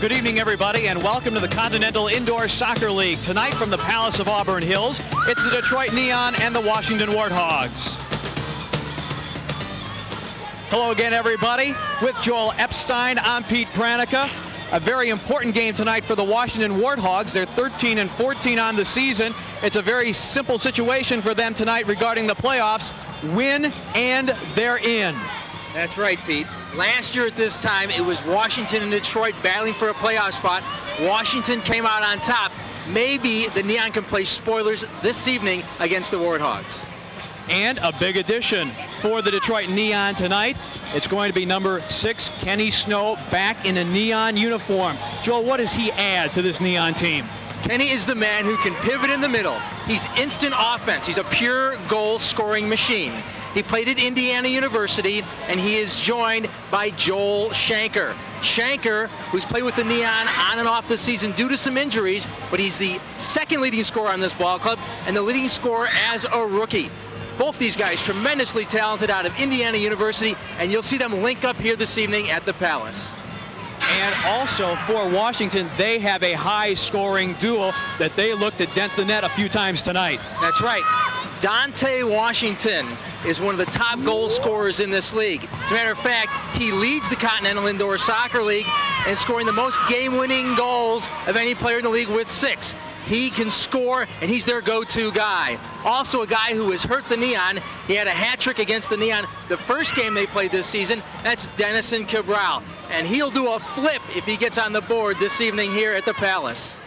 Good evening, everybody, and welcome to the Continental Indoor Soccer League. Tonight from the Palace of Auburn Hills, it's the Detroit Neon and the Washington Warthogs. Hello again, everybody. With Joel Epstein, I'm Pete Pranica. A very important game tonight for the Washington Warthogs. They're 13-14 on the season. It's a very simple situation for them tonight regarding the playoffs. Win, and they're in. That's right, Pete. Last year at this time, it was Washington and Detroit battling for a playoff spot. Washington came out on top. Maybe the Neon can play spoilers this evening against the Warthogs. And a big addition for the Detroit Neon tonight. It's going to be number 6, Kenny Snow, back in a Neon uniform. Joel, what does he add to this Neon team? Kenny is the man who can pivot in the middle. He's instant offense. He's a pure goal-scoring machine. He played at Indiana University, and he is joined by Joel Shanker. Shanker, who's played with the Neon on and off this season due to some injuries, but he's the second leading scorer on this ball club and the leading scorer as a rookie. Both these guys tremendously talented out of Indiana University, and you'll see them link up here this evening at the Palace. And also for Washington, they have a high-scoring duo that they look to dent the net a few times tonight. That's right. Dante Washington is one of the top goal scorers in this league. As a matter of fact, he leads the Continental Indoor Soccer League in scoring the most game-winning goals of any player in the league with 6. He can score, and he's their go-to guy. Also a guy who has hurt the Neon. He had a hat trick against the Neon the first game they played this season. That's Denison Cabral. And he'll do a flip if he gets on the board this evening here at the Palace.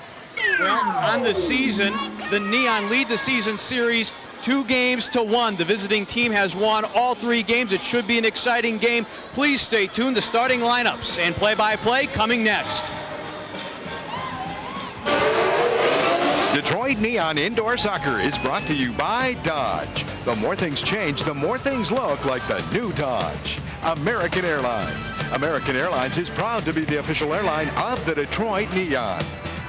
Well, on the season, the Neon lead the season series 2-1. The visiting team has won all 3 games. It should be an exciting game. Please stay tuned. The starting lineups and play-by-play coming next. Detroit Neon Indoor Soccer is brought to you by Dodge. The more things change, the more things look like the new Dodge. American Airlines. American Airlines is proud to be the official airline of the Detroit Neon.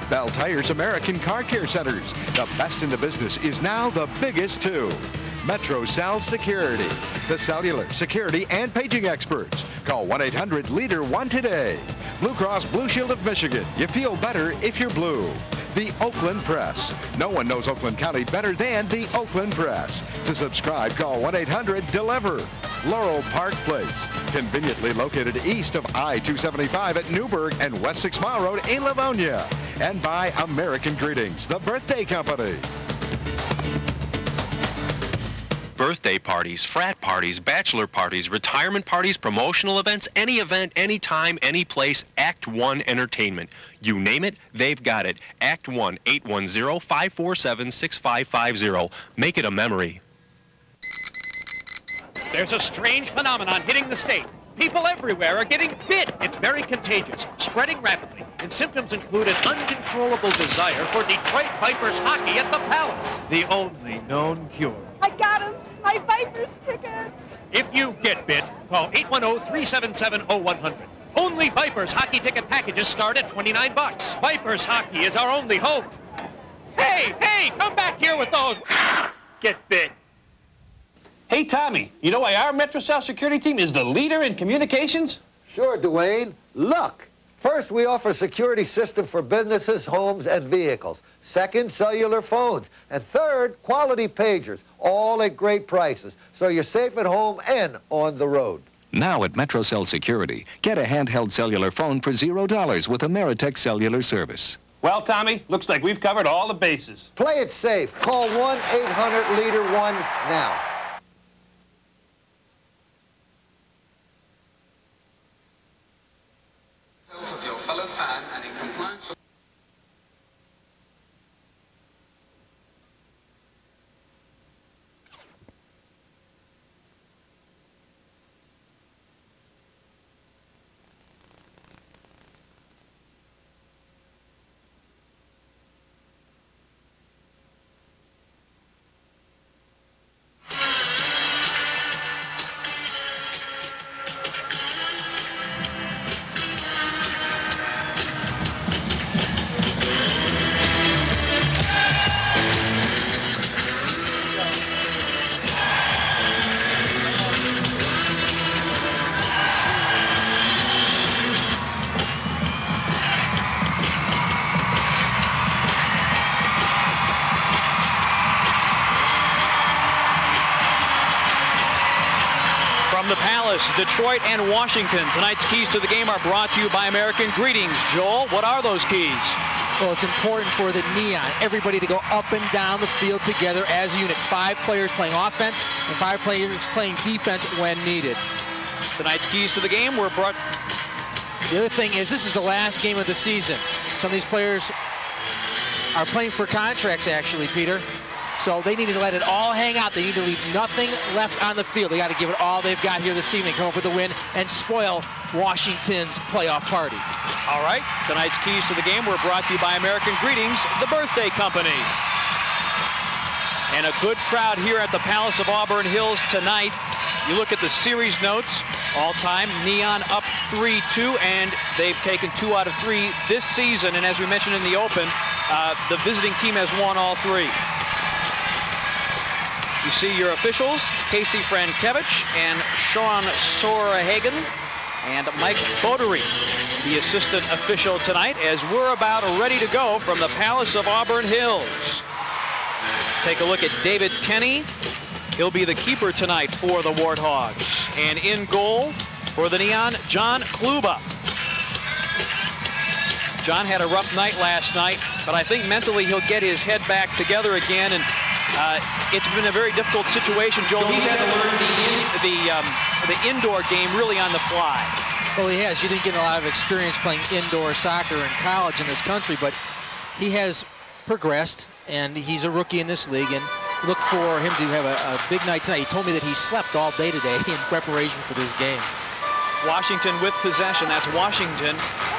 Bell Tire's American Car Care Centers. The best in the business is now the biggest too. Metro Cell Security. The cellular, security, and paging experts. Call 1-800-LEADER-1 today. Blue Cross Blue Shield of Michigan. You feel better if you're blue. The Oakland Press. No one knows Oakland County better than the Oakland Press. To subscribe, call 1-800-DELIVER. Laurel Park Place. Conveniently located east of I-275 at Newburgh and West 6 Mile Road in Livonia. And by American Greetings, the birthday company. Birthday parties, frat parties, bachelor parties, retirement parties, promotional events, any event, anytime, any place, Act One Entertainment. You name it, they've got it. Act One, 810-547-6550. Make it a memory. There's a strange phenomenon hitting the state. People everywhere are getting bit. It's very contagious, spreading rapidly, and symptoms include an uncontrollable desire for Detroit Vipers hockey at the Palace. The only known cure. I got him! My Vipers tickets! If you get bit, call 810-377-0100. Only Vipers hockey ticket packages start at $29. Vipers hockey is our only hope. Hey, come back here with those. Get bit. Hey, Tommy, you know why our Metro South security team is the leader in communications? Sure, Dwayne. Look. First, we offer a security system for businesses, homes, and vehicles. Second, cellular phones. And third, quality pagers, all at great prices, so you're safe at home and on the road. Now at MetroCell Security, get a handheld cellular phone for $0 with Ameritech Cellular Service. Well, Tommy, looks like we've covered all the bases. Play it safe. Call 1-800-LEADER-1 now. Of your fellow fan and in compliance with From the Palace, Detroit and Washington. Tonight's keys to the game are brought to you by American Greetings. Joel, what are those keys? Well, it's important for the Neon, everybody to go up and down the field together as a unit. 5 players playing offense and 5 players playing defense when needed. Tonight's keys to the game were brought... The other thing is, this is the last game of the season. Some of these players are playing for contracts, actually, Peter. So they need to let it all hang out. They need to leave nothing left on the field. They got to give it all they've got here this evening, come up with a win, and spoil Washington's playoff party. All right, tonight's keys to the game were brought to you by American Greetings, the birthday company. And a good crowd here at the Palace of Auburn Hills tonight. You look at the series notes, all-time, Neon up 3-2, and they've taken 2 out of 3 this season. And as we mentioned in the open, the visiting team has won all 3. You see your officials, Casey Frankevich and Sean Sorahagen and Mike Bodery, the assistant official tonight, as we're about ready to go from the Palace of Auburn Hills. Take a look at David Tenney. He'll be the keeper tonight for the Warthogs. And in goal for the Neon, John Kluba. John had a rough night last night, but I think mentally he'll get his head back together again. And it's been a very difficult situation, Joel. He's had to learn the indoor game really on the fly. Well, he has. You didn't get a lot of experience playing indoor soccer in college in this country, but he has progressed, and he's a rookie in this league, and look for him to have a big night tonight. He told me that he slept all day today in preparation for this game. Washington with possession. That's Washington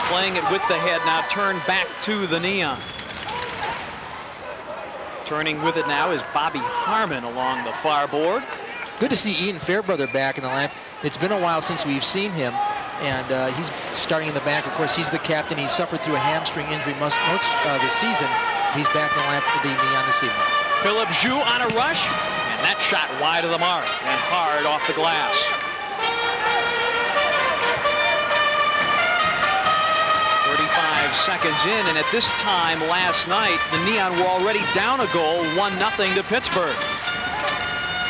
playing it with the head, now turned back to the Neon. Turning with it now is Bobby Harmon along the far board. Good to see Ian Fairbrother back in the lineup. It's been a while since we've seen him, and he's starting in the back. Of course, he's the captain. He suffered through a hamstring injury most this season. He's back in the lineup for the Neon this evening. Philip Jou on a rush, and that shot wide of the mark and hard off the glass. Seconds in, and at this time last night, the Neon were already down a goal, 1-0 to Pittsburgh.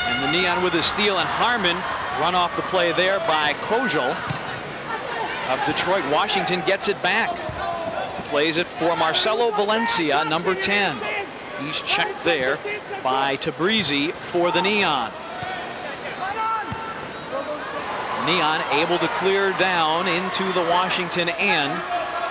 And the Neon with a steal, and Harmon run off the play there by Kojal of Detroit. Washington gets it back. Plays it for Marcelo Valencia, number 10. He's checked there by Tabrizi for the Neon. Neon able to clear down into the Washington end.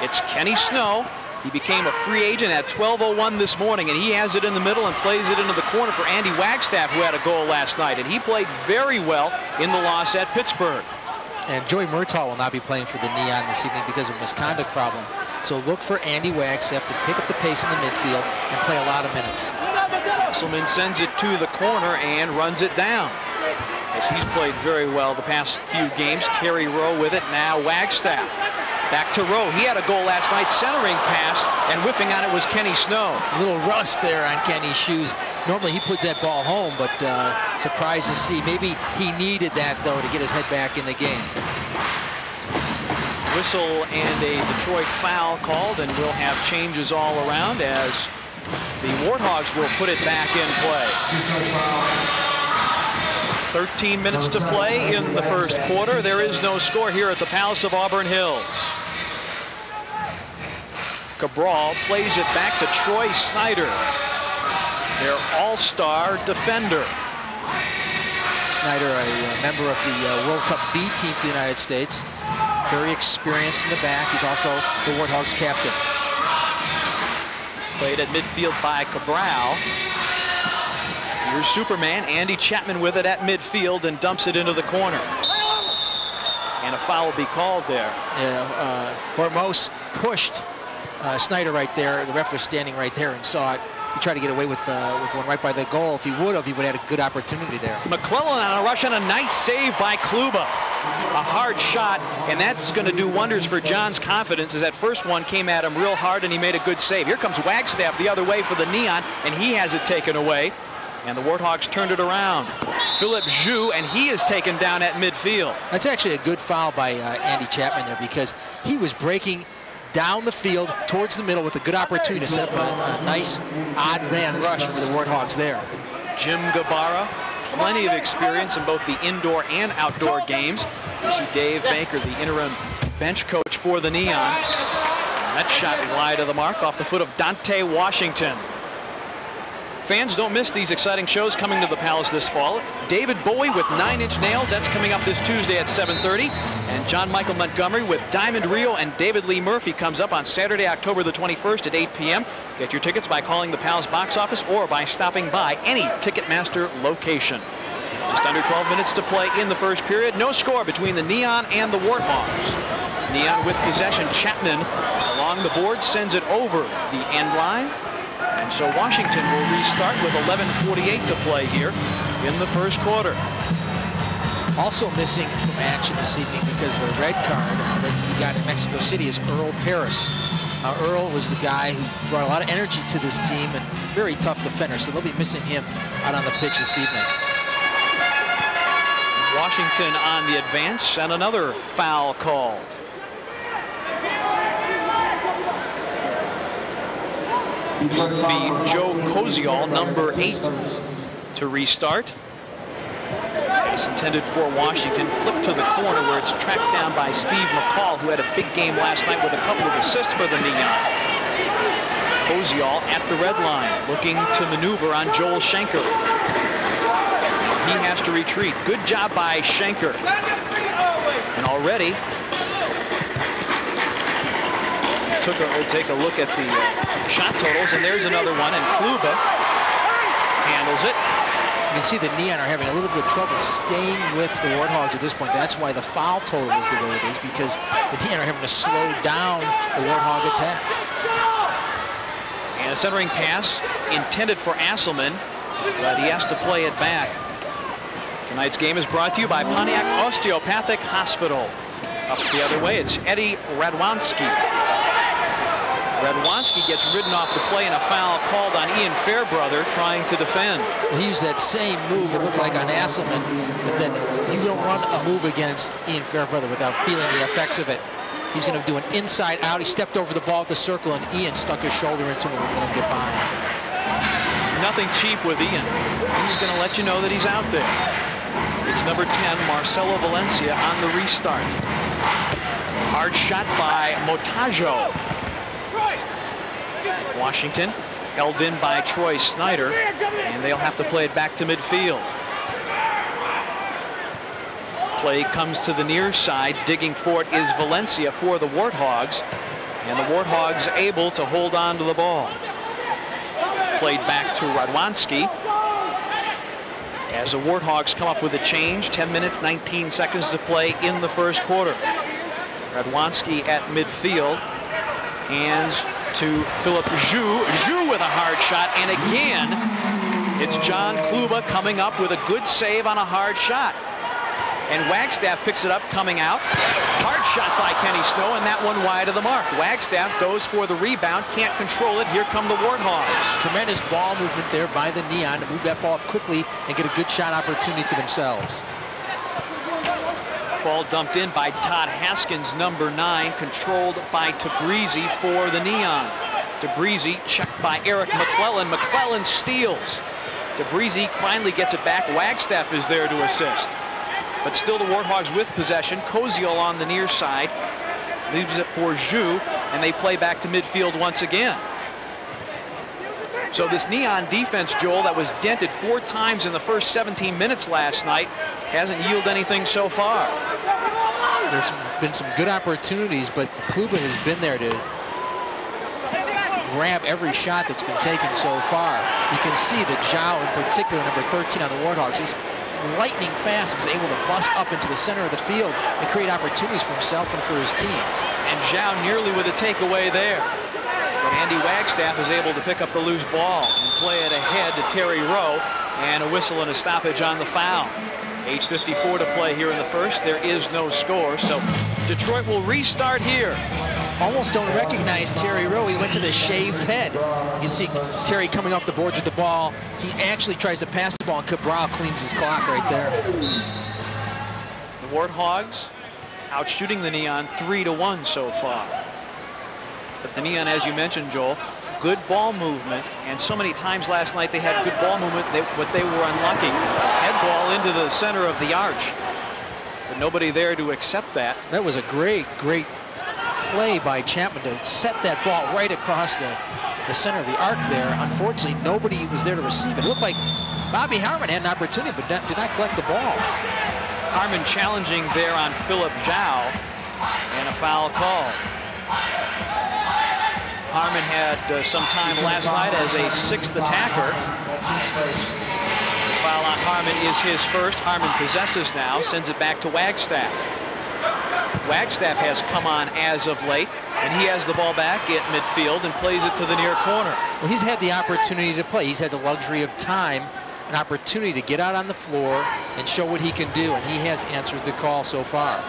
It's Kenny Snow. He became a free agent at 12:01 this morning, and he has it in the middle and plays it into the corner for Andy Wagstaff, who had a goal last night, and he played very well in the loss at Pittsburgh. And Joey Murtaugh will not be playing for the Neon this evening because of a misconduct problem. So look for Andy Wagstaff to pick up the pace in the midfield and play a lot of minutes. Musselman sends it to the corner and runs it down, as he's played very well the past few games. Terry Rowe with it, now Wagstaff. Back to Rowe. He had a goal last night, centering pass, and whiffing on it was Kenny Snow. A little rust there on Kenny's shoes. Normally he puts that ball home, but surprised to see. Maybe he needed that, though, to get his head back in the game. Whistle and a Detroit foul called, and we'll have changes all around as the Warthogs will put it back in play. 13 minutes to play in the first quarter. There is no score here at the Palace of Auburn Hills. Cabral plays it back to Troy Snyder, their all-star defender. Snyder, a member of the World Cup B team for the United States. Very experienced in the back. He's also the Warthogs captain. Played at midfield by Cabral. Here's Superman, Andy Chapman with it at midfield and dumps it into the corner. And a foul will be called there. Yeah, Hormos pushed Snyder right there. The ref was standing right there and saw it. He tried to get away with one right by the goal. If he would have had a good opportunity there. McClellan on a rush and a nice save by Kluba. A hard shot, and that's going to do wonders for John's confidence, as that first one came at him real hard and he made a good save. Here comes Wagstaff the other way for the Neon, and he has it taken away. And the Warthogs turned it around. Philip Jou, and he is taken down at midfield. That's actually a good foul by Andy Chapman there, because he was breaking down the field towards the middle with a good opportunity to set up a nice odd man rush for the Warthogs there. Jim Gabara plenty of experience in both the indoor and outdoor games. You see Dave Baker, the interim bench coach for the Neon. And that shot wide of the mark off the foot of Dante Washington. Fans, don't miss these exciting shows coming to the Palace this fall. David Bowie with 9-inch nails. That's coming up this Tuesday at 7:30. And John Michael Montgomery with Diamond Rio and David Lee Murphy comes up on Saturday, October the 21st at 8 p.m. Get your tickets by calling the Palace box office or by stopping by any Ticketmaster location. Just under 12 minutes to play in the first period. No score between the Neon and the Warthogs. Neon with possession. Chapman along the board sends it over the end line. And so Washington will restart with 11:48 to play here in the first quarter. Also missing from action this evening because of a red card that he got in Mexico City is Earl Paris. Earl was the guy who brought a lot of energy to this team and very tough defender, so they'll be missing him out on the pitch this evening. Washington on the advance and another foul called. Be Joe Koziol, number 8, to restart. Pass intended for Washington. Flipped to the corner where it's tracked down by Steve McCall, who had a big game last night with a couple of assists for the Neon. Koziol at the red line, looking to maneuver on Joel Schenker. He has to retreat. Good job by Schenker. And already we'll take a look at the shot totals, and there's another one, and Kluba handles it. You can see the Neon are having a little bit of trouble staying with the Warthogs at this point. That's why the foul total is the way it is, because the Neon are having to slow down the Warthog attack. And a centering pass intended for Asselman, but he has to play it back. Tonight's game is brought to you by Pontiac Osteopathic Hospital. Up the other way, it's Eddie Radwanski. Radwanski gets ridden off the play and a foul called on Ian Fairbrother trying to defend. Well, he used that same move, it looked like on Asselman, but then you don't run a move against Ian Fairbrother without feeling the effects of it. He's going to do an inside out. He stepped over the ball at the circle, and Ian stuck his shoulder into him and let him get by. Nothing cheap with Ian. He's going to let you know that he's out there. It's number 10, Marcelo Valencia, on the restart. Hard shot by Motajo. Washington held in by Troy Snyder, and they'll have to play it back to midfield. Play comes to the near side. Digging for it is Valencia for the Warthogs, and the Warthogs able to hold on to the ball. Played back to Radwanski. As the Warthogs come up with a change, 10 minutes, 19 seconds to play in the first quarter. Radwanski at midfield. Hands to Philip Zhu. Zhu with a hard shot, and again, it's John Kluba coming up with a good save on a hard shot. And Wagstaff picks it up coming out. Hard shot by Kenny Snow, and that one wide of the mark. Wagstaff goes for the rebound, can't control it. Here come the Warthogs. Tremendous ball movement there by the Neon to move that ball up quickly and get a good shot opportunity for themselves. Ball dumped in by Todd Haskins, number 9, controlled by Tabrizi for the Neon. Tabrizi checked by Eric McClellan. McClellan steals. Tabrizi finally gets it back. Wagstaff is there to assist. But still the Warthogs with possession. Koziol on the near side. Leaves it for Zhu, and they play back to midfield once again. So this Neon defense, Joel, that was dented 4 times in the first 17 minutes last night, hasn't yielded anything so far. There's been some good opportunities, but Kluba has been there to grab every shot that's been taken so far. You can see that Zhao, in particular, number 13 on the Warthogs, is lightning fast. He's able to bust up into the center of the field and create opportunities for himself and for his team. And Zhao nearly with a takeaway there. But Andy Wagstaff is able to pick up the loose ball and play it ahead to Terry Rowe, and a whistle and a stoppage on the foul. 8:54 to play here in the first. There is no score, so Detroit will restart here. Almost don't recognize Terry Rowe. He went to the shaved head. You can see Terry coming off the boards with the ball. He actually tries to pass the ball, and Cabral cleans his clock right there. The Warthogs out shooting the Neon 3-1 so far. But the Neon, as you mentioned, Joel, good ball movement, and so many times last night they had good ball movement, but they were unlucky. Head ball into the center of the arch, but nobody there to accept that. That was a great play by Chapman to set that ball right across the center of the arc there. Unfortunately, nobody was there to receive it. It looked like Bobby Harmon had an opportunity, but did not collect the ball. Harmon challenging there on Philip Zhao, and a foul call. Harmon had some time last night as a 6th attacker. The foul on Harmon is his first. Harmon possesses now, sends it back to Wagstaff. Wagstaff has come on as of late, and he has the ball back at midfield and plays it to the near corner. Well, he's had the opportunity to play. He's had the luxury of time, an opportunity to get out on the floor and show what he can do, and he has answered the call so far.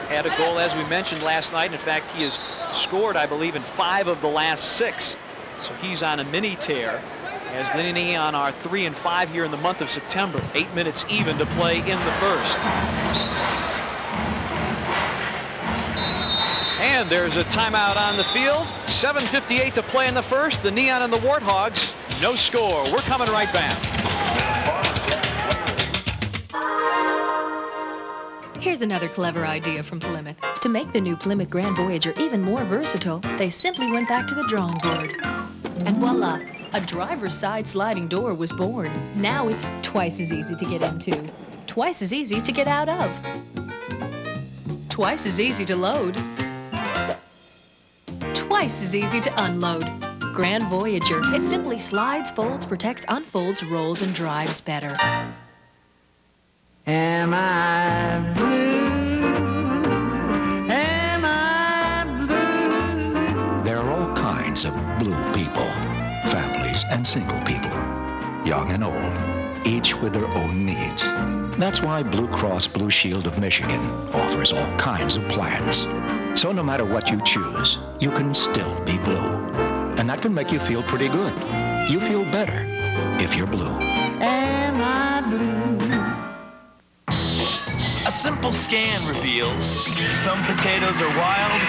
Had a goal, as we mentioned, last night. In fact, he has scored, I believe, in 5 of the last 6. So he's on a mini tear, as the Neon are 3 and 5 here in the month of September. 8 minutes even to play in the first. And there's a timeout on the field. 7:58 to play in the first. The Neon and the Warthogs, no score. We're coming right back. Here's another clever idea from Plymouth. To make the new Plymouth Grand Voyager even more versatile, they simply went back to the drawing board. And voila, a driver's side sliding door was born. Now it's twice as easy to get into, twice as easy to get out of, twice as easy to load, twice as easy to unload. Grand Voyager. It simply slides, folds, protects, unfolds, rolls, and drives better. Am I blue? Am I blue? There are all kinds of blue people, families and single people, young and old, each with their own needs. That's why Blue Cross Blue Shield of Michigan offers all kinds of plans. So no matter what you choose, you can still be blue. And that can make you feel pretty good. You feel better if you're blue. Am I blue? A simple scan reveals some potatoes are wild,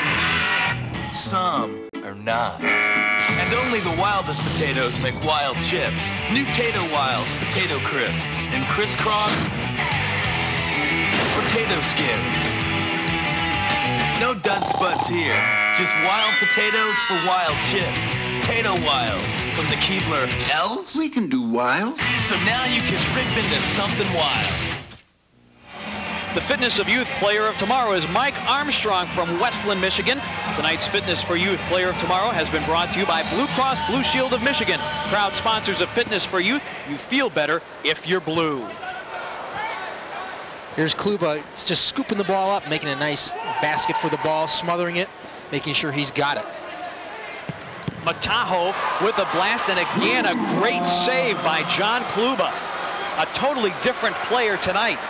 some are not. And only the wildest potatoes make wild chips. New Tato Wilds Potato Crisps in crisscross potato skins. No dud spuds here, just wild potatoes for wild chips. Tato Wilds from the Keebler Elves. We can do wild. So now you can rip into something wild. The Fitness of Youth Player of Tomorrow is Mike Armstrong from Westland, Michigan. Tonight's Fitness for Youth Player of Tomorrow has been brought to you by Blue Cross Blue Shield of Michigan, proud sponsors of Fitness for Youth. You feel better if you're blue. Here's Kluba just scooping the ball up, making a nice basket for the ball, smothering it, making sure he's got it. Mataho with a blast, and again a great save by John Kluba. A totally different player tonight.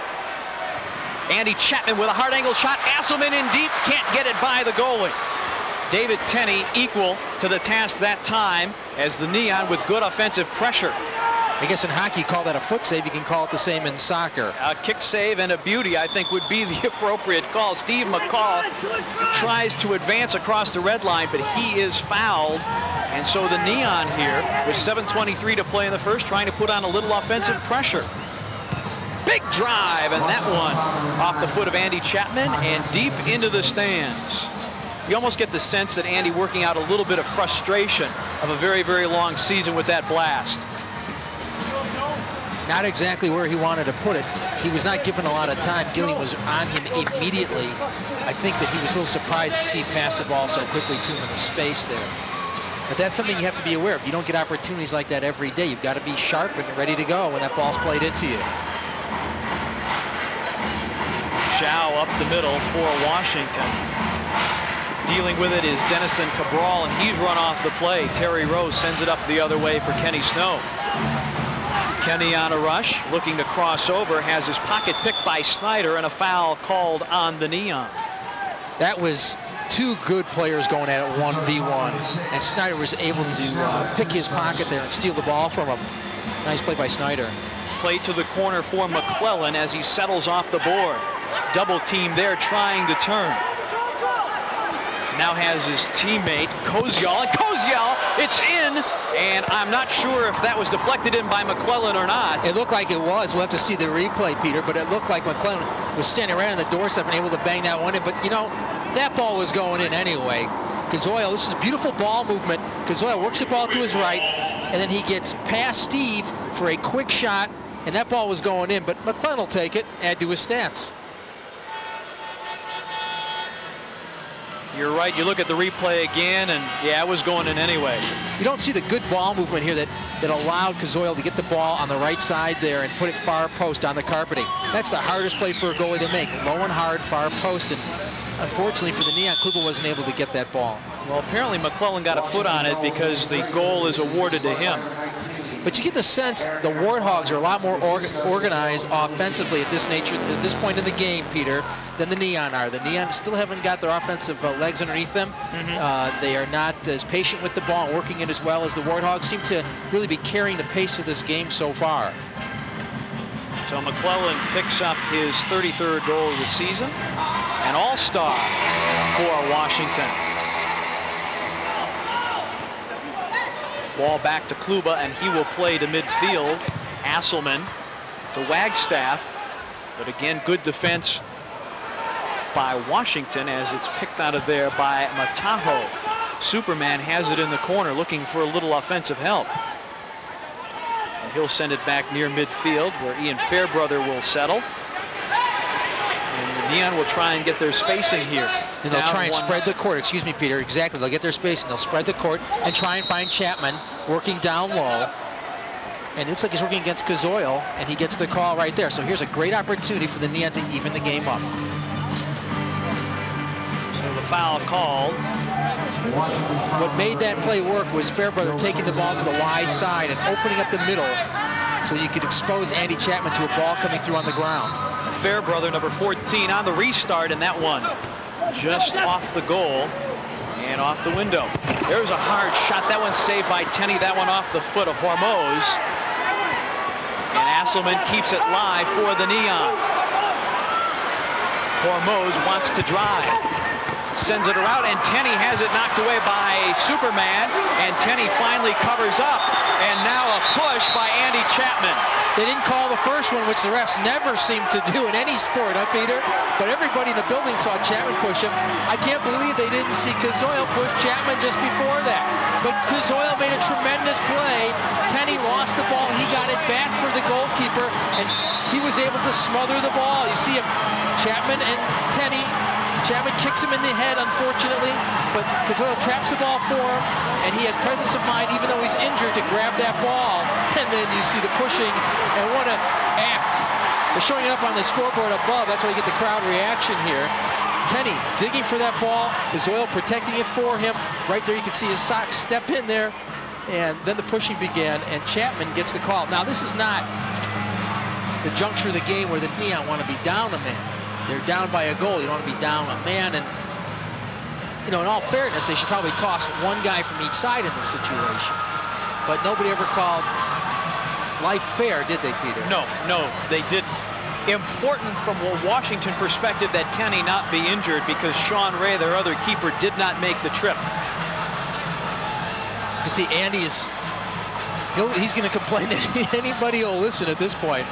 Andy Chapman with a hard angle shot. Asselman in deep, can't get it by the goalie. David Tenney equal to the task that time as the Neon with good offensive pressure. I guess in hockey, call that a foot save. You can call it the same in soccer. A kick save and a beauty, I think, would be the appropriate call. Steve McCall tries to advance across the red line, but he is fouled. And so the Neon here, with 7:23 to play in the first, trying to put on a little offensive pressure. Big drive, and that one off the foot of Andy Chapman and deep into the stands. You almost get the sense that Andy working out a little bit of frustration of a very, very long season with that blast. Not exactly where he wanted to put it. He was not given a lot of time. Gilliam was on him immediately. I think that he was a little surprised that Steve passed the ball so quickly to him in the space there. But that's something you have to be aware of. You don't get opportunities like that every day. You've got to be sharp and ready to go when that ball's played into you. Zhao up the middle for Washington. Dealing with it is Denison Cabral, and he's run off the play. Terry Rose sends it up the other way for Kenny Snow. Kenny on a rush, looking to cross over, has his pocket picked by Snyder, and a foul called on the Neon. That was two good players going at it 1v1, and Snyder was able to pick his pocket there and steal the ball from him. Nice play by Snyder. Play to the corner for McClellan as he settles off the board. Double team there trying to turn. Now has his teammate Koziel, and Koziel, it's in, and I'm not sure if that was deflected in by McClellan or not. It looked like it was. We'll have to see the replay, Peter, but it looked like McClellan was standing right on the doorstep and able to bang that one in. But, you know, that ball was going in anyway. Kazoil, this is beautiful ball movement. Kazoil works the ball to his right, and then he gets past Steve for a quick shot, and that ball was going in. But McClellan will take it, add to his stats. You're right. You look at the replay again, and yeah, it was going in anyway. You don't see the good ball movement here that allowed Kazoil to get the ball on the right side there and put it far post on the carpeting. That's the hardest play for a goalie to make. Low and hard, far post, and unfortunately for the Neon, Kluber wasn't able to get that ball. Well, apparently McClellan got a foot on it because the goal is awarded to him. But you get the sense the Warthogs are a lot more organized offensively at this point in the game, Peter, than the Neon are. The Neon still haven't got their offensive legs underneath them. They are not as patient with the ball and working it as well as the Warthogs seem to really be carrying the pace of this game so far. So McClellan picks up his 33rd goal of the season, an all-star for Washington. Ball back to Kluba, and he will play to midfield. Asselman to Wagstaff, but again, good defense by Washington as it's picked out of there by Mataho. Superman has it in the corner looking for a little offensive help. And he'll send it back near midfield where Ian Fairbrother will settle. And the Neon will try and get their spacing here. And they'll try and spread the court. Excuse me, Peter. Exactly. They'll get their space and they'll spread the court and try and find Chapman working down low. And it looks like he's working against Kazoil, and he gets the call right there. So here's a great opportunity for the Neon to even the game up. So the foul called. What made that play work was Fairbrother taking the ball to the wide side and opening up the middle so you could expose Andy Chapman to a ball coming through on the ground. Fairbrother, number 14, on the restart, and that one just off the goal and off the window. There's a hard shot. That one saved by Tenney. That one off the foot of Hormoz. And Asselman keeps it live for the Neon. Hormoz wants to drive. Sends it around, and Tenney has it knocked away by Superman, and Tenney finally covers up. And now a push by Andy Chapman. They didn't call the first one, which the refs never seem to do in any sport, huh, Peter? But everybody in the building saw Chapman push him. I can't believe they didn't see Kazoil push Chapman just before that. But Kazoil made a tremendous play. Tenney lost the ball. He got it back for the goalkeeper, and he was able to smother the ball. You see him, Chapman and Tenney. Chapman kicks him in the head, unfortunately, but Kazoil traps the ball for him, and he has presence of mind, even though he's injured, to grab that ball. And then you see the pushing, and what an act. They're showing it up on the scoreboard above. That's why you get the crowd reaction here. Tenney digging for that ball, Kazoil protecting it for him. Right there you can see his socks step in there, and then the pushing began, and Chapman gets the call. Now this is not the juncture of the game where the Neon want to be down a man. They're down by a goal. You don't want to be down a man. And, you know, in all fairness, they should probably toss one guy from each side in this situation. But nobody ever called life fair, did they, Peter? No, they didn't. Important from a Washington perspective that Tenney not be injured because Sean Ray, their other keeper, did not make the trip. You see, Andy is, he's going to complain that anybody will listen at this point.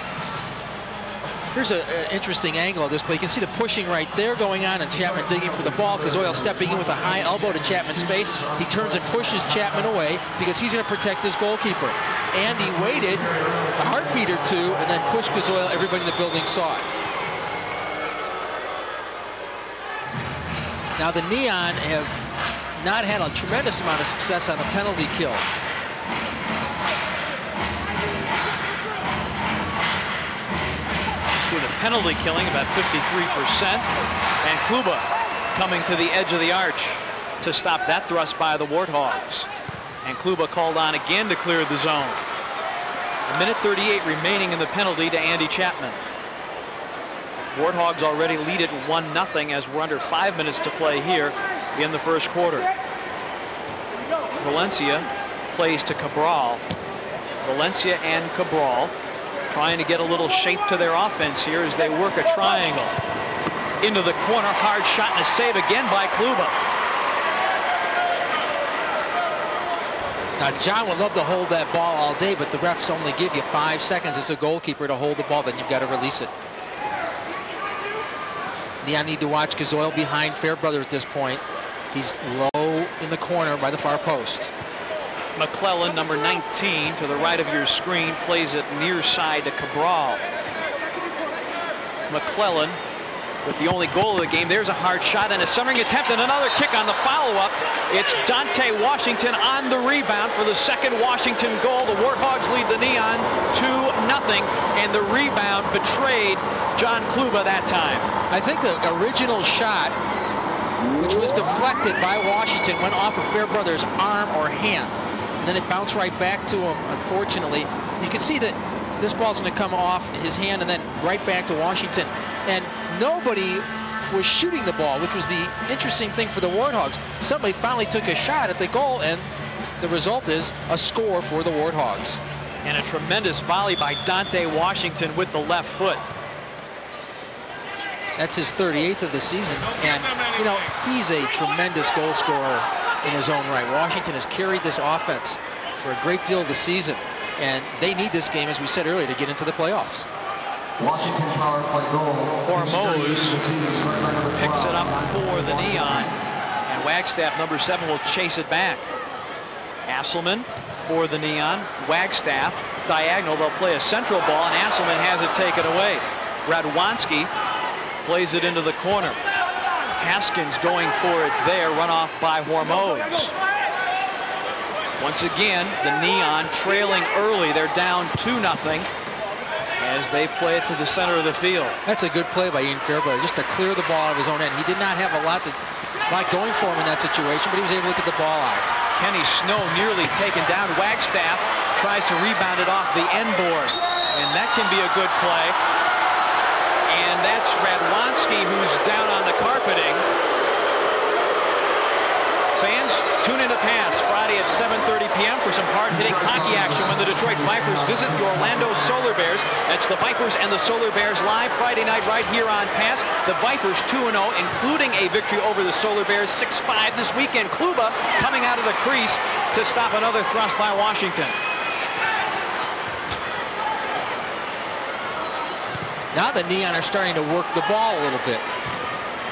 Here's an interesting angle of this play. You can see the pushing right there going on, and Chapman digging for the ball. Kazoil stepping in with a high elbow to Chapman's face. He turns and pushes Chapman away because he's going to protect his goalkeeper. Andy waited a heartbeat or two and then pushed Kazoil. Everybody in the building saw it. Now the Neon have not had a tremendous amount of success on a penalty kill. Penalty killing about 53%, and Kluba coming to the edge of the arch to stop that thrust by the Warthogs. And Kluba called on again to clear the zone. A minute 38 remaining in the penalty to Andy Chapman. Warthogs already lead it 1-0 as we're under 5 minutes to play here in the first quarter. Valencia plays to Cabral. Valencia and Cabral trying to get a little shape to their offense here as they work a triangle. Into the corner, hard shot and a save again by Kluba. Now, John would love to hold that ball all day, but the refs only give you 5 seconds as a goalkeeper to hold the ball, then you've got to release it. I need to watch Gazoyle behind Fairbrother at this point. He's low in the corner by the far post. McClellan, number 19, to the right of your screen, plays it near side to Cabral. McClellan with the only goal of the game. There's a hard shot and a centering attempt and another kick on the follow-up. It's Dante Washington on the rebound for the second Washington goal. The Warthogs lead the Neon 2-0, and the rebound betrayed John Kluba that time. I think the original shot, which was deflected by Washington, went off of Fairbrother's arm or hand, and then it bounced right back to him. Unfortunately, you can see that this ball's going to come off his hand and then right back to Washington, and nobody was shooting the ball, which was the interesting thing for the Warthogs. Somebody finally took a shot at the goal, and the result is a score for the Warthogs. And a tremendous volley by Dante Washington with the left foot. That's his 38th of the season, and you know, he's a tremendous goal scorer in his own right. Washington has carried this offense for a great deal of the season, and they need this game, as we said earlier, to get into the playoffs. Washington power play goal. Hormoz picks it up for the Neon, and Wagstaff, number 7, will chase it back. Asselman for the Neon. Wagstaff diagonal. They'll play a central ball, and Asselman has it taken away. Radwanski plays it into the corner. Haskins going for it there, run off by Hormoz. Once again, the Neon trailing early. They're down 2-0 as they play it to the center of the field. That's a good play by Ian Fairbrother, just to clear the ball out of his own end. He did not have a lot going for him in that situation, but he was able to get the ball out. Kenny Snow nearly taken down. Wagstaff tries to rebound it off the end board, and that can be a good play. And that's Radwanski, who's down on the carpeting. Fans, tune in to Pass Friday at 7:30 p.m. for some hard-hitting hockey action when the Detroit Vipers visit the Orlando Solar Bears. That's the Vipers and the Solar Bears live Friday night right here on Pass. The Vipers 2-0, including a victory over the Solar Bears 6-5 this weekend. Kluba coming out of the crease to stop another thrust by Washington. Now the Neon are starting to work the ball a little bit.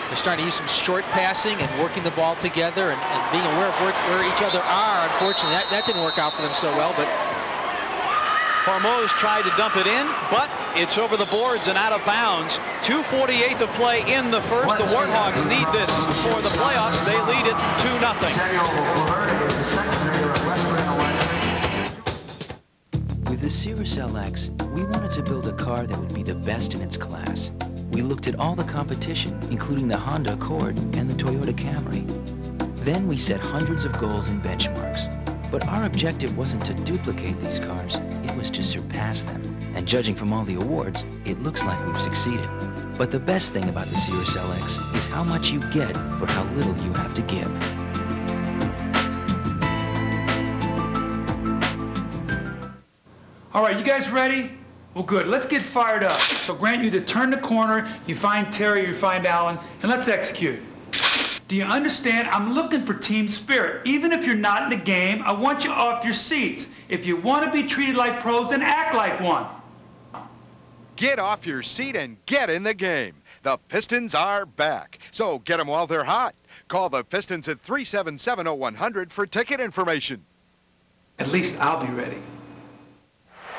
They're starting to use some short passing and working the ball together and being aware of where each other are. Unfortunately, that didn't work out for them so well, but Hormoz tried to dump it in, but it's over the boards and out of bounds. 2:48 to play in the first. The Warthogs need this for the playoffs. They lead it 2-0. With the CISL X, we wanted to build a car that would be the best in its class. We looked at all the competition, including the Honda Accord and the Toyota Camry. Then we set hundreds of goals and benchmarks. But our objective wasn't to duplicate these cars, it was to surpass them. And judging from all the awards, it looks like we've succeeded. But the best thing about the CISL X is how much you get for how little you have to give. All right, you guys ready? Well, good. Let's get fired up. So, Grant, you either turn the corner, you find Terry, you find Alan, and let's execute. Do you understand? I'm looking for team spirit. Even if you're not in the game, I want you off your seats. If you want to be treated like pros, then act like one. Get off your seat and get in the game. The Pistons are back, so get them while they're hot. Call the Pistons at 377-0100 for ticket information. At least I'll be ready.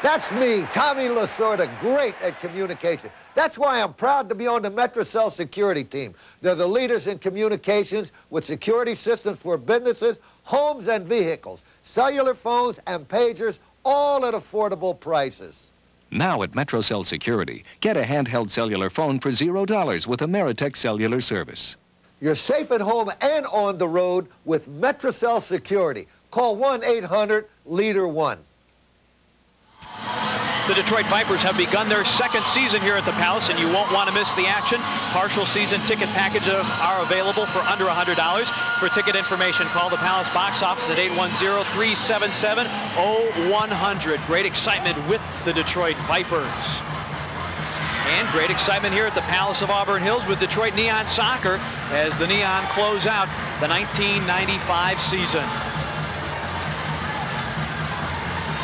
That's me, Tommy Lasorda, great at communication. That's why I'm proud to be on the MetroCell security team. They're the leaders in communications with security systems for businesses, homes, and vehicles, cellular phones and pagers, all at affordable prices. Now at MetroCell Security, get a handheld cellular phone for $0 with Ameritech cellular service. You're safe at home and on the road with MetroCell Security. Call 1-800-LEADER-1. The Detroit Vipers have begun their second season here at the Palace, and you won't want to miss the action. Partial season ticket packages are available for under $100. For ticket information, call the Palace box office at 810-377-0100. Great excitement with the Detroit Vipers. And great excitement here at the Palace of Auburn Hills with Detroit Neon Soccer as the Neon close out the 1995 season.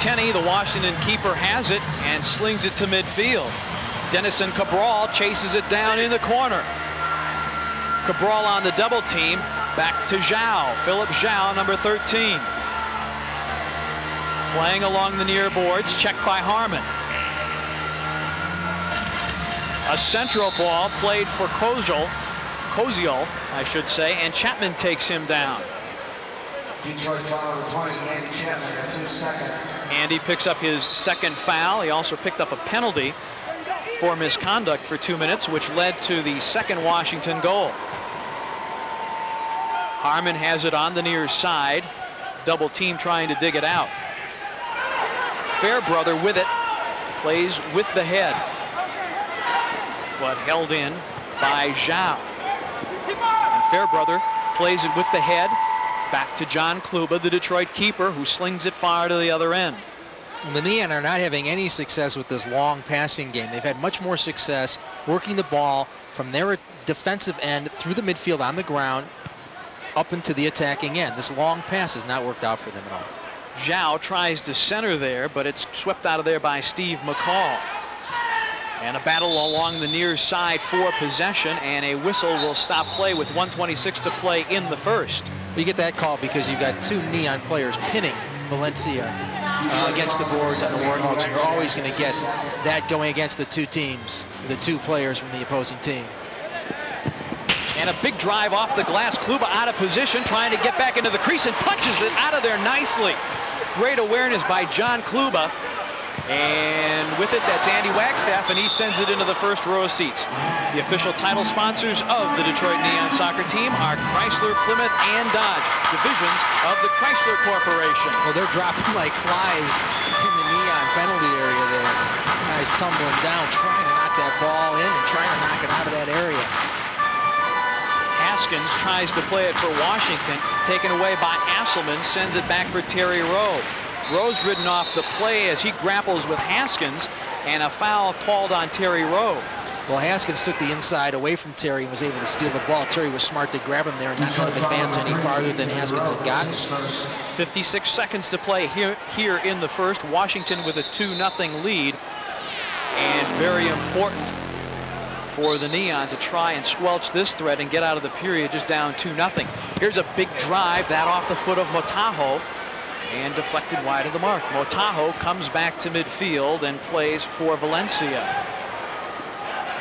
Tenney, the Washington keeper, has it and slings it to midfield. Denison Cabral chases it down in the corner. Cabral on the double team. Back to Zhao. Philip Zhao, number 13. Playing along the near boards. Checked by Harmon. A central ball played for Koziol, I should say, and Chapman takes him down. Detroit foul number 20, Andy Chapman. That's his second. Andy picks up his second foul. He also picked up a penalty for misconduct for 2 minutes, which led to the second Washington goal. Harmon has it on the near side. Double team trying to dig it out. Fairbrother with it. Plays with the head. But held in by Zhao. And Fairbrother plays it with the head. Back to John Kluba, the Detroit keeper, who slings it far to the other end. The Neon are not having any success with this long passing game. They've had much more success working the ball from their defensive end through the midfield on the ground up into the attacking end. This long pass has not worked out for them at all. Zhao tries to center there, but it's swept out of there by Steve McCall. And a battle along the near side for possession, and a whistle will stop play with 1:26 to play in the first. You get that call because you've got two Neon players pinning Valencia against the boards on the Warthogs. You're always going to get that going against the two teams, the two players from the opposing team. And a big drive off the glass. Kluba out of position, trying to get back into the crease and punches it out of there nicely. Great awareness by John Kluba. And with it, that's Andy Wagstaff, and he sends it into the first row of seats. The official title sponsors of the Detroit Neon soccer team are Chrysler, Plymouth, and Dodge, divisions of the Chrysler Corporation. Well, they're dropping like flies in the Neon penalty area there. Guys tumbling down, trying to knock that ball in and trying to knock it out of that area. Haskins tries to play it for Washington, taken away by Asselman, sends it back for Terry Rowe. Rowe's ridden off the play as he grapples with Haskins, and a foul called on Terry Rowe. Well, Haskins took the inside away from Terry and was able to steal the ball. Terry was smart to grab him there and not let him advance any farther than Haskins had gotten. 56 seconds to play here in the first. Washington with a 2-0 lead, and very important for the Neon to try and squelch this threat and get out of the period just down 2-0. Here's a big drive, that off the foot of Motaho, and deflected wide of the mark. Motaho comes back to midfield and plays for Valencia.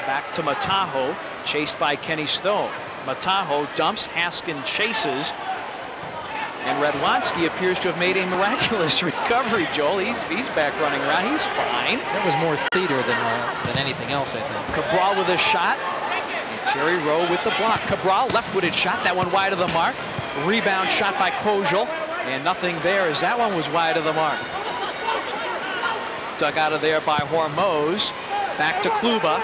Back to Motaho, chased by Kenny Snow. Motaho dumps, Haskin chases, and Radwanski appears to have made a miraculous recovery, Joel. He's back running around. He's fine. That was more theater than anything else, I think. Cabral with a shot, and Terry Rowe with the block. Cabral, left-footed shot, that one wide of the mark. Rebound shot by Koziol. And nothing there as that one was wide of the mark. Dug out of there by Hormoz. Back to Kluba.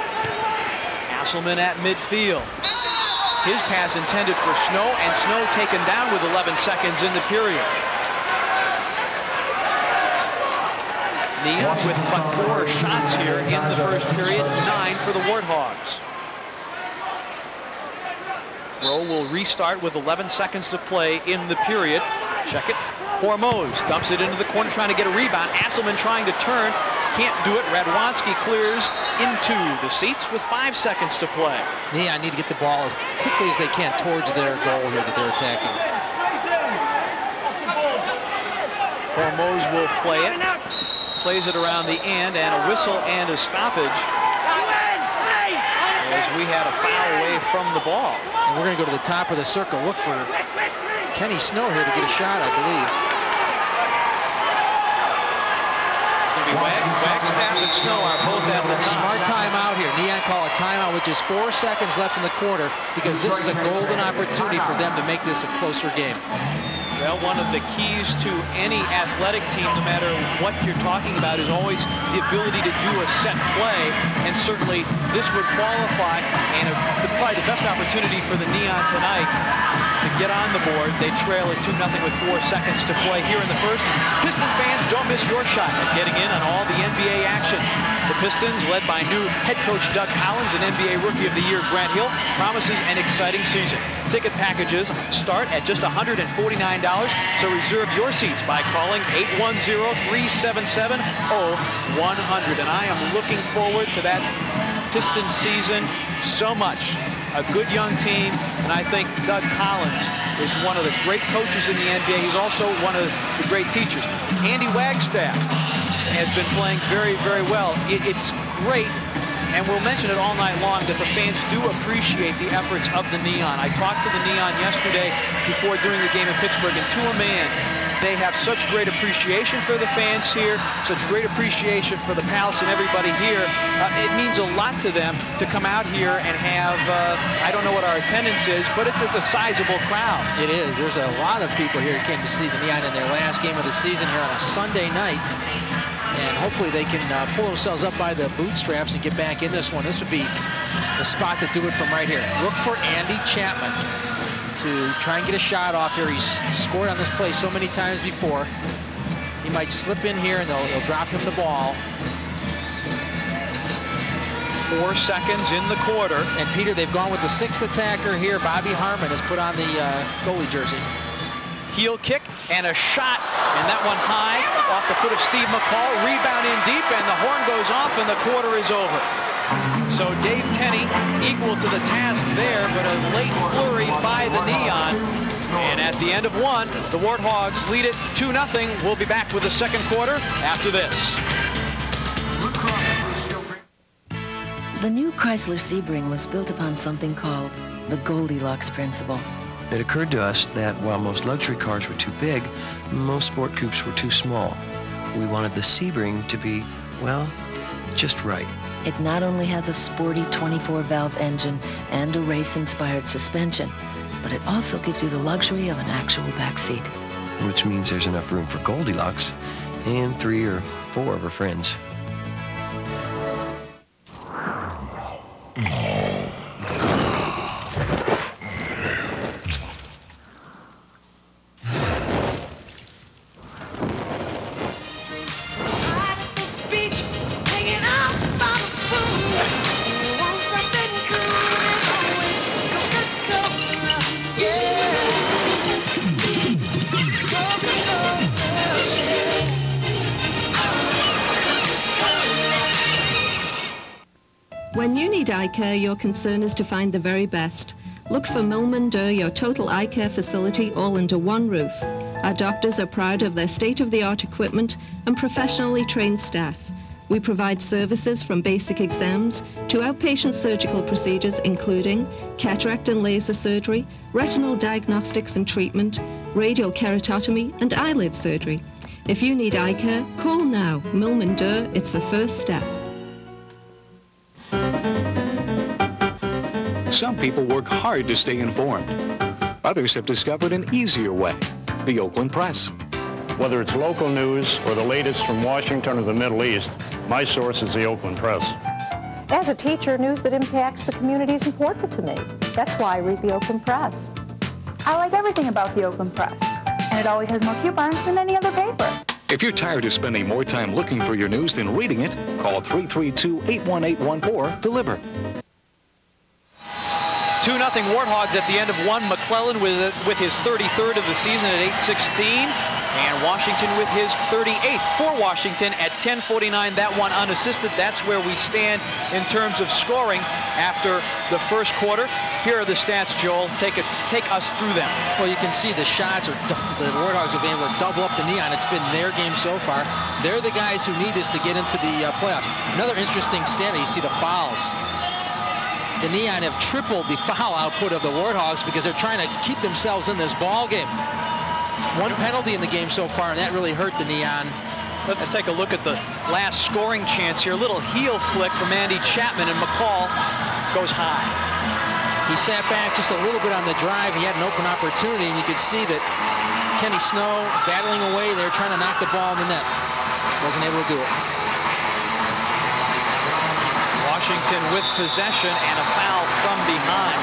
Asselman at midfield. His pass intended for Snow, and Snow taken down with 11 seconds in the period. Neon with but 4 shots here in the first period, 9 for the Warthogs. Rowe will restart with 11 seconds to play in the period. Check it. Hormoz dumps it into the corner, trying to get a rebound. Asselman trying to turn. Can't do it. Radwanski clears into the seats with 5 seconds to play. Neon need to get the ball as quickly as they can towards their goal here that they're attacking. Hormoz will play it. Plays it around the end, and a whistle and a stoppage as we had a foul away from the ball. And we're going to go to the top of the circle, look for Kenny Snow here to get a shot, I believe. Wagstaff and Snow are both at the top. Smart timeout here. Neon call a timeout with just 4 seconds left in the quarter because this is a golden opportunity for them to make this a closer game. Well, one of the keys to any athletic team, no matter what you're talking about, is always the ability to do a set play, and certainly this would qualify, and probably the best opportunity for the Neon tonight to get on the board. They trail at 2-0 with 4 seconds to play here in the first. Piston fans, don't miss your shot at getting in on all the NBA action. The Pistons, led by new head coach Doug Collins and NBA Rookie of the Year Grant Hill, promises an exciting season. Ticket packages start at just $149, so reserve your seats by calling 810-377-0100. And I am looking forward to that Pistons season so much. A good young team, and I think Doug Collins is one of the great coaches in the NBA. He's also one of the great teachers. Andy Wagstaff has been playing very, very well. It's great, and we'll mention it all night long, that the fans do appreciate the efforts of the Neon. I talked to the Neon yesterday before doing the game in Pittsburgh, and to a man, they have such great appreciation for the fans here, such great appreciation for the Palace and everybody here. It means a lot to them to come out here and have, I don't know what our attendance is, but it's a sizable crowd. It is. There's a lot of people here who came to see the Neon in their last game of the season here on a Sunday night. And hopefully they can pull themselves up by the bootstraps and get back in this one. This would be the spot to do it from right here. Look for Andy Chapman to try and get a shot off here. He's scored on this play so many times before. He might slip in here and they'll drop him the ball. 4 seconds in the quarter. And Peter, they've gone with the 6th attacker here. Bobby Harmon has put on the goalie jersey. Heel kick and a shot, and that one high off the foot of Steve McCall. Rebound in deep, and the horn goes off, and the quarter is over. So Dave Tenney equal to the task there, but a late flurry by the Neon. And at the end of one, the Warthogs lead it 2-0. We'll be back with the second quarter after this. The new Chrysler Sebring was built upon something called the Goldilocks principle. It occurred to us that while most luxury cars were too big, most sport coupes were too small. We wanted the Sebring to be, well, just right. It not only has a sporty 24-valve engine and a race-inspired suspension, but it also gives you the luxury of an actual back seat. Which means there's enough room for Goldilocks and 3 or 4 of her friends. When you need eye care, your concern is to find the very best. Look for Milman Durr, your total eye care facility, all under one roof. Our doctors are proud of their state-of-the-art equipment and professionally trained staff. We provide services from basic exams to outpatient surgical procedures, including cataract and laser surgery, retinal diagnostics and treatment, radial keratotomy, and eyelid surgery. If you need eye care, call now. Milman Durr, it's the first step. Some people work hard to stay informed. Others have discovered an easier way, the Oakland Press. Whether it's local news or the latest from Washington or the Middle East, my source is the Oakland Press. As a teacher, news that impacts the community is important to me. That's why I read the Oakland Press. I like everything about the Oakland Press, and it always has more coupons than any other paper. If you're tired of spending more time looking for your news than reading it, call 332-81814, deliver. 2-0 Warthogs at the end of one. McClellan with his 33rd of the season at 8:16. And Washington with his 38th for Washington at 10:49. That one unassisted. That's where we stand in terms of scoring after the first quarter. Here are the stats, Joel. Take us through them. Well, you can see the shots the Warthogs have been able to double up the Neon. It's been their game so far. They're the guys who need this to get into the playoffs. Another interesting stat, you see the fouls. The Neon have tripled the foul output of the Warthogs because they're trying to keep themselves in this ball game. One penalty in the game so far, and that really hurt the Neon. Let's take a look at the last scoring chance here. A little heel flick from Andy Chapman, and McCall goes high. He sat back just a little bit on the drive. He had an open opportunity, and you could see that Kenny Snow battling away there, trying to knock the ball in the net. Wasn't able to do it. Washington with possession and a foul from behind.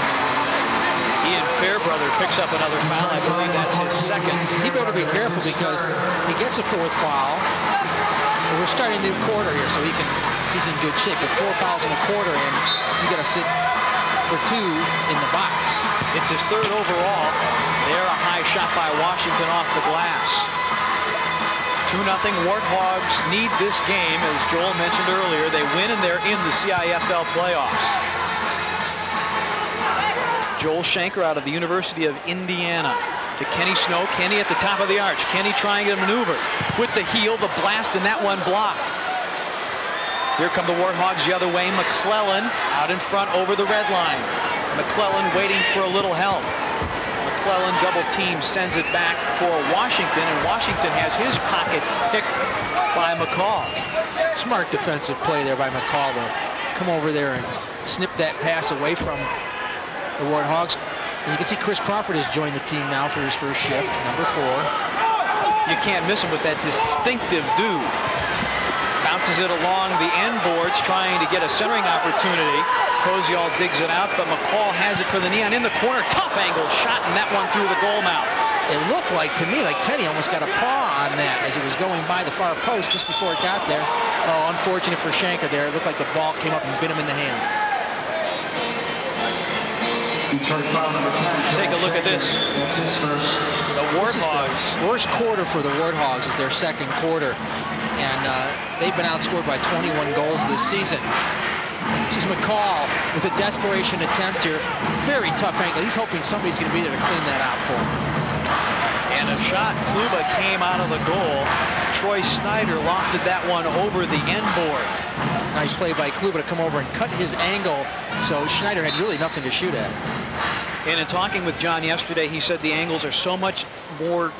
Ian Fairbrother picks up another foul. I believe that's his second. He better be careful because he gets a fourth foul. We're starting a new quarter here, so he can he's in good shape. But 4 fouls in a quarter, and you got to sit for 2 in the box. It's his 3rd overall. There, a high shot by Washington off the glass. 2-0 Warthogs need this game. As Joel mentioned earlier, they win and they're in the CISL playoffs. Joel Shanker out of the University of Indiana to Kenny Snow. Kenny at the top of the arch. Kenny trying to maneuver with the heel, the blast, and that one blocked. Here come the Warthogs the other way. McClellan out in front over the red line. McClellan waiting for a little help. McClellan double team, sends it back for Washington, and Washington has his pocket picked by McCall. Smart defensive play there by McCall to come over there and snip that pass away from the Warthogs. And you can see Chris Crawford has joined the team now for his first shift, number 4. You can't miss him with that distinctive do. Bounces it along the end boards, trying to get a centering opportunity. Koziol digs it out, but McCall has it for the Neon in the corner. Tough angle shot, and that one through the goal mouth. It looked like, to me, like Teddy almost got a paw on that as it was going by the far post just before it got there. Oh, unfortunate for Shanker there. It looked like the ball came up and bit him in the hand. Take a look at this. The Warthogs. This is the worst quarter for the Warthogs is their 2nd quarter. And they've been outscored by 21 goals this season. This is McCall with a desperation attempt here. Very tough angle. He's hoping somebody's going to be there to clean that out for him. And a shot. Kluba came out of the goal. Troy Snyder lofted that one over the end board. Nice play by Kluba to come over and cut his angle, so Schneider had really nothing to shoot at. And in talking with John yesterday, he said the angles are so much more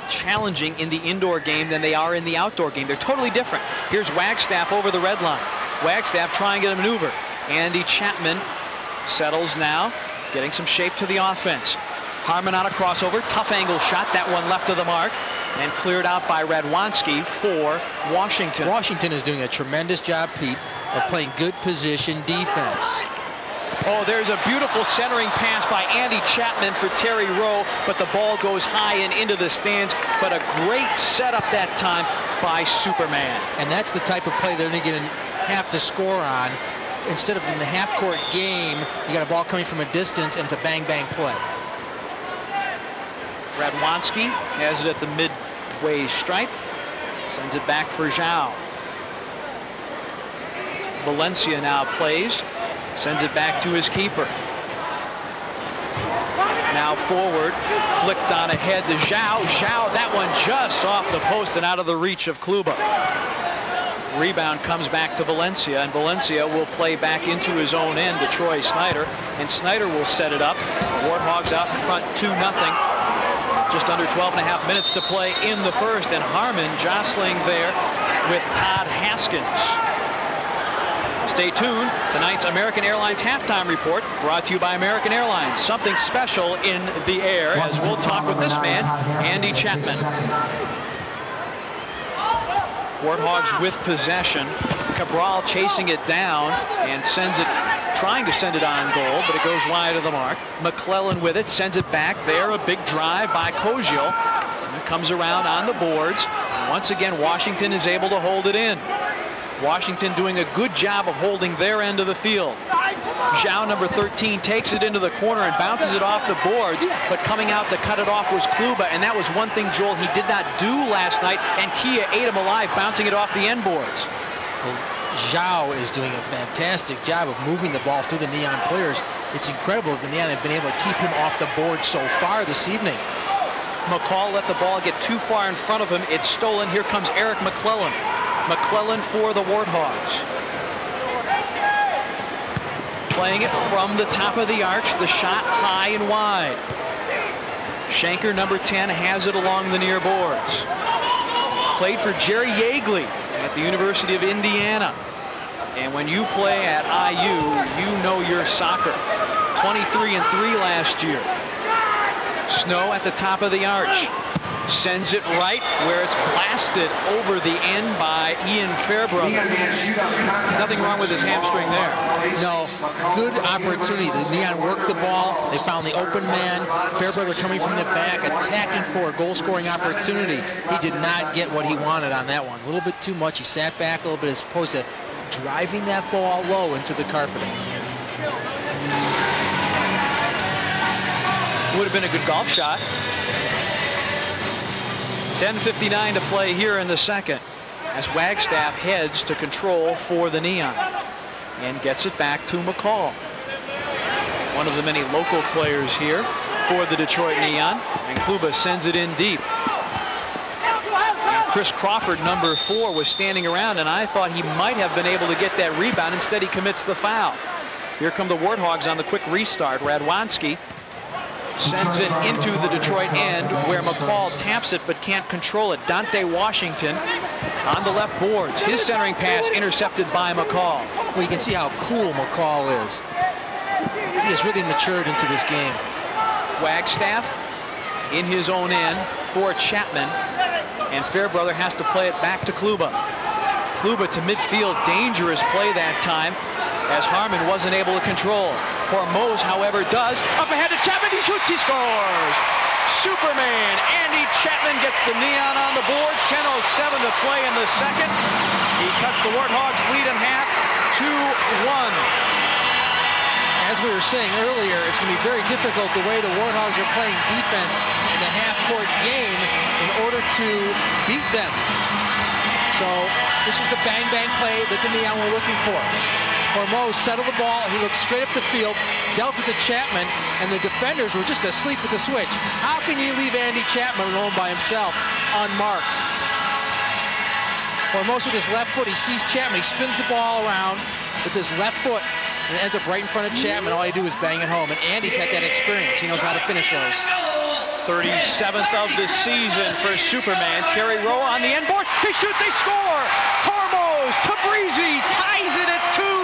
challenging in the indoor game than they are in the outdoor game. They're totally different. Here's Wagstaff over the red line. Wagstaff trying to get a maneuver. Andy Chapman settles now, getting some shape to the offense. Harmon on a crossover, tough angle shot, that one left of the mark, and cleared out by Radwanski for Washington. Washington is doing a tremendous job, Pete, of playing good position defense. Oh, there's a beautiful centering pass by Andy Chapman for Terry Rowe, but the ball goes high and into the stands. But a great setup that time by Superman. And that's the type of play they're going to have to score on. Instead of in the half-court game, you got a ball coming from a distance, and it's a bang-bang play. Radwanski has it at the midway stripe. Sends it back for Zhao. Valencia now plays. Sends it back to his keeper. Now forward, flicked on ahead to Zhao. Zhao, that one just off the post and out of the reach of Kluba. Rebound comes back to Valencia, and Valencia will play back into his own end to Troy Snyder, and Snyder will set it up. Warthogs out in front 2-0. Just under 12.5 minutes to play in the first, and Harmon jostling there with Todd Haskins. Stay tuned. Tonight's American Airlines halftime report brought to you by American Airlines. Something special in the air as we'll talk with this man, Andy Chapman. Warthogs with possession. Cabral chasing it down and sends it, trying to send it on goal, but it goes wide of the mark. McClellan with it, sends it back there. A big drive by Koziol. And it comes around on the boards. And once again, Washington is able to hold it in. Washington doing a good job of holding their end of the field. Zhao, number 13, takes it into the corner and bounces it off the boards, but coming out to cut it off was Kluba, and that was one thing, Joel, he did not do last night, and Kia ate him alive, bouncing it off the end boards. Well, Zhao is doing a fantastic job of moving the ball through the Neon players. It's incredible that the Neon have been able to keep him off the board so far this evening. McCall let the ball get too far in front of him. It's stolen. Here comes Eric McClellan. McClellan for the Warthogs. Playing it from the top of the arch. The shot high and wide. Shanker, number 10, has it along the near boards. Played for Jerry Yeagley at the University of Indiana. And when you play at IU, you know your soccer. 23-3 last year. Snow at the top of the arch. Sends it right where it's blasted over the end by Ian Fairbrother. There's nothing wrong with his hamstring there. No, good opportunity. The Neon worked the ball. They found the open man. Fairbrother coming from the back, attacking for a goal-scoring opportunity. He did not get what he wanted on that one. A little bit too much. He sat back a little bit as opposed to driving that ball low into the carpeting. Would have been a good golf shot. 10:59 to play here in the second as Wagstaff heads to control for the Neon and gets it back to McCall. One of the many local players here for the Detroit Neon, and Kluba sends it in deep. And Chris Crawford, number 4, was standing around, and I thought he might have been able to get that rebound. Instead, he commits the foul. Here come the Warthogs on the quick restart. Radwanski sends it into the Detroit end where McCall taps it but can't control it. Dante Washington on the left boards. His centering pass intercepted by McCall. Well, you can see how cool McCall is. He has really matured into this game. Wagstaff in his own end for Chapman, and Fairbrother has to play it back to Kluba. Kluba to midfield, dangerous play that time as Harmon wasn't able to control. Hormoz, however, does. Up ahead to Chapman, he shoots, he scores! Superman Andy Chapman gets the Neon on the board. 10:07 to play in the second. He cuts the Warthogs lead in half, 2-1. As we were saying earlier, it's going to be very difficult the way the Warthogs are playing defense in the half-court game in order to beat them. So this was the bang-bang play that the Neon were looking for. Hormoz settled the ball. He looked straight up the field, dealt it to Chapman, and the defenders were just asleep at the switch. How can you leave Andy Chapman alone by himself, unmarked? Hormoz with his left foot, he sees Chapman, he spins the ball around with his left foot, and it ends up right in front of Chapman. All you do is bang it home, and Andy's had that experience. He knows how to finish those. 37th of the season for Superman. Terry Rowe on the end board. They shoot, they score! Hormoz to Breezy, ties it at 2.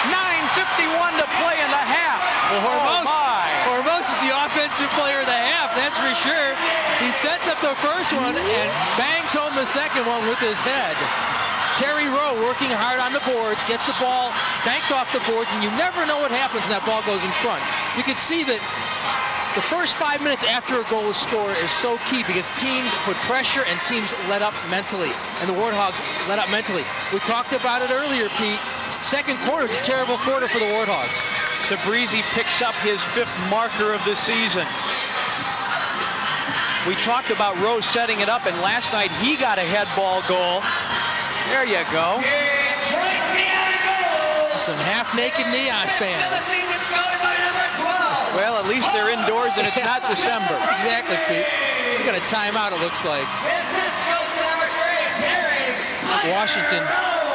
9:51 to play in the half. Well, Hormoz is the offensive player of the half, that's for sure. He sets up the first one and bangs home the second one with his head. Terry Rowe working hard on the boards, gets the ball banked off the boards, and you never know what happens when that ball goes in front. You can see that the first 5 minutes after a goal is scored is so key because teams put pressure and teams let up mentally, and the Warthogs let up mentally. We talked about it earlier, Pete. Second quarter is a terrible quarter for the Warthogs. DeBreezy picks up his 5th marker of the season. We talked about Rose setting it up, and last night he got a head ball goal. There you go. Some half-naked Neon fans. Well, at least they're indoors and it's not December. Exactly, Pete. We got a timeout, it looks like.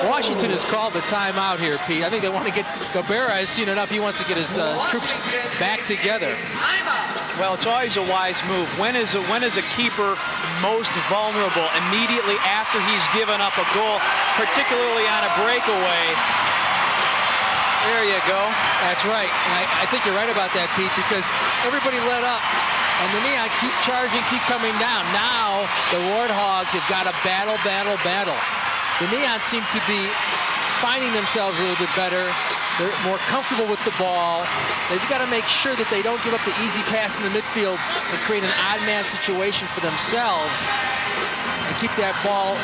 Washington has called the timeout here, Pete. I think they want to get Gabera. I've seen enough. He wants to get his troops back together. Well, it's always a wise move. When is a keeper most vulnerable? Immediately after he's given up a goal, particularly on a breakaway. There you go. That's right. And I think you're right about that, Pete, because everybody let up. And the Neon keep charging, keep coming down. Now the Warthogs have got to battle. The Neon seem to be finding themselves a little bit better. They're more comfortable with the ball. They've got to make sure that they don't give up the easy pass in the midfield and create an odd man situation for themselves and keep that ball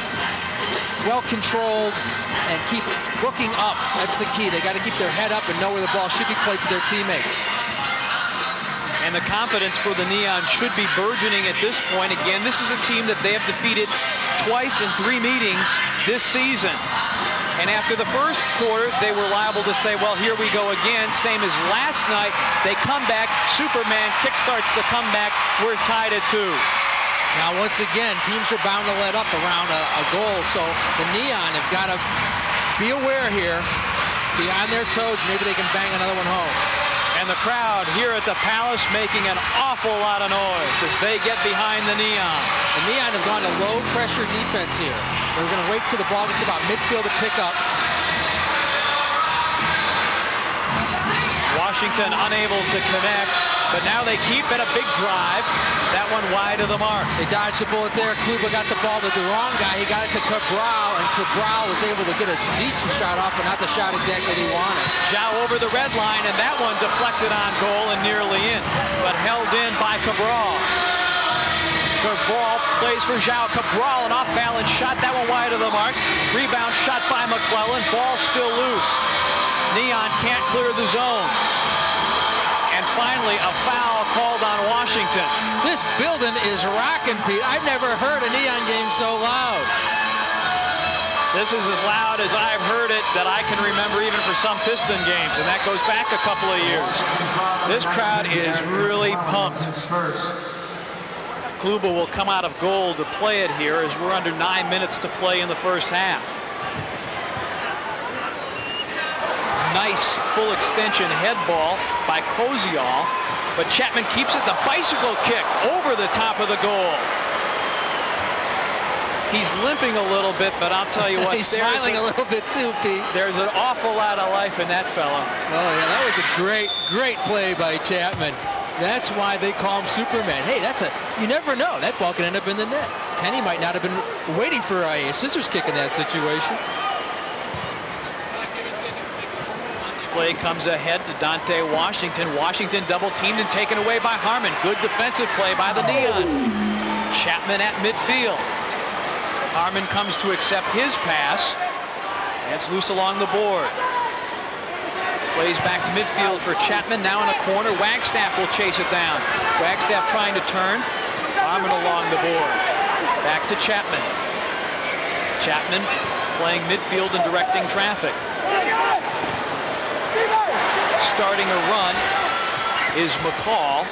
well controlled and keep looking up. That's the key. They got to keep their head up and know where the ball should be played to their teammates. And the confidence for the Neon should be burgeoning at this point. Again, this is a team that they have defeated twice in 3 meetings this season. And after the first quarter, they were liable to say, well, here we go again. Same as last night. They come back. Superman kickstarts the comeback. We're tied at 2. Now, once again, teams are bound to let up around a goal. So the Neon have got to be aware here, be on their toes. Maybe they can bang another one home. And the crowd here at the Palace making an awful lot of noise as they get behind the Neon. The Neon have gone to low-pressure defense here. They're going to wait till the ball gets about midfield to pick up. Washington unable to connect, but now they keep it a big drive. That one wide of the mark. They dodged the bullet there. Kluba got the ball to the wrong guy. He got it to Cabral, and Cabral was able to get a decent shot off, but not the shot exactly he wanted. Zhao over the red line, and that one deflected on goal and nearly in, but held in by Cabral. The ball plays for João Cabral, an off-balance shot. That one wide of the mark. Rebound shot by McClellan. Ball still loose. Neon can't clear the zone. And finally, a foul called on Washington. This building is rocking, Pete. I've never heard a Neon game so loud. This is as loud as I've heard it that I can remember, even for some Piston games, and that goes back a couple of years. This crowd is really pumped. Kluba will come out of goal to play it here as we're under 9 minutes to play in the first half. Nice full extension head ball by Koziol, but Chapman keeps it. The bicycle kick over the top of the goal. He's limping a little bit, but I'll tell you what. He's smiling a little bit too, Pete. There's an awful lot of life in that fella. Oh, yeah, that was a great play by Chapman. That's why they call him Superman. Hey, you never know. That ball can end up in the net. Tenney might not have been waiting for a scissors kick in that situation. Play comes ahead to Dante Washington. Washington double teamed and taken away by Harmon. Good defensive play by the Neon. Chapman at midfield. Harmon comes to accept his pass. And it's loose along the board. Plays back to midfield for Chapman. Now in a corner. Wagstaff will chase it down. Wagstaff trying to turn. Harmon along the board. Back to Chapman. Chapman playing midfield and directing traffic. Starting a run is McCall.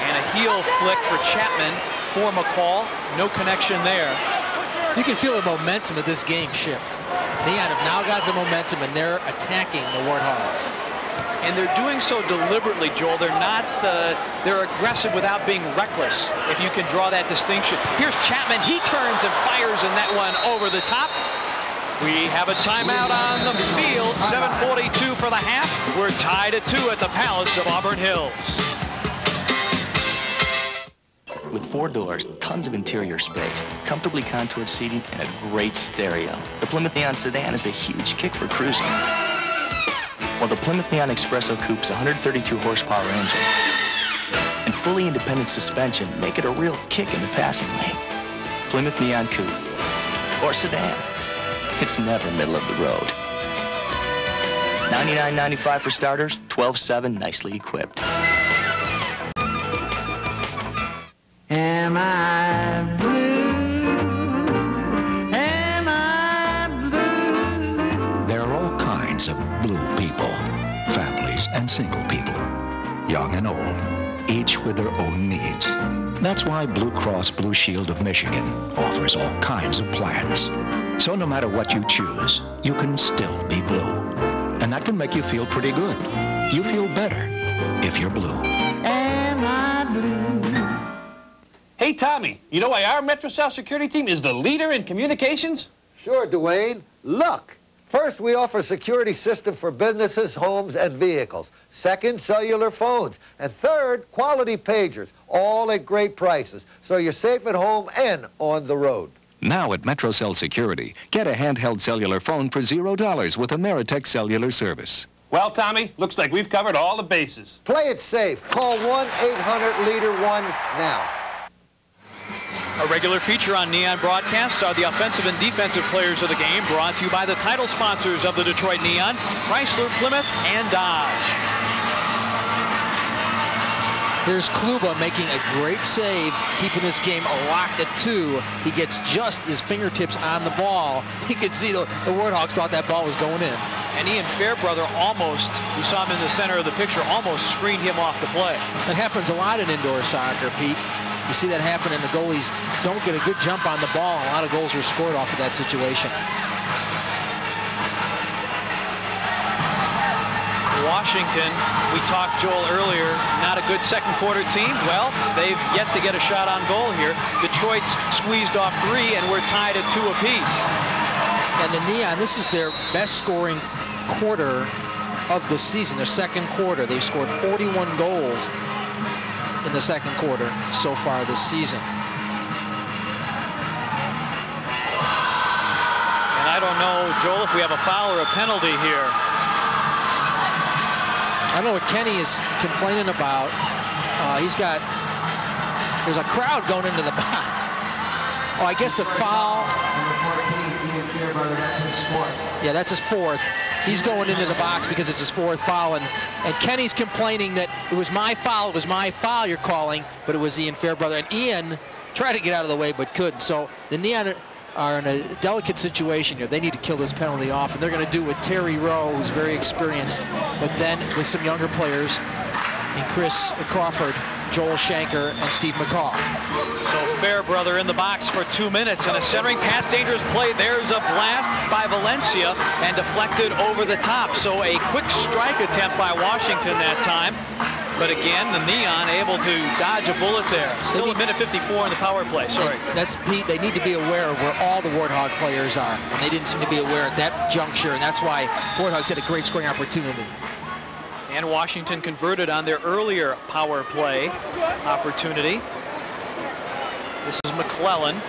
And a heel flick for Chapman for McCall. No connection there. You can feel the momentum of this game shift. Neon have now got the momentum, and they're attacking the Warthogs. And they're doing so deliberately, Joel. They're not, they're aggressive without being reckless, if you can draw that distinction. Here's Chapman. He turns and fires in that one over the top. We have a timeout on the field. 7:42 for the half. We're tied at 2 at the Palace of Auburn Hills. With 4 doors, tons of interior space, comfortably contoured seating, and a great stereo, the Plymouth Neon sedan is a huge kick for cruising. While the Plymouth Neon Expresso Coupe's 132 horsepower engine and fully independent suspension make it a real kick in the passing lane. Plymouth Neon Coupe or sedan, it's never middle of the road. $99.95 for starters, $12.7 nicely equipped. Am I blue? Am I blue? There are all kinds of blue people, families and single people, young and old, each with their own needs. That's why Blue Cross Blue Shield of Michigan offers all kinds of plans. So no matter what you choose, you can still be blue. And that can make you feel pretty good. You feel better if you're blue. Am I blue? Hey, Tommy, you know why our Metro South security team is the leader in communications? Sure, Dwayne. Look. First, we offer a security system for businesses, homes, and vehicles. Second, cellular phones. And third, quality pagers, all at great prices, so you're safe at home and on the road. Now at MetroCell Security, get a handheld cellular phone for $0 with Ameritech Cellular Service. Well, Tommy, looks like we've covered all the bases. Play it safe. Call 1-800-LEADER-1 now. A regular feature on Neon broadcasts are the offensive and defensive players of the game, brought to you by the title sponsors of the Detroit Neon, Chrysler, Plymouth, and Dodge. Here's Kluba making a great save, keeping this game locked at 2. He gets just his fingertips on the ball. You can see the Warthogs thought that ball was going in. And Ian Fairbrother almost, we saw him in the center of the picture, almost screened him off the play. That happens a lot in indoor soccer, Pete. You see that happen, and the goalies don't get a good jump on the ball. A lot of goals were scored off of that situation. Washington, we talked, Joel, earlier, not a good second quarter team. Well, they've yet to get a shot on goal here. Detroit's squeezed off 3, and we're tied at 2 apiece. And the Neon, this is their best scoring quarter of the season, their second quarter. They've scored 41 goals in the second quarter so far this season. And I don't know, Joel, if we have a foul or a penalty here. I don't know what Kenny is complaining about. He's got There's a crowd going into the box. Oh, I guess the foul. Yeah, that's his fourth. He's going into the box because it's his fourth foul, and Kenny's complaining that it was my foul you're calling, but it was Ian Fairbrother. And Ian tried to get out of the way but couldn't. So the Neon are in a delicate situation here. They need to kill this penalty off, and they're going to do it with Terry Rowe, who's very experienced, but then with some younger players in Chris Crawford, Joel Shanker, and Steve McCall. So Fairbrother in the box for 2 minutes, and a centering pass, dangerous play. There's a blast by Valencia and deflected over the top. So a quick strike attempt by Washington that time. But again, the Neon able to dodge a bullet there. Still a minute 54 in the power play. Sorry. That's Pete. They need to be aware of where all the Warthog players are, and they didn't seem to be aware at that juncture, and that's why Warthogs had a great scoring opportunity. And Washington converted on their earlier power play opportunity. This is McClellan.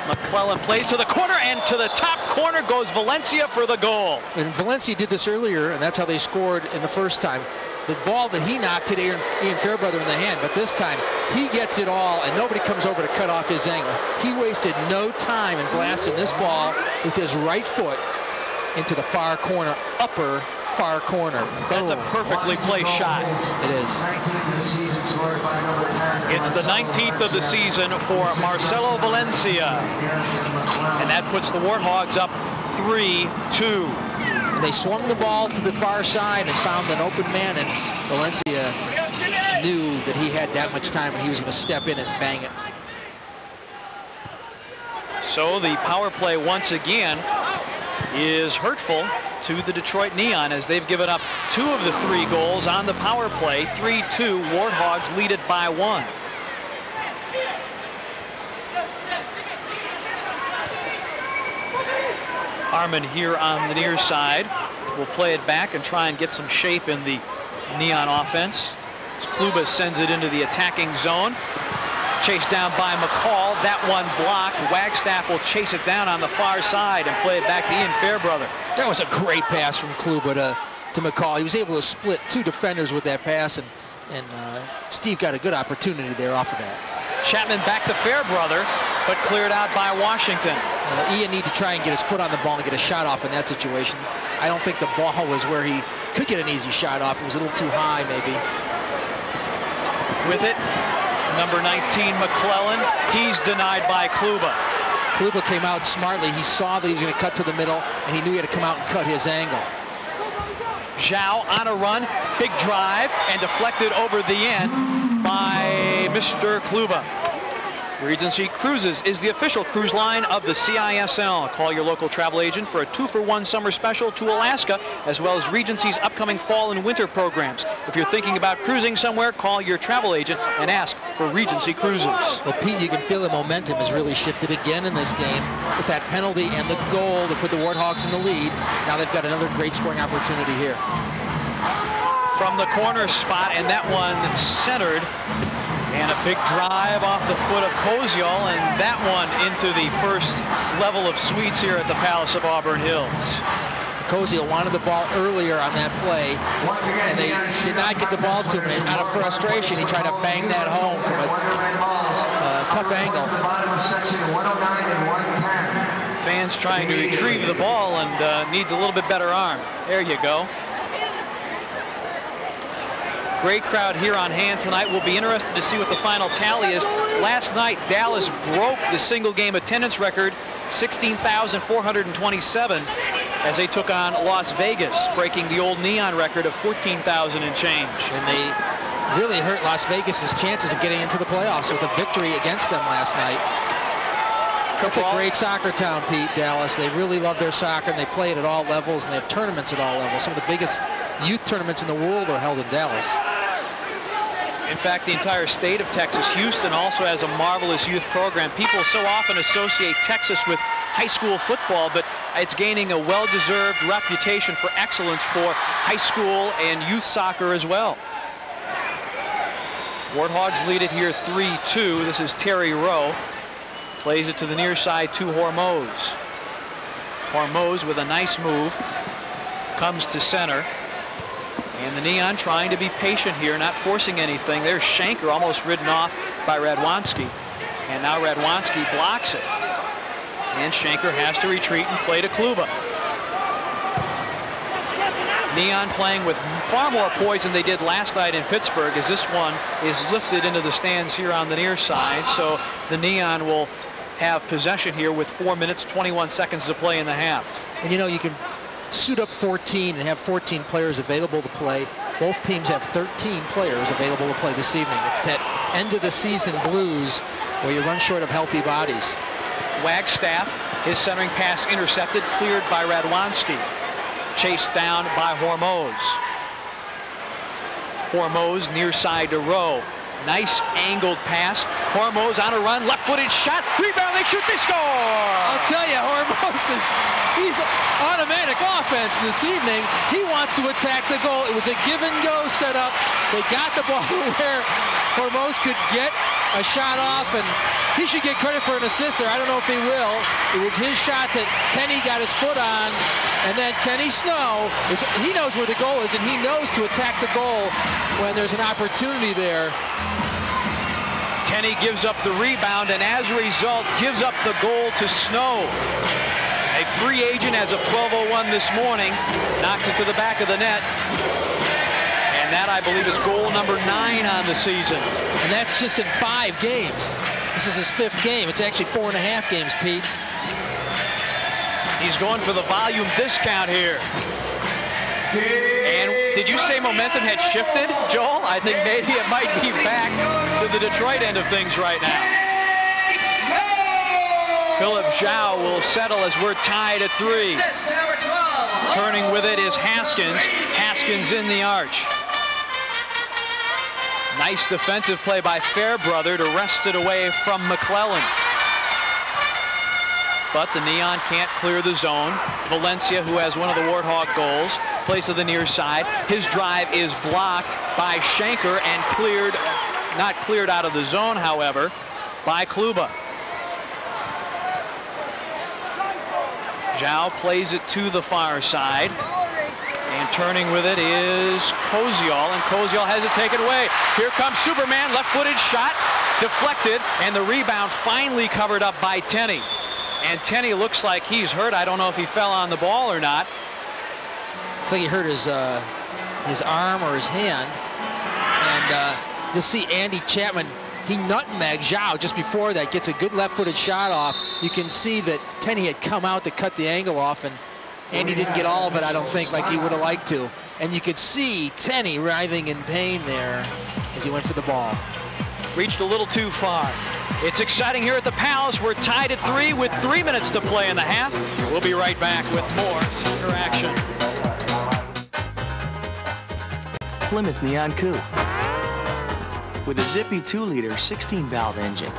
McClellan plays to the corner, and to the top corner goes Valencia for the goal. And Valencia did this earlier, and that's how they scored in the first time. The ball that he knocked hit Ian Fairbrother in the hand, but this time he gets it all, and nobody comes over to cut off his angle. He wasted no time in blasting this ball with his right foot into the far corner, upper far corner. That's a perfectly placed shot. It is. It's the 19th of the season for Marcelo Valencia. And that puts the Warthogs up 3-2. They swung the ball to the far side and found an open man, and Valencia knew that he had that much time and he was going to step in and bang it. So the power play once again is hurtful to the Detroit Neon as they've given up 2 of the 3 goals on the power play. 3-2, Warthogs lead it by 1. Harmon here on the near side will play it back and try and get some shape in the Neon offense. As Kluba sends it into the attacking zone. Chased down by McCall. That one blocked. Wagstaff will chase it down on the far side and play it back to Ian Fairbrother. That was a great pass from Kluba to McCall. He was able to split 2 defenders with that pass, and Steve got a good opportunity there off of that. Chapman back to Fairbrother, but cleared out by Washington. Ian need to try and get his foot on the ball and get a shot off in that situation. I don't think the ball was where he could get an easy shot off. It was a little too high, maybe. With it, number 19, McClellan. He's denied by Kluba. Kluba came out smartly. He saw that he was going to cut to the middle, and he knew he had to come out and cut his angle. Zhao on a run, big drive, and deflected over the end by Mr. Kluba. Regency Cruises is the official cruise line of the CISL. Call your local travel agent for a 2-for-1 summer special to Alaska, as well as Regency's upcoming fall and winter programs. If you're thinking about cruising somewhere, call your travel agent and ask for Regency Cruises. Well, Pete, you can feel the momentum has really shifted again in this game with that penalty and the goal to put the Warthogs in the lead. Now they've got another great scoring opportunity here. From the corner spot, and that one centered. And a big drive off the foot of Koziol, and that one into the first level of suites here at the Palace of Auburn Hills. Koziol wanted the ball earlier on that play, and they did not get the ball to him. And out of frustration, he tried to bang that home from a tough angle. Fans trying to retrieve the ball and needs a little bit better arm. There you go. Great crowd here on hand tonight. We'll be interested to see what the final tally is. Last night, Dallas broke the single game attendance record, 16,427, as they took on Las Vegas, breaking the old Neon record of 14,000 and change. And they really hurt Las Vegas's chances of getting into the playoffs with a victory against them last night. It's a great soccer town, Pete, Dallas. They really love their soccer, and they play it at all levels, and they have tournaments at all levels. Some of the biggest youth tournaments in the world are held in Dallas. In fact, the entire state of Texas, Houston also has a marvelous youth program. People so often associate Texas with high school football, but it's gaining a well-deserved reputation for excellence for high school and youth soccer as well. Warthogs lead it here 3-2. This is Terry Rowe. Plays it to the near side to Hormoz. Hormoz with a nice move. Comes to center. And the Neon trying to be patient here, not forcing anything. There's Shanker almost ridden off by Radwanski. And now Radwanski blocks it. And Shanker has to retreat and play to Kluba. Neon playing with far more poise than they did last night in Pittsburgh, as this one is lifted into the stands here on the near side. So the Neon will have possession here with 4 minutes, 21 seconds to play in the half. And you know, you can suit up 14 and have 14 players available to play. Both teams have 13 players available to play this evening. It's that end of the season blues where you run short of healthy bodies. Wagstaff, his centering pass intercepted, cleared by Radwanski. Chased down by Hormoz. Hormoz near side to Rowe. Nice angled pass. Hormoz on a run, left-footed shot. Rebound, they shoot, they score! I'll tell you, Hormoz he's automatic offense this evening. He wants to attack the goal. It was a give-and-go setup. They got the ball where Hormoz could get a shot off, and he should get credit for an assist there. I don't know if he will. It was his shot that Tenney got his foot on, and then Kenny Snow, he knows where the goal is, and he knows to attack the goal when there's an opportunity there. Tenney gives up the rebound, and as a result, gives up the goal to Snow. A free agent as of 12:01 this morning, knocked it to the back of the net. And that, I believe, is goal number 9 on the season. And that's just in 5 games. This is his 5th game. It's actually 4.5 games, Pete. He's going for the volume discount here. And did you say momentum had shifted, Joel? I think maybe it might be back to the Detroit end of things right now. Philip Zhao will settle as we're tied at 3. Turning with it is Haskins. Haskins in the arch. Nice defensive play by Fairbrother to wrest it away from McClellan. But the Neon can't clear the zone. Valencia, who has one of the Warthog goals, plays to the near side. His drive is blocked by Shanker and cleared, not cleared out of the zone, however, by Kluba. Zhao plays it to the far side. And turning with it is Koziol, and Koziol has it taken away. Here comes Superman, left-footed shot, deflected, and the rebound finally covered up by Tenney. And Tenney looks like he's hurt. I don't know if he fell on the ball or not. It's like he hurt his arm or his hand. And you'll see Andy Chapman, he nutmegs Zhao just before that, gets a good left-footed shot off. You can see that Tenney had come out to cut the angle off, and Andy didn't get all of it, I don't think, like he would have liked to. And you could see Tenney writhing in pain there as he went for the ball. Reached a little too far. It's exciting here at the Palace. We're tied at 3 with 3 minutes to play in the half. We'll be right back with more soccer action. Plymouth Neon Coupe with a zippy 2-liter 16-valve engine.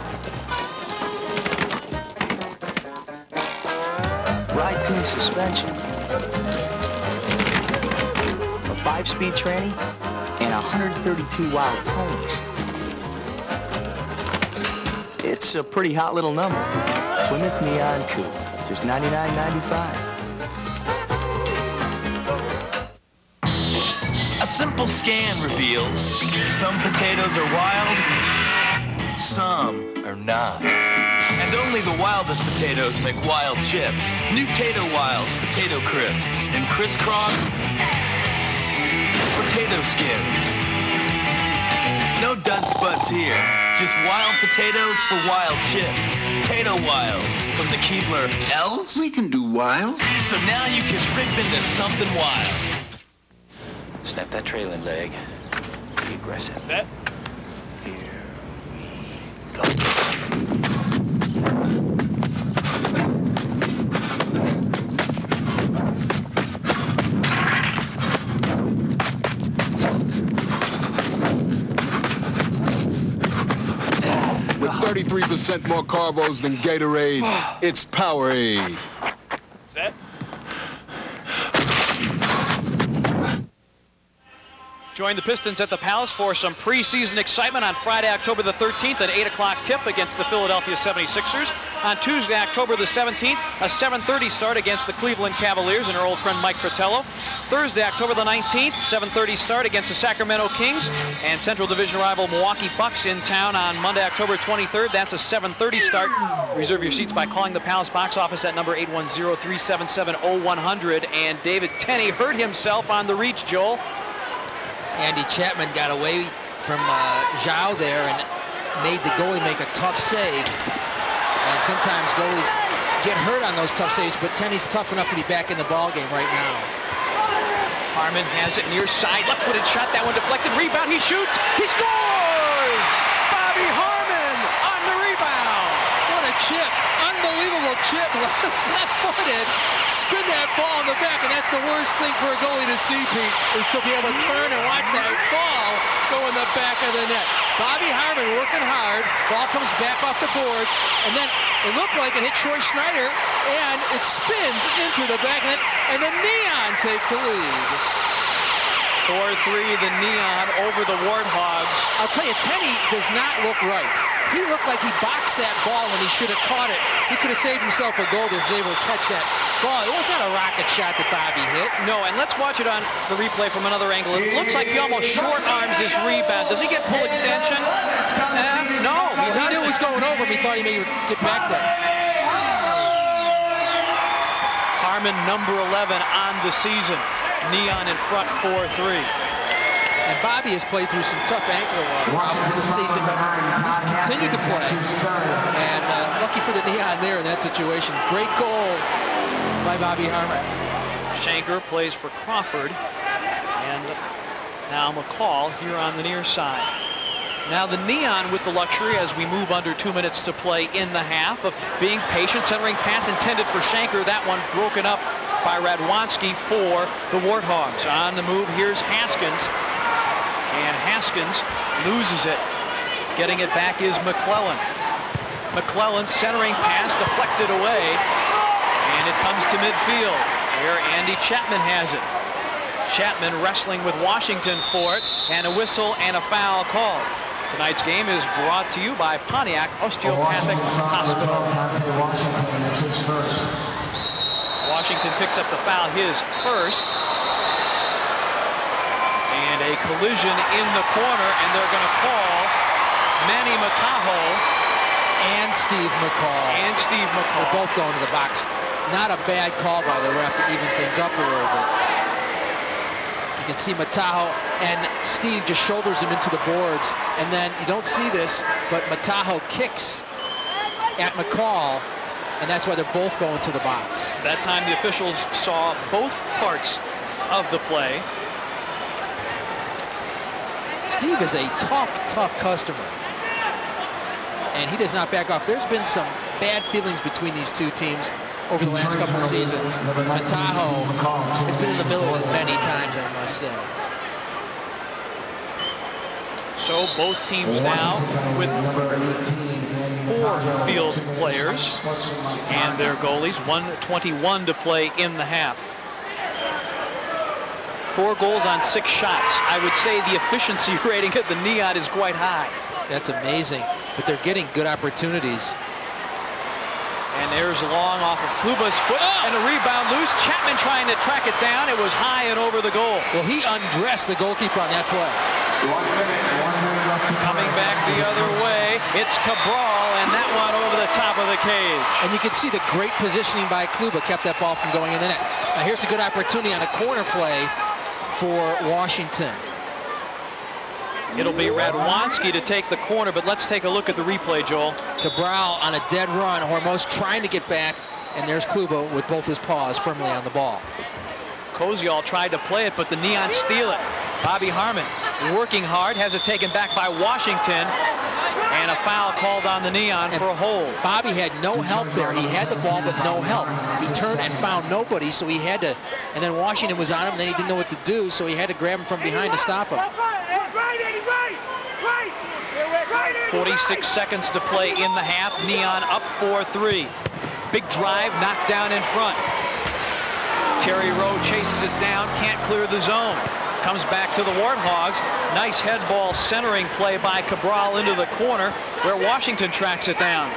Ride-tune suspension, a 5-speed tranny, and 132 wild ponies. It's a pretty hot little number. Plymouth Neon Coupe, just $99.95. A simple scan reveals some potatoes are wild, some are not. And only the wildest potatoes make wild chips. New Tato Wilds Potato Crisps in crisscross potato skins. No dud spuds here. Just wild potatoes for wild chips. Tato Wilds from the Keebler Elves. We can do wild. So now you can rip into something wild. Snap that trailing leg. Be aggressive. Set. Here we go. With 33% more carbos than Gatorade, it's Powerade. Set. Join the Pistons at the Palace for some preseason excitement on Friday, October the 13th, at 8 o'clock tip against the Philadelphia 76ers. On Tuesday, October the 17th, a 7:30 start against the Cleveland Cavaliers and our old friend Mike Fratello. Thursday, October the 19th, 7:30 start against the Sacramento Kings and Central Division rival Milwaukee Bucks in town on Monday, October 23rd. That's a 7:30 start. Reserve your seats by calling the Palace box office at number 810-377-0100. And David Tenney hurt himself on the reach, Joel. Andy Chapman got away from Zhao there and made the goalie make a tough save. And sometimes goalies get hurt on those tough saves, but Tenney's tough enough to be back in the ballgame right now. Harmon has it near side, left-footed shot, that one deflected, rebound, he shoots, he scores! Bobby Harmon on the rebound! What a chip, unbelievable chip, left-footed, spin that ball in the back, and that's the worst thing for a goalie to see, Pete, is to be able to turn and watch that ball go in the back of the net. Bobby Harmon working hard, ball comes back off the boards, and then it looked like it hit Troy Schneider, and it spins into the back net, and the Neon take the lead. 4-3, the Neon over the Warthogs. I'll tell you, Tenney does not look right. He looked like he boxed that ball when he should have caught it. He could have saved himself a goal if he was able to catch that ball. It wasn't a rocket shot that Bobby hit. No, and let's watch it on the replay from another angle. It looks like he almost short arms this rebound. Does he get full extension? No. He knew it was going over him. He thought he may get back there. Harmon, number 11 on the season. Neon in front 4-3. And Bobby has played through some tough ankle problems this season, but he's continued to play. And lucky for the Neon there in that situation. Great goal by Bobby Harmon. Shanker plays for Crawford. And now McCall here on the near side. Now the Neon with the luxury, as we move under 2 minutes to play in the half, of being patient. Centering pass intended for Shanker. That one broken up by Radwanski for the Warthogs. On the move, here's Haskins. And Haskins loses it. Getting it back is McClellan. McClellan centering pass deflected away. And it comes to midfield, where Andy Chapman has it. Chapman wrestling with Washington for it. And a whistle and a foul call. Tonight's game is brought to you by Pontiac Osteopathic Hospital. Washington picks up the foul, his first. And a collision in the corner, and they're going to call Manny Mataho. And Steve McCall. They're both going to the box. Not a bad call by the ref to even things up a little bit. You can see Mataho and Steve just shoulders him into the boards. And then you don't see this, but Mataho kicks at McCall. And that's why they're both going to the box. That time the officials saw both parts of the play. Steve is a tough customer. And he does not back off. There's been some bad feelings between these two teams over the last couple of seasons. Mataho has been in the middle of it many times, I must say. So both teams now with 4 field players and their goalies. 1:21 to play in the half. 4 goals on 6 shots. I would say the efficiency rating at the Neon is quite high. That's amazing, but they're getting good opportunities. And there's Long off of Kluba's foot, and a rebound loose. Chapman trying to track it down. It was high and over the goal. Well, he undressed the goalkeeper on that play. Coming back the other way, it's Cabral, and that one over the top of the cage. And you can see the great positioning by Kluba kept that ball from going in the net. Now here's a good opportunity on a corner play for Washington. It'll be Radwanski to take the corner, but let's take a look at the replay, Joel. Cabral on a dead run. Hormuz trying to get back, and there's Kluba with both his paws firmly on the ball. Koziol tried to play it, but the Neon steal it. Bobby Harmon working hard, has it taken back by Washington, and a foul called on the Neon for a hold. Bobby had no help there. He had the ball, but no help. He turned and found nobody, so he had to, and then Washington was on him, and then he didn't know what to do, so he had to grab him from behind to stop him. 46 seconds to play in the half. Neon up 4-3. Big drive, knocked down in front. Terry Rowe chases it down, can't clear the zone. Comes back to the Warthogs. Nice head ball centering play by Cabral into the corner where Washington tracks it down.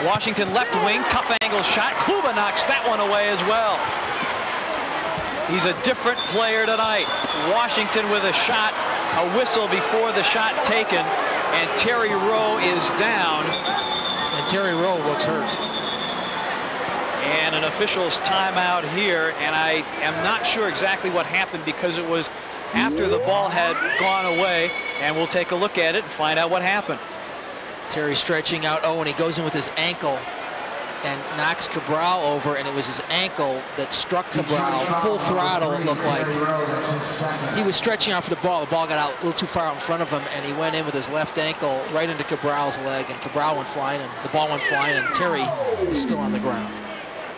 Washington left wing, tough angle shot. Kluba knocks that one away as well. He's a different player tonight. Washington with a shot, a whistle before the shot taken, and Terry Rowe is down. And Terry Rowe looks hurt. And an official's timeout here, and I am not sure exactly what happened because it was after the ball had gone away, and we'll take a look at it and find out what happened. Terry stretching out, and he goes in with his ankle and knocks Cabral over, and it was his ankle that struck Cabral full throttle, it looked like. He was stretching out for the ball got out a little too far out in front of him, and he went in with his left ankle right into Cabral's leg, and Cabral went flying, and the ball went flying, and Terry is still on the ground.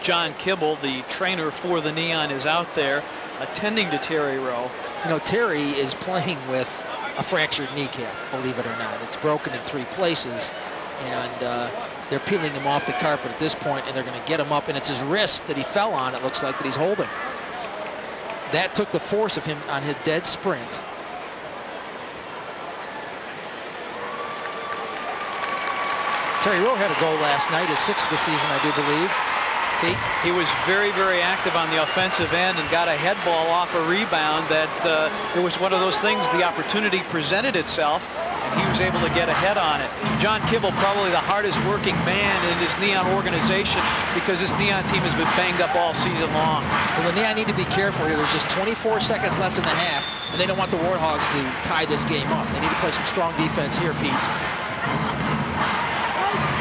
John Kibble, the trainer for the Neon, is out there attending to Terry Rowe. You know, Terry is playing with a fractured kneecap, believe it or not. It's broken in 3 places, and they're peeling him off the carpet at this point, and they're going to get him up, and it's his wrist that he fell on, it looks like, that he's holding. That took the force of him on his dead sprint. Terry Rowe had a goal last night, his 6th of the season, I do believe. He was very, very active on the offensive end and got a head ball off a rebound that it was one of those things, the opportunity presented itself, and he was able to get ahead on it. John Kibble, probably the hardest working man in this Neon organization because this Neon team has been banged up all season long. Well, the Neon need to be careful here. There's just 24 seconds left in the half, and they don't want the Warthogs to tie this game up. They need to play some strong defense here, Pete.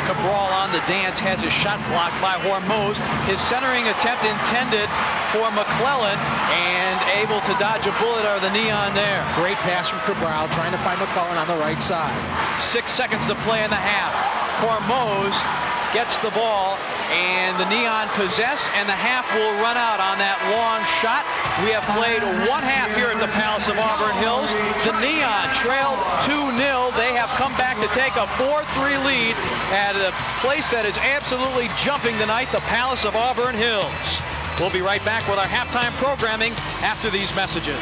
Cabral on the dance, has his shot blocked by Hormoz. His centering attempt intended for McClellan, and able to dodge a bullet are the Neon there. Great pass from Cabral, trying to find McClellan on the right side. 6 seconds to play in the half. Hormoz gets the ball, and the Neon possess, and the half will run out on that long shot. We have played 1 half here at the Palace of Auburn Hills. The Neon trailed 2-0. They have come back to take a 4-3 lead at a place that is absolutely jumping tonight, the Palace of Auburn Hills. We'll be right back with our halftime programming after these messages.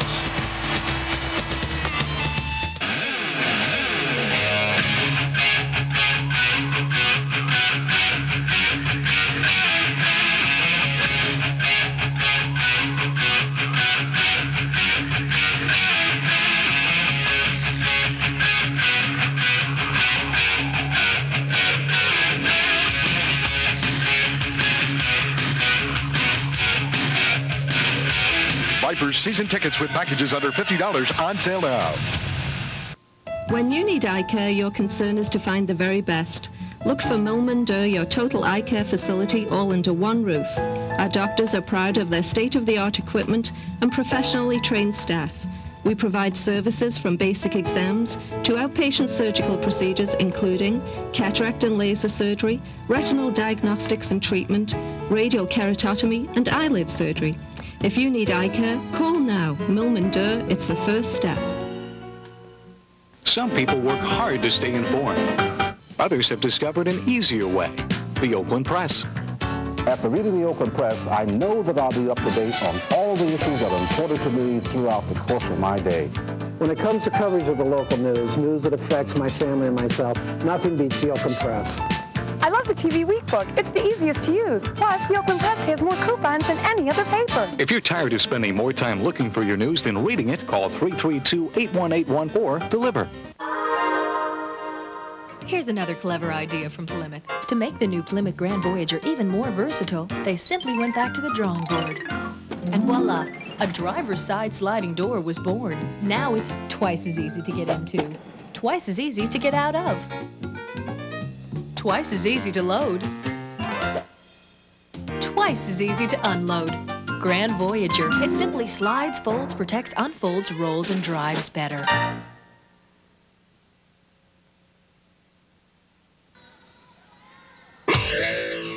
Vipers season tickets with packages under $50 on sale now. When you need eye care, your concern is to find the very best. Look for Milman Durr, your total eye care facility, all under one roof. Our doctors are proud of their state-of-the-art equipment and professionally trained staff. We provide services from basic exams to outpatient surgical procedures, including cataract and laser surgery, retinal diagnostics and treatment, radial keratotomy, and eyelid surgery. If you need eye care, call now. Milman Durr, it's the first step. Some people work hard to stay informed. Others have discovered an easier way, the Oakland Press. After reading the Oakland Press, I know that I'll be up to date on all the issues that are important to me throughout the course of my day. When it comes to coverage of the local news that affects my family and myself, nothing beats the Oakland Press. I love the TV Week book. It's the easiest to use. Plus, the Oakland Press has more coupons than any other paper. If you're tired of spending more time looking for your news than reading it, call 332-8181 or deliver. Here's another clever idea from Plymouth. To make the new Plymouth Grand Voyager even more versatile, they simply went back to the drawing board. And voila, a driver's side sliding door was born. Now it's twice as easy to get into, twice as easy to get out of, twice as easy to load, twice as easy to unload. Grand Voyager. It simply slides, folds, protects, unfolds, rolls, and drives better.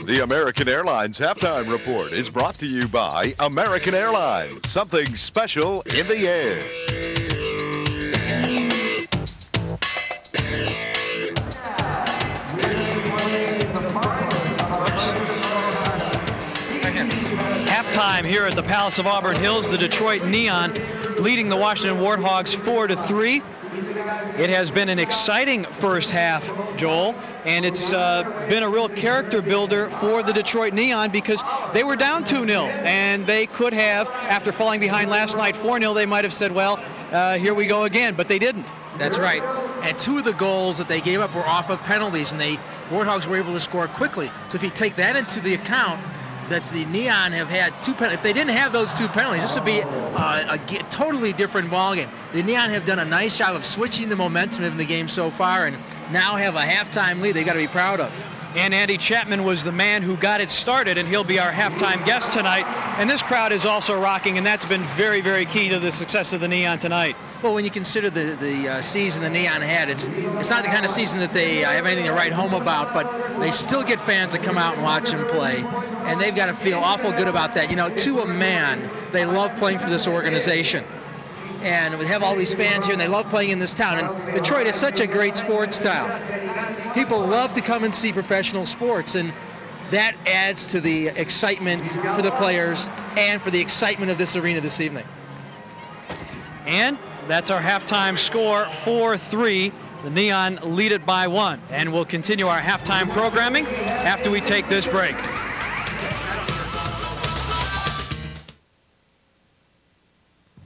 The American Airlines Halftime Report is brought to you by American Airlines. Something special in the air. Halftime here at the Palace of Auburn Hills. The Detroit Neon leading the Washington Warthogs 4-3. It has been an exciting first half, Joel, and it's been a real character builder for the Detroit Neon because they were down 2-0, and they could have, after falling behind last night 4-0, they might have said, well, here we go again, but they didn't. That's right. And 2 of the goals that they gave up were off of penalties, and the Warthogs were able to score quickly. So if you take that into the account, that the Neon have had 2 penalties. If they didn't have those 2 penalties, this would be a totally different ballgame. The Neon have done a nice job of switching the momentum in the game so far, and now have a halftime lead they've got to be proud of. And Andy Chapman was the man who got it started, and he'll be our halftime guest tonight. And this crowd is also rocking, and that's been very, very key to the success of the Neon tonight. Well, when you consider the season the Neon had, it's not the kind of season that they have anything to write home about, but they still get fans that come out and watch them play, and they've got to feel awful good about that. You know, to a man, they love playing for this organization. And we have all these fans here, and they love playing in this town. And Detroit is such a great sports town. People love to come and see professional sports, and that adds to the excitement for the players and for the excitement of this arena this evening. And that's our halftime score, 4-3. The Neon lead it by 1. And we'll continue our halftime programming after we take this break.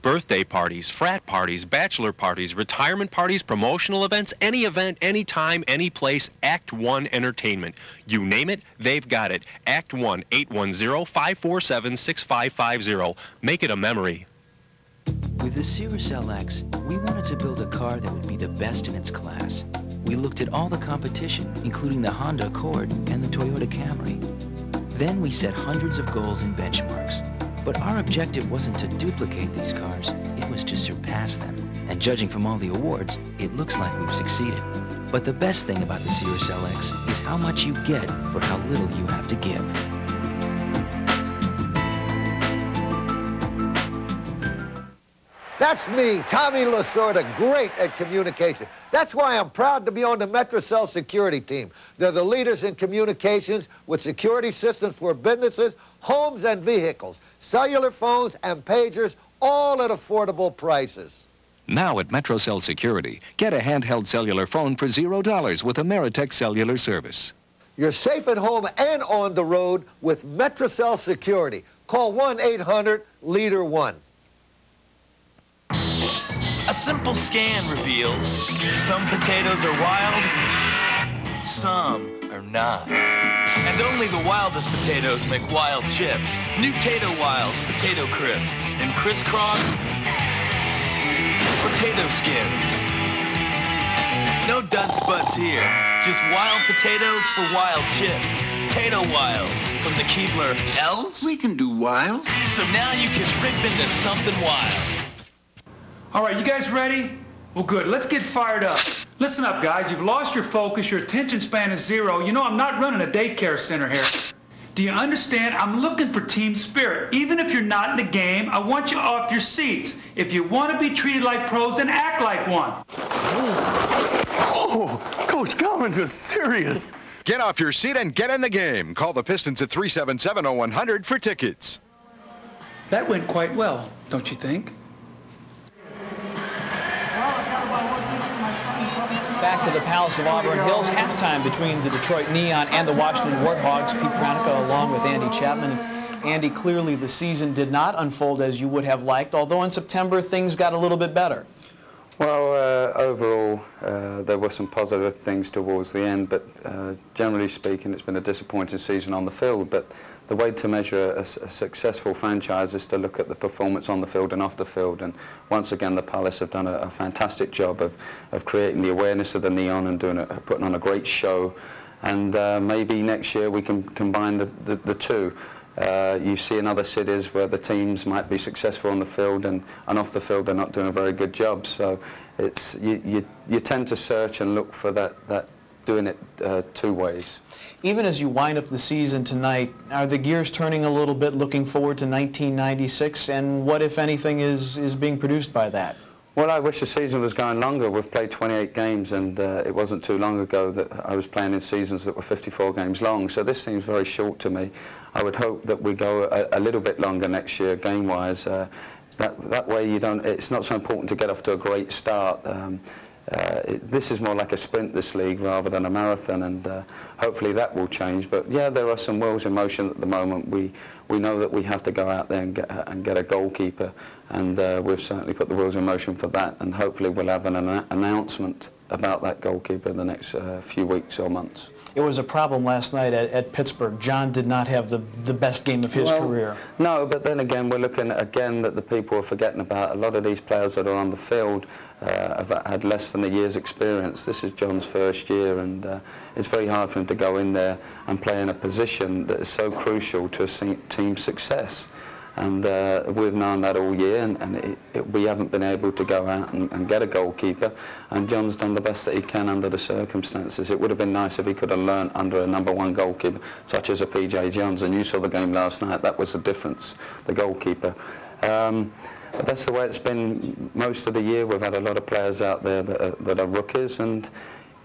Birthday parties, frat parties, bachelor parties, retirement parties, promotional events, any event, any time, any place, Act 1 Entertainment. You name it, they've got it. Act 1, 810-547-6550. Make it a memory. With the CISL X, we wanted to build a car that would be the best in its class. We looked at all the competition, including the Honda Accord and the Toyota Camry. Then we set hundreds of goals and benchmarks. But our objective wasn't to duplicate these cars, it was to surpass them. And judging from all the awards, it looks like we've succeeded. But the best thing about the CISL X is how much you get for how little you have to give. That's me, Tommy Lasorda, great at communication. That's why I'm proud to be on the MetroCell security team. They're the leaders in communications with security systems for businesses, homes, and vehicles, cellular phones and pagers, all at affordable prices. Now at MetroCell Security, get a handheld cellular phone for $0 with Ameritech cellular service. You're safe at home and on the road with MetroCell Security. Call 1-800-LEADER-1. A simple scan reveals some potatoes are wild, some are not. And only the wildest potatoes make wild chips. New Tato Wilds potato crisps in crisscross potato skins. No dud spuds here, just wild potatoes for wild chips. Tato Wilds from the Keebler Elves. We can do wild. So now you can rip into something wild. All right, you guys ready? Well, good. Let's get fired up. Listen up, guys. You've lost your focus. Your attention span is 0. You know, I'm not running a daycare center here. Do you understand? I'm looking for team spirit. Even if you're not in the game, I want you off your seats. If you want to be treated like pros, then act like one. Oh, Coach Collins was serious. Get off your seat and get in the game. Call the Pistons at 377-0100 for tickets. That went quite well, don't you think? Back to the Palace of Auburn Hills, halftime between the Detroit Neon and the Washington Warthogs. Pete Pranica along with Andy Chapman. Andy, clearly the season did not unfold as you would have liked, although in September things got a little bit better. Well, overall, there were some positive things towards the end, but generally speaking, it's been a disappointing season on the field. But the way to measure a successful franchise is to look at the performance on the field and off the field. And once again, the Palace have done a fantastic job of creating the awareness of the Neon and putting on a great show. And maybe next year we can combine the two. You see in other cities where the teams might be successful on the field and off the field they're not doing a very good job. So it's you tend to search and look for that doing it two ways. Even as you wind up the season tonight, are the gears turning a little bit looking forward to 1996, and what, if anything, is being produced by that? Well, I wish the season was going longer. We've played 28 games, and it wasn't too long ago that I was playing in seasons that were 54 games long, so this seems very short to me. I would hope that we go a little bit longer next year, game-wise. that way you don't. It's not so important to get off to a great start. This is more like a sprint, this league, rather than a marathon, and hopefully that will change. But yeah, there are some wheels in motion at the moment. We know that we have to go out there and get a goalkeeper, and we've certainly put the wheels in motion for that, and hopefully we'll have an announcement about that goalkeeper in the next few weeks or months. It was a problem last night at Pittsburgh. John did not have the best game of his career. No, but then again, we're looking again that the people are forgetting about. A lot of these players that are on the field have had less than a year's experience. This is John's first year, and it's very hard for him to go in there and play in a position that is so crucial to a team's success. And we've known that all year, and we haven't been able to go out and get a goalkeeper, and John's done the best that he can under the circumstances. It would have been nice if he could have learned under a #1 goalkeeper, such as a P.J. Jones, and you saw the game last night. That was the difference, the goalkeeper. But that's the way it's been most of the year. We've had a lot of players out there that are rookies, and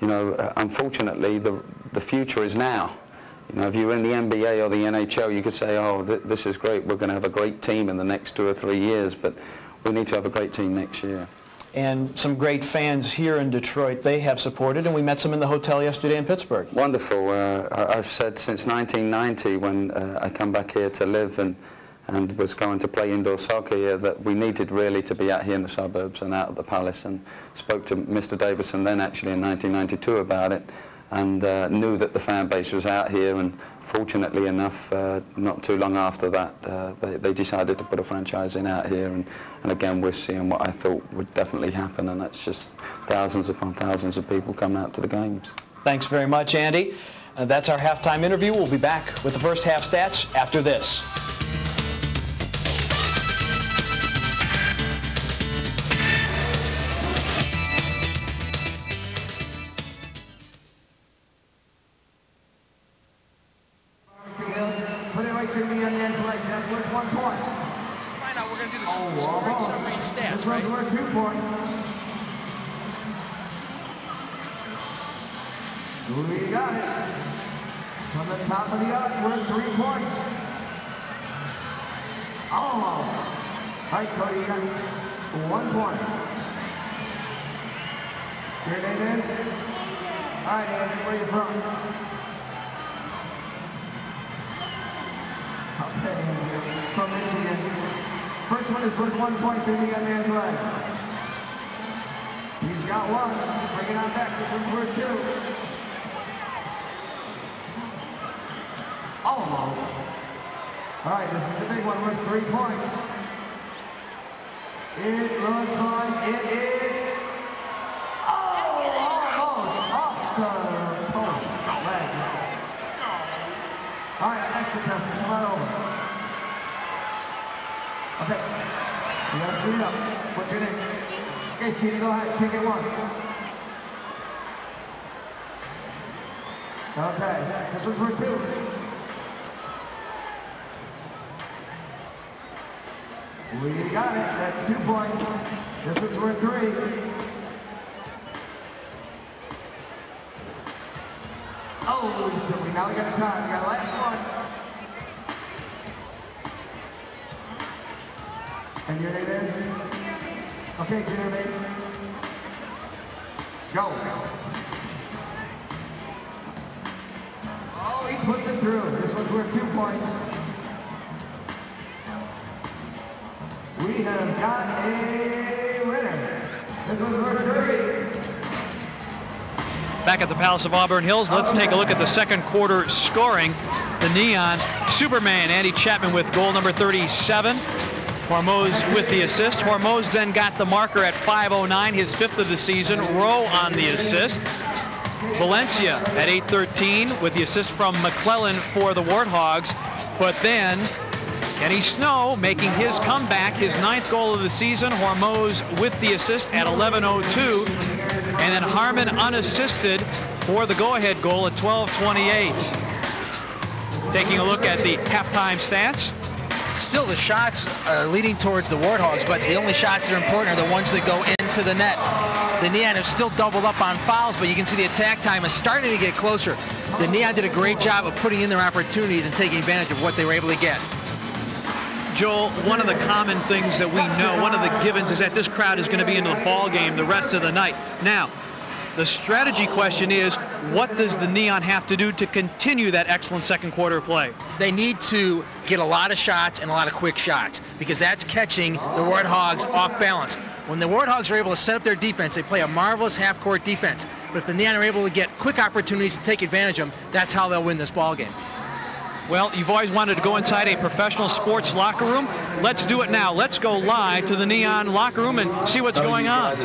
you know, unfortunately, the future is now. You know, if you're in the NBA or the NHL, you could say, oh, this is great, we're going to have a great team in the next 2 or 3 years, but we need to have a great team next year. And some great fans here in Detroit, they have supported, and we met some in the hotel yesterday in Pittsburgh. Wonderful. I've said since 1990, when I come back here to live and was going to play indoor soccer here, that we needed really to be out here in the suburbs and out at the Palace, and spoke to Mr. Davidson then actually in 1992 about it, and knew that the fan base was out here, and fortunately enough, not too long after that, they decided to put a franchise in out here, and again we're seeing what I thought would definitely happen, and that's just thousands upon thousands of people coming out to the games. Thanks very much, Andy. That's our halftime interview. We'll be back with the first half stats after this. We got it. From the top of the arc, we're 3 points. Almost. All right, Cody, you got 1 point. Your name is? All right, Andy, where are you from? Okay, from Michigan. First one is worth 1 point through the young man's leg. He's got 1. Bring it on back. This one's worth 2. Almost. All right, this is the big one worth 3 points. It looks like it is. Oh, almost off the post. Leg. All right, next contestant, come on over. Okay. You gotta speed it up. What's your name? Okay, Stevie, go ahead. Take it 1. Okay, this one's worth 2. We got it. That's 2 points. This one's worth 3. Oh, now we got a tie. We got a last one. And your name is? Okay, junior baby. Go. Oh, he puts it through. This one's worth 2 points. We have got a winner. This was worth 3. Back at the Palace of Auburn Hills, let's take a look at the second quarter scoring. The Neon Superman, Andy Chapman with goal number 37. Hormoz with the assist. Hormoz then got the marker at 5:09, his 5th of the season. Rowe on the assist. Valencia at 8:13 with the assist from McClellan for the Warthogs. But then Kenny Snow making his comeback, his 9th goal of the season. Hormoz with the assist at 11:02. And then Harmon unassisted for the go-ahead goal at 12:28. Taking a look at the halftime stats. Still, the shots are leading towards the Warthogs, but the only shots that are important are the ones that go into the net. The Neon have still doubled up on fouls, but you can see the attack time is starting to get closer. The Neon did a great job of putting in their opportunities and taking advantage of what they were able to get. Joel, one of the common things that we know, one of the givens is that this crowd is going to be into the ball game the rest of the night. Now, the strategy question is, what does the Neon have to do to continue that excellent second quarter play? They need to get a lot of shots and a lot of quick shots, because that's catching the Warthogs off balance. When the Warthogs are able to set up their defense, they play a marvelous half-court defense. But if the Neon are able to get quick opportunities to take advantage of them, that's how they'll win this ball game. Well, you've always wanted to go inside a professional sports locker room. Let's do it now. Let's go live to the Neon locker room and see what's going on.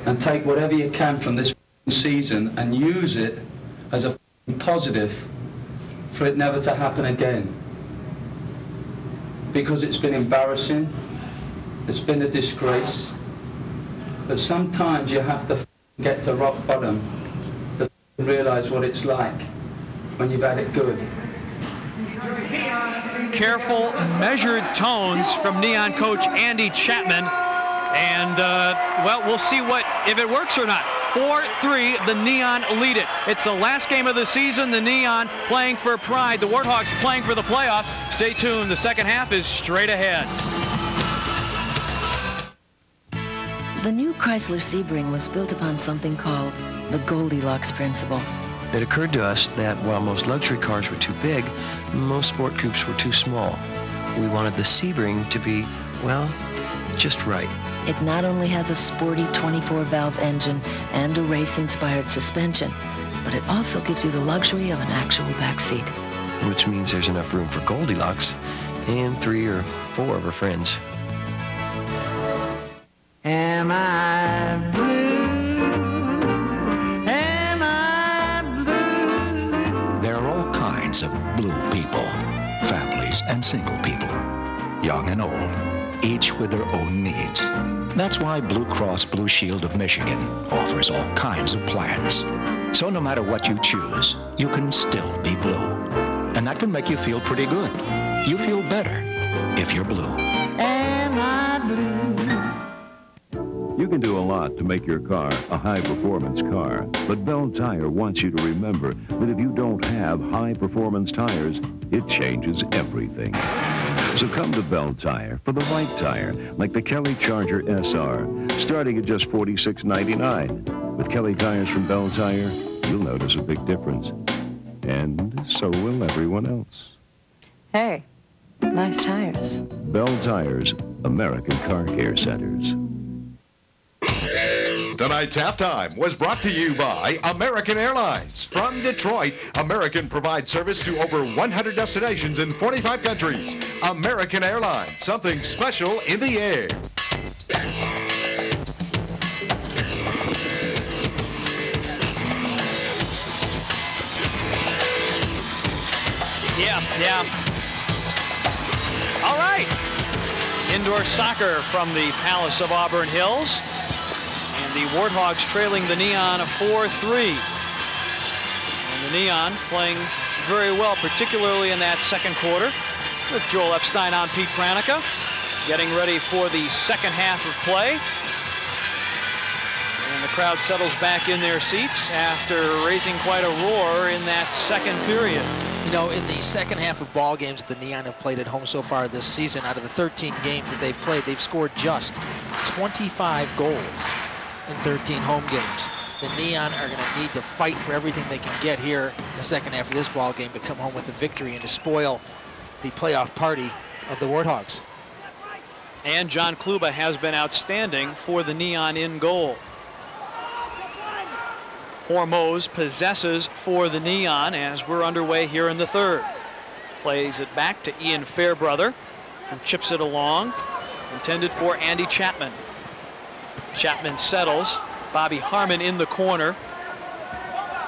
And take whatever you can from this season and use it as a positive for it never to happen again. Because it's been embarrassing, it's been a disgrace, but sometimes you have to get to rock bottom to realize what it's like when you've had it good. Careful, measured tones from Neon coach Andy Chapman. And, well, we'll see if it works or not. 4-3, the Neon lead it. It's the last game of the season. The Neon playing for pride. The Warthogs playing for the playoffs. Stay tuned. The second half is straight ahead. The new Chrysler Sebring was built upon something called the Goldilocks principle. It occurred to us that while most luxury cars were too big, most sport coupes were too small. We wanted the Sebring to be, well, just right. It not only has a sporty 24-valve engine and a race-inspired suspension, but it also gives you the luxury of an actual back seat. Which means there's enough room for Goldilocks and 3 or 4 of her friends. Am I blue? Am I blue? There are all kinds of blue people, families and single people, young and old, each with their own needs. That's why Blue Cross Blue Shield of Michigan offers all kinds of plans. So no matter what you choose, you can still be blue. And that can make you feel pretty good. You feel better if you're blue. Am I blue? You can do a lot to make your car a high-performance car, but Bell Tire wants you to remember that if you don't have high-performance tires, it changes everything. So come to Bell Tire for the right tire, like the Kelly Charger SR, starting at just $46.99. With Kelly tires from Bell Tire, you'll notice a big difference. And so will everyone else. Hey, nice tires. Bell Tires, American Car Care Centers. Tonight's halftime was brought to you by American Airlines. From Detroit, American provides service to over 100 destinations in 45 countries. American Airlines, something special in the air. Yeah. All right. Indoor soccer from the Palace of Auburn Hills. And the Warthogs trailing the Neon 4-3. And the Neon playing very well, particularly in that second quarter, with Joel Epstein on Pete Pranica, getting ready for the second half of play. And the crowd settles back in their seats after raising quite a roar in that second period. You know, in the second half of ball games the Neon have played at home so far this season, out of the 13 games that they've played, they've scored just 25 goals in 13 home games. The Neon are going to need to fight for everything they can get here in the second half of this ball game to come home with a victory and to spoil the playoff party of the Warthogs. And John Kluba has been outstanding for the Neon in goal. Hormoz possesses for the Neon as we're underway here in the third. Plays it back to Ian Fairbrother, who chips it along, intended for Andy Chapman. Chapman settles. Bobby Harmon in the corner.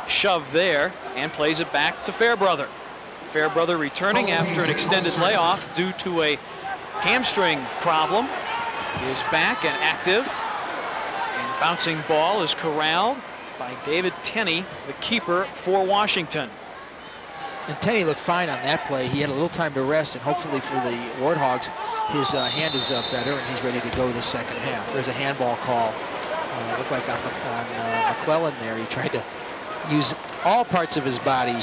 Shove there and plays it back to Fairbrother. Fairbrother returning after an extended layoff due to a hamstring problem. He is back and active. And bouncing ball is corralled by David Tenney, the keeper for Washington. And Tenney looked fine on that play. He had a little time to rest, and hopefully for the Warthogs, his hand is better and he's ready to go the second half. There's a handball call. Looked like on McClellan there. He tried to use all parts of his body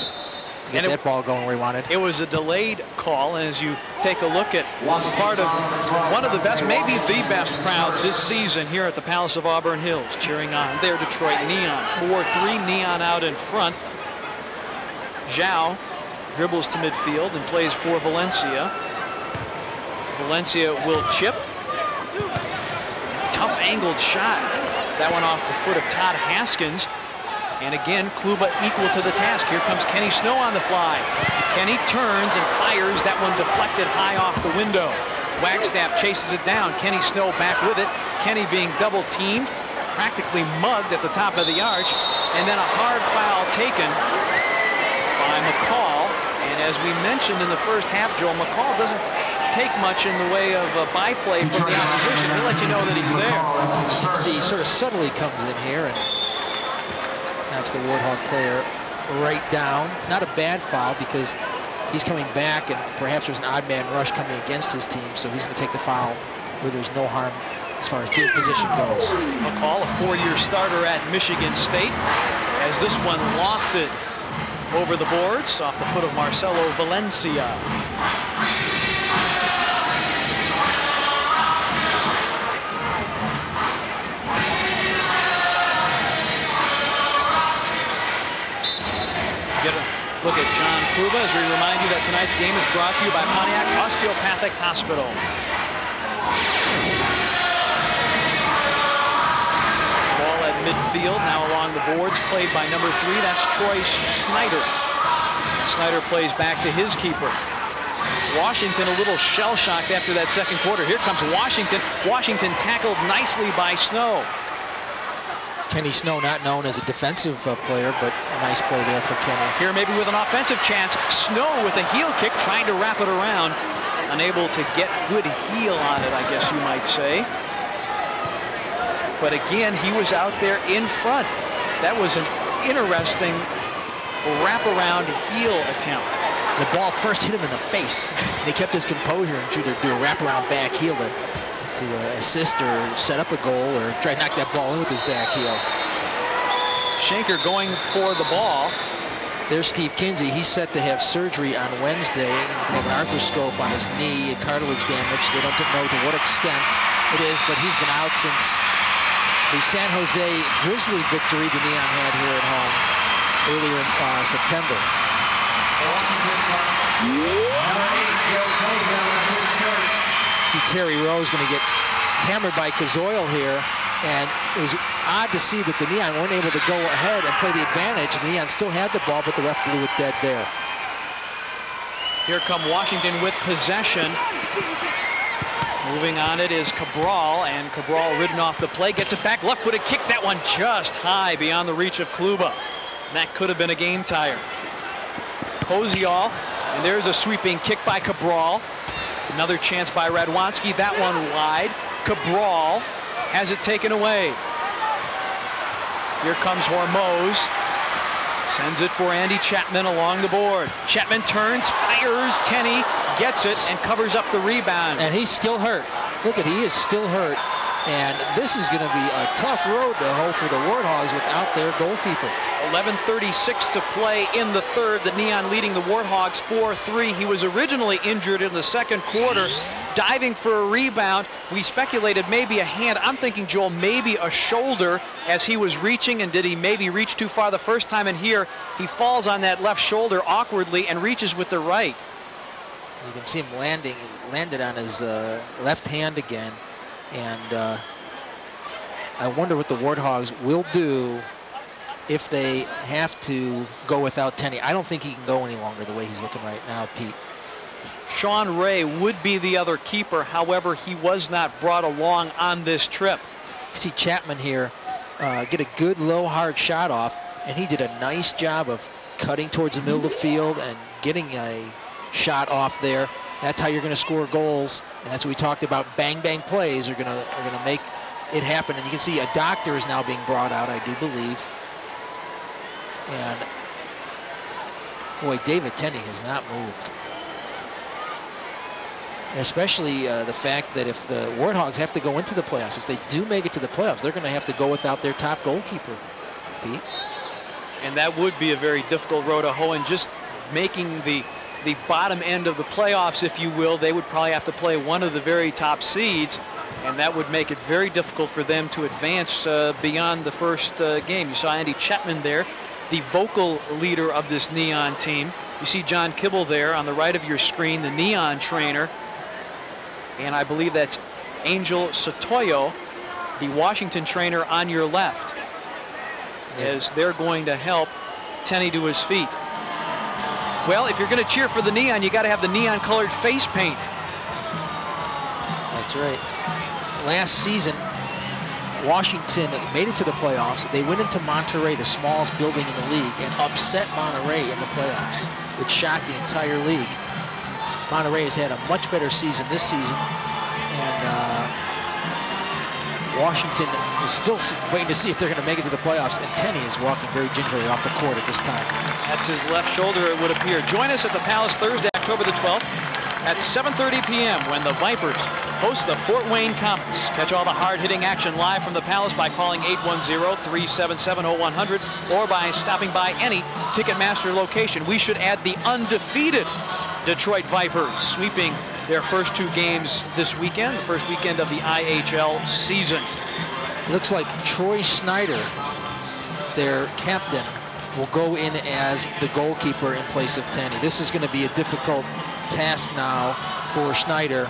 to get that ball going where he wanted. It was a delayed call, and as you take a look at part of one of the best, maybe the best crowd this season here at the Palace of Auburn Hills, cheering on their Detroit Neon. 4-3, Neon out in front. Zhao dribbles to midfield and plays for Valencia. Valencia will chip. Tough angled shot. That one off the foot of Todd Haskins. And again, Kluba equal to the task. Here comes Kenny Snow on the fly. Kenny turns and fires. That one deflected high off the window. Wagstaff chases it down. Kenny Snow back with it. Kenny being double teamed, practically mugged at the top of the arch. And then a hard foul taken by McCall. And as we mentioned in the first half, Joel, McCall doesn't take much in the way of byplay from the opposition. He'll let you know that he's there. See, he sort of subtly comes in here and knocks the Warthog player right down. Not a bad foul because he's coming back and perhaps there's an odd man rush coming against his team, so he's going to take the foul where there's no harm as far as field position goes. McCall, a 4-year starter at Michigan State, as this one lofted over the boards off the foot of Marcelo Valencia. Look at John Kluba as we remind you that tonight's game is brought to you by Pontiac Osteopathic Hospital. Ball at midfield, now along the boards, played by number 3. That's Troy Snyder. Snyder plays back to his keeper. Washington a little shell-shocked after that second quarter. Here comes Washington. Washington tackled nicely by Snow. Kenny Snow, not known as a defensive player, but a nice play there for Kenny. Here maybe with an offensive chance. Snow with a heel kick, trying to wrap it around. Unable to get good heel on it, I guess you might say. But again, he was out there in front. That was an interesting wraparound heel attempt. The ball first hit him in the face, and he kept his composure and tried to do a wraparound back heel to assist or set up a goal or try to knock that ball in with his back heel. Schenker going for the ball. There's Steve Kinsey. He's set to have surgery on Wednesday. He's going to have an arthroscope on his knee, cartilage damage. They don't know to what extent it is, but he's been out since the San Jose Grizzly victory the Neon had here at home earlier in September. Terry Rowe's going to get hammered by Kazoil here, and it was odd to see that the Neon weren't able to go ahead and play the advantage. The Neon still had the ball, but the ref blew it dead there. Here come Washington with possession. Moving on it is Cabral, and Cabral ridden off the play, gets it back, left-footed kick, that one just high beyond the reach of Kluba. That could have been a game tire. Koziol, and there's a sweeping kick by Cabral. Another chance by Radwanski, that one wide. Cabral has it taken away. Here comes Hormoz. Sends it for Andy Chapman along the board. Chapman turns, fires, Tenney gets it and covers up the rebound. And he's still hurt. Look at, he is still hurt. And this is going to be a tough road to hoe for the Warthogs without their goalkeeper. 11:36 to play in the third. The Neon leading the Warthogs 4-3. He was originally injured in the second quarter, diving for a rebound. We speculated maybe a hand. I'm thinking, Joel, maybe a shoulder as he was reaching, and did he maybe reach too far the first time? And here he falls on that left shoulder awkwardly and reaches with the right. You can see him landing. He landed on his left hand again. And I wonder what the Warthogs will do if they have to go without Tenney. I don't think he can go any longer the way he's looking right now, Pete. Sean Ray would be the other keeper. However, he was not brought along on this trip. See Chapman here get a good low hard shot off, and he did a nice job of cutting towards the middle of the field and getting a shot off there. That's how you're going to score goals, and that's what we talked about. Bang bang plays are going to make it happen. And you can see a doctor is now being brought out, I do believe. And boy, David Tenney has not moved. And especially the fact that if the Warthogs have to go into the playoffs, if they do make it to the playoffs, they're going to have to go without their top goalkeeper, Pete. And that would be a very difficult road to hoe, and just making the bottom end of the playoffs, if you will. They would probably have to play one of the very top seeds, and that would make it very difficult for them to advance beyond the first game. You saw Andy Chapman there, the vocal leader of this Neon team. You see John Kibble there on the right of your screen, the Neon trainer. And I believe that's Angel Sotoyo, the Washington trainer, on your left, as they're going to help Tenney to his feet. Well, if you're going to cheer for the Neon, you got to have the neon colored face paint. That's right. Last season, Washington made it to the playoffs. They went into Monterey, the smallest building in the league, and upset Monterey in the playoffs, which shocked the entire league. Monterey has had a much better season this season, and Washington is still waiting to see if they're going to make it to the playoffs, and Tenney is walking very gingerly off the court at this time. That's his left shoulder, it would appear. Join us at the Palace Thursday, October the 12th at 7:30 p.m. when the Vipers host the Fort Wayne Comets. Catch all the hard-hitting action live from the Palace by calling 810-377-0100 or by stopping by any Ticketmaster location. We should add the undefeated Detroit Vipers, sweeping their first 2 games this weekend, the first weekend of the IHL season. It looks like Troy Snyder, their captain, will go in as the goalkeeper in place of Tenney. This is going to be a difficult task now for Snyder.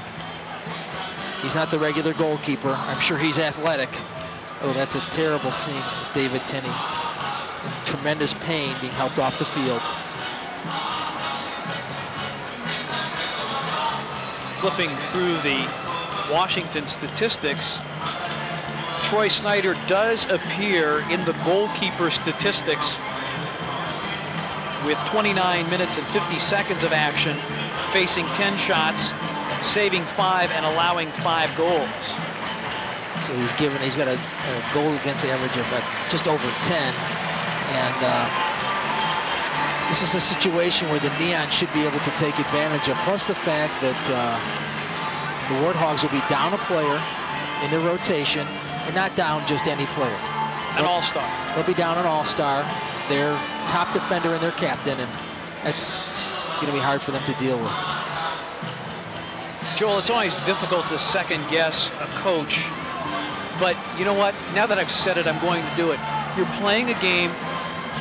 He's not the regular goalkeeper. I'm sure he's athletic. Oh, that's a terrible scene. David Tenney in tremendous pain, being helped off the field. Flipping through the Washington statistics, Troy Snyder does appear in the goalkeeper statistics with 29 minutes and 50 seconds of action, facing 10 shots, saving 5 and allowing 5 goals. So he's got a goal against average of just over 10, and this is a situation where the Neon should be able to take advantage of, plus the fact that the Warthogs will be down a player in their rotation, and not down just any player. An all-star. They'll be down an all-star, their top defender and their captain, and that's going to be hard for them to deal with. Joel, it's always difficult to second-guess a coach, but you know what? Now that I've said it, I'm going to do it. You're playing a game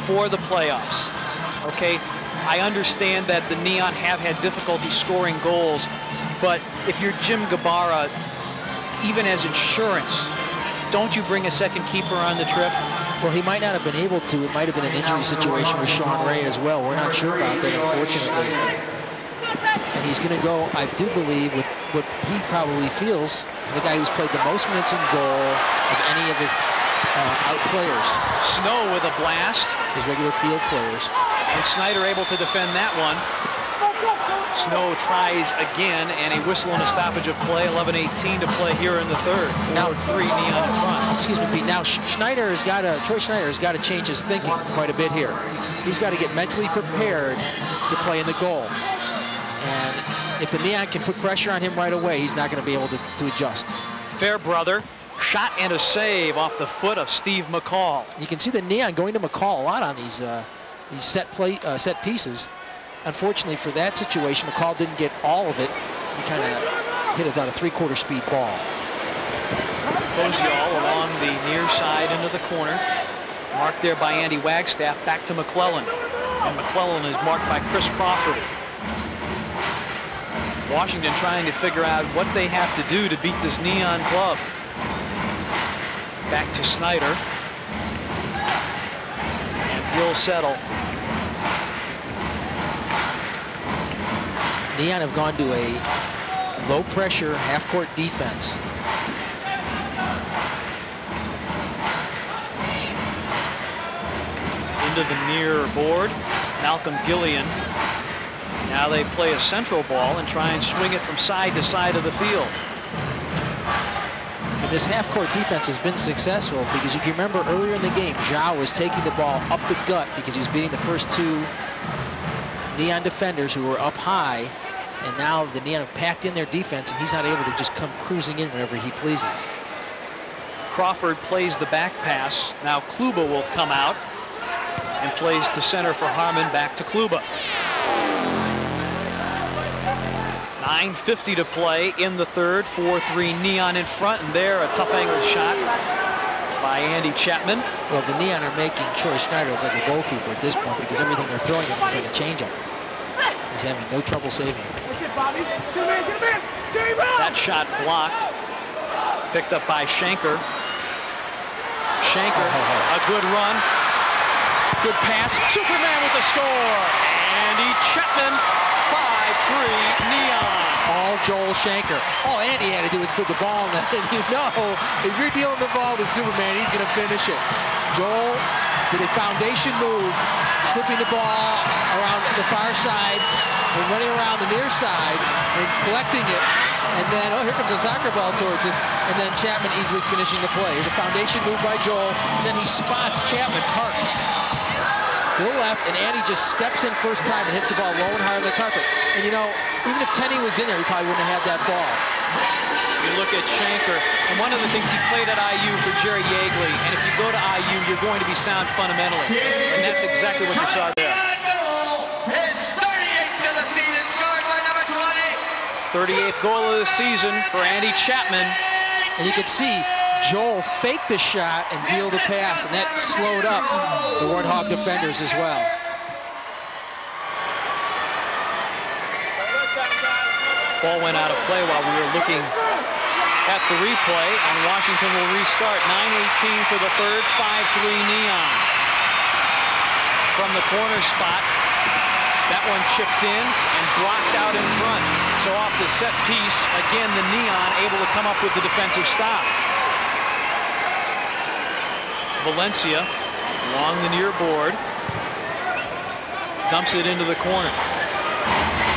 for the playoffs. Okay, I understand that the Neon have had difficulty scoring goals, but if you're Jim Gabarra, even as insurance, don't you bring a second keeper on the trip? Well, he might not have been able to. It might have been an injury situation with Sean Ray as well. We're not sure about that, unfortunately. And he's going to go, I do believe, with what he probably feels, the guy who's played the most minutes in goal of any of his out players. Snow with a blast. His regular field players. And Snyder able to defend that one. Snow tries again, and a whistle and a stoppage of play. 11:18 to play here in the third. 4-3 Neon in front. Excuse me, Pete. Now Troy Snyder has got to change his thinking quite a bit here. He's got to get mentally prepared to play in the goal. And if the Neon can put pressure on him right away, he's not going to be able to adjust. Fairbrother, shot and a save off the foot of Steve McCall. You can see the Neon going to McCall a lot on these set pieces. Unfortunately for that situation, McCall didn't get all of it. He kind of hit about a 3/4 speed ball. Koziol along the near side into the corner. Marked there by Andy Wagstaff, back to McClellan. And McClellan is marked by Chris Crawford. Washington trying to figure out what they have to do to beat this Neon club. Back to Snyder. And he'll settle. Neon have gone to a low-pressure half-court defense. Into the near board, Malcolm Gillian. Now they play a central ball and try and swing it from side to side of the field. And this half-court defense has been successful because you can remember earlier in the game, Zhao was taking the ball up the gut because he was beating the first 2 Neon defenders who were up high. And now the Neon have packed in their defense, and he's not able to just come cruising in whenever he pleases. Crawford plays the back pass. Now Kluba will come out. He plays to center for Harmon, back to Kluba. 9:50 to play in the third. 4-3 Neon in front, and there a tough angle shot by Andy Chapman. Well, the Neon are making Troy Schneider look like a goalkeeper at this point because everything they're throwing him is like a changeup. He's having no trouble saving it. That shot blocked. Picked up by Shanker. Shanker, a good run. Good pass. Superman with the score. Andy Chapman, 5-3 Neon. All Joel Shanker. All Andy had to do was put the ball in the, and you know, if you're dealing the ball to Superman, he's going to finish it. Joel did a foundation move, slipping the ball around the far side and running around the near side and collecting it. And then, oh, here comes a soccer ball towards us. And then Chapman easily finishing the play. Here's a foundation move by Joel. And then he spots Chapman parked to the left, and Andy just steps in first time and hits the ball low and high on the carpet. And you know, even if Tenney was in there, he probably wouldn't have had that ball. You look at Shanker, and one of the things he played at IU for Jerry Yeagley, and if you go to IU, you're going to be sound fundamentally. And that's exactly what you saw there. His 38th of the season, scored by number 20. 38th goal of the season for Andy Chapman. And you can see Joel faked the shot and deal the pass, and that slowed up the Warthog defenders as well. Ball went out of play while we were looking at the replay, and Washington will restart. 9:18 for the third, 5-3 Neon. From the corner spot, that one chipped in and blocked out in front. So off the set piece, again the Neon able to come up with the defensive stop. Valencia along the near board, dumps it into the corner.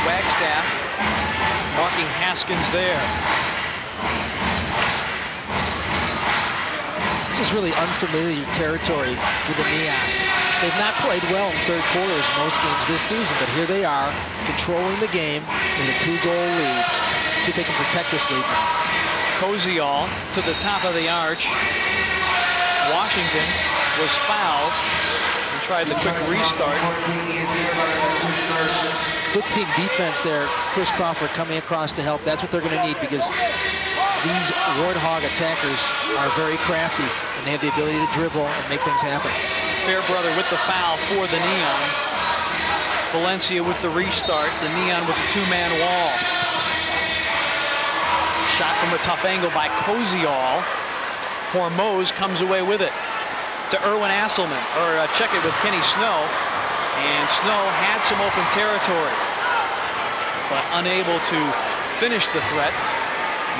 Wagstaff marking Haskins there. This is really unfamiliar territory for the Neon. They've not played well in third quarters in most games this season, but here they are, controlling the game with a 2-goal lead. Let's see if they can protect this lead now. Koziol to the top of the arch. Washington was fouled and tried the quick restart. Good team defense there. Chris Crawford coming across to help. That's what they're going to need because these Warthog attackers are very crafty and they have the ability to dribble and make things happen. Fairbrother with the foul for the Neon. Valencia with the restart. The Neon with the two-man wall. Shot from a tough angle by Koziol. Hormoz comes away with it to Erwin Asselman, or check it with Kenny Snow. And Snow had some open territory, but unable to finish the threat.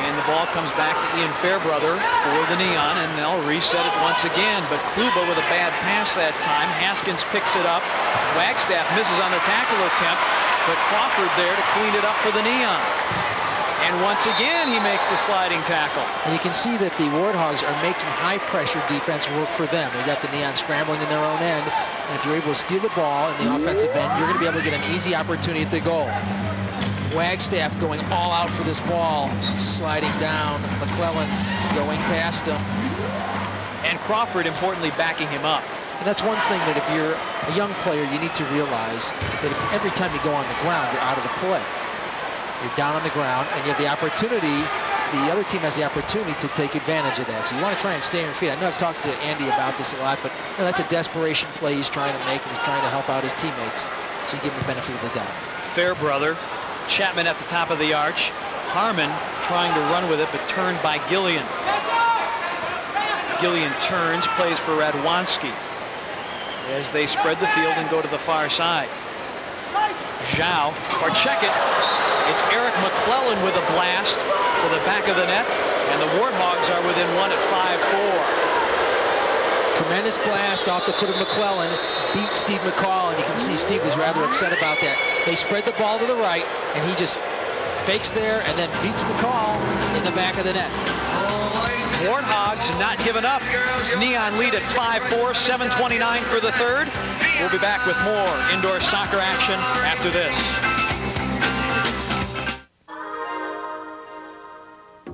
And the ball comes back to Ian Fairbrother for the Neon, and they'll reset it once again. But Kluba with a bad pass that time. Haskins picks it up. Wagstaff misses on the tackle attempt, but Crawford there to clean it up for the Neon. And once again, he makes the sliding tackle. And you can see that the Warthogs are making high-pressure defense work for them. They got the Neon scrambling in their own end, and if you're able to steal the ball in the offensive end, you're going to be able to get an easy opportunity at the goal. Wagstaff going all out for this ball, sliding down. McClellan going past him. And Crawford, importantly, backing him up. And that's one thing that if you're a young player, you need to realize that if every time you go on the ground, you're out of the play. You're down on the ground, and you have the opportunity, the other team has the opportunity to take advantage of that. So you want to try and stay on your feet. I know I've talked to Andy about this a lot, but you know, that's a desperation play he's trying to make, and he's trying to help out his teammates. So you give him the benefit of the doubt. Fairbrother, Chapman at the top of the arch. Harmon trying to run with it, but turned by Gillian. Gillian turns, plays for Radwanski as they spread the field and go to the far side. Zhao, or check it. It's Eric McClellan with a blast to the back of the net, and the Warthogs are within one at 5-4. Tremendous blast off the foot of McClellan, beat Steve McCall, and you can see Steve was rather upset about that. They spread the ball to the right, and he just fakes there and then beats McCall in the back of the net. Warthogs not giving up. Neon lead at 5-4, 7:29 for the third. We'll be back with more indoor soccer action after this.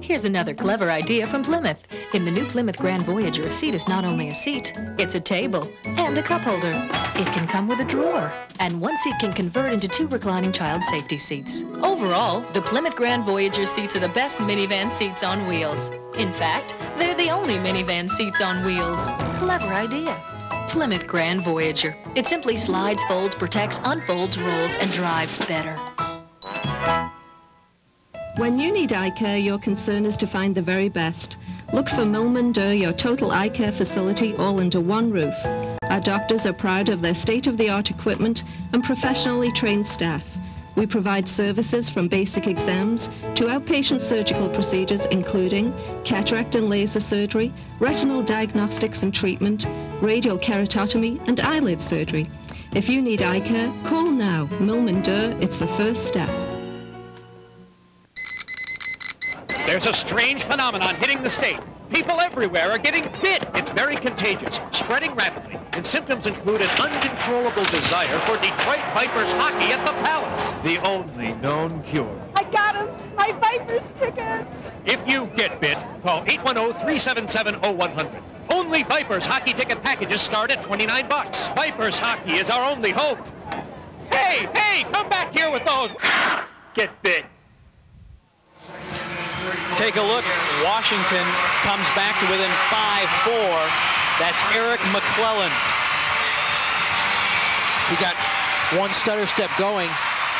Here's another clever idea from Plymouth. In the new Plymouth Grand Voyager, a seat is not only a seat, it's a table and a cup holder. It can come with a drawer, and one seat can convert into 2 reclining child safety seats. Overall, the Plymouth Grand Voyager seats are the best minivan seats on wheels. In fact, they're the only minivan seats on wheels. Clever idea. Plymouth Grand Voyager. It simply slides, folds, protects, unfolds, rolls, and drives better. When you need eye care, your concern is to find the very best. Look for Milman Durr, your total eye care facility, all under one roof. Our doctors are proud of their state-of-the-art equipment and professionally trained staff. We provide services from basic exams to outpatient surgical procedures, including cataract and laser surgery, retinal diagnostics and treatment, radial keratotomy, and eyelid surgery. If you need eye care, call now. Milman Durr, it's the first step. There's a strange phenomenon hitting the state. People everywhere are getting bit. It's very contagious, spreading rapidly, and symptoms include an uncontrollable desire for Detroit Vipers hockey at the Palace. The only known cure. I got him! My Vipers tickets! If you get bit, call 810-377-0100. Only Vipers hockey ticket packages start at $29. Vipers hockey is our only hope. Hey, come back here with those. Get bit. Take a look. Washington comes back to within 5-4. That's Eric McClellan. He got one stutter step going,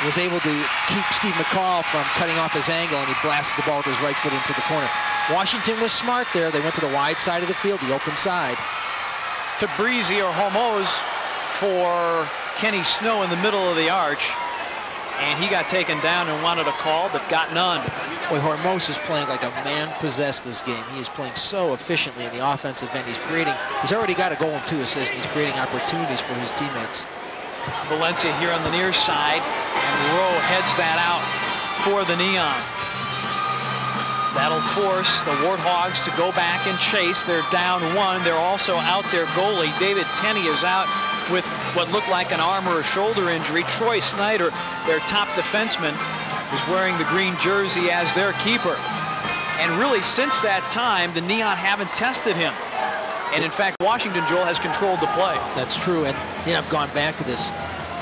was able to keep Steve McCall from cutting off his angle, and he blasted the ball with his right foot into the corner. Washington was smart there. They went to the wide side of the field, the open side. To Breezy or Homos for Kenny Snow in the middle of the arch. And he got taken down and wanted a call, but got none. Boy, Hormos is playing like a man possessed this game. He is playing so efficiently in the offensive end. He's already got a goal and 2 assists, and he's creating opportunities for his teammates. Valencia here on the near side, and Rowe heads that out for the Neon. That'll force the Warthogs to go back and chase. They're down 1. They're also out their goalie. David Tenney is out with what looked like an arm or a shoulder injury. Troy Snyder, their top defenseman, is wearing the green jersey as their keeper. And really, since that time, the Neon haven't tested him. And in fact, Washington, Joel, has controlled the play. That's true. And I've gone back to this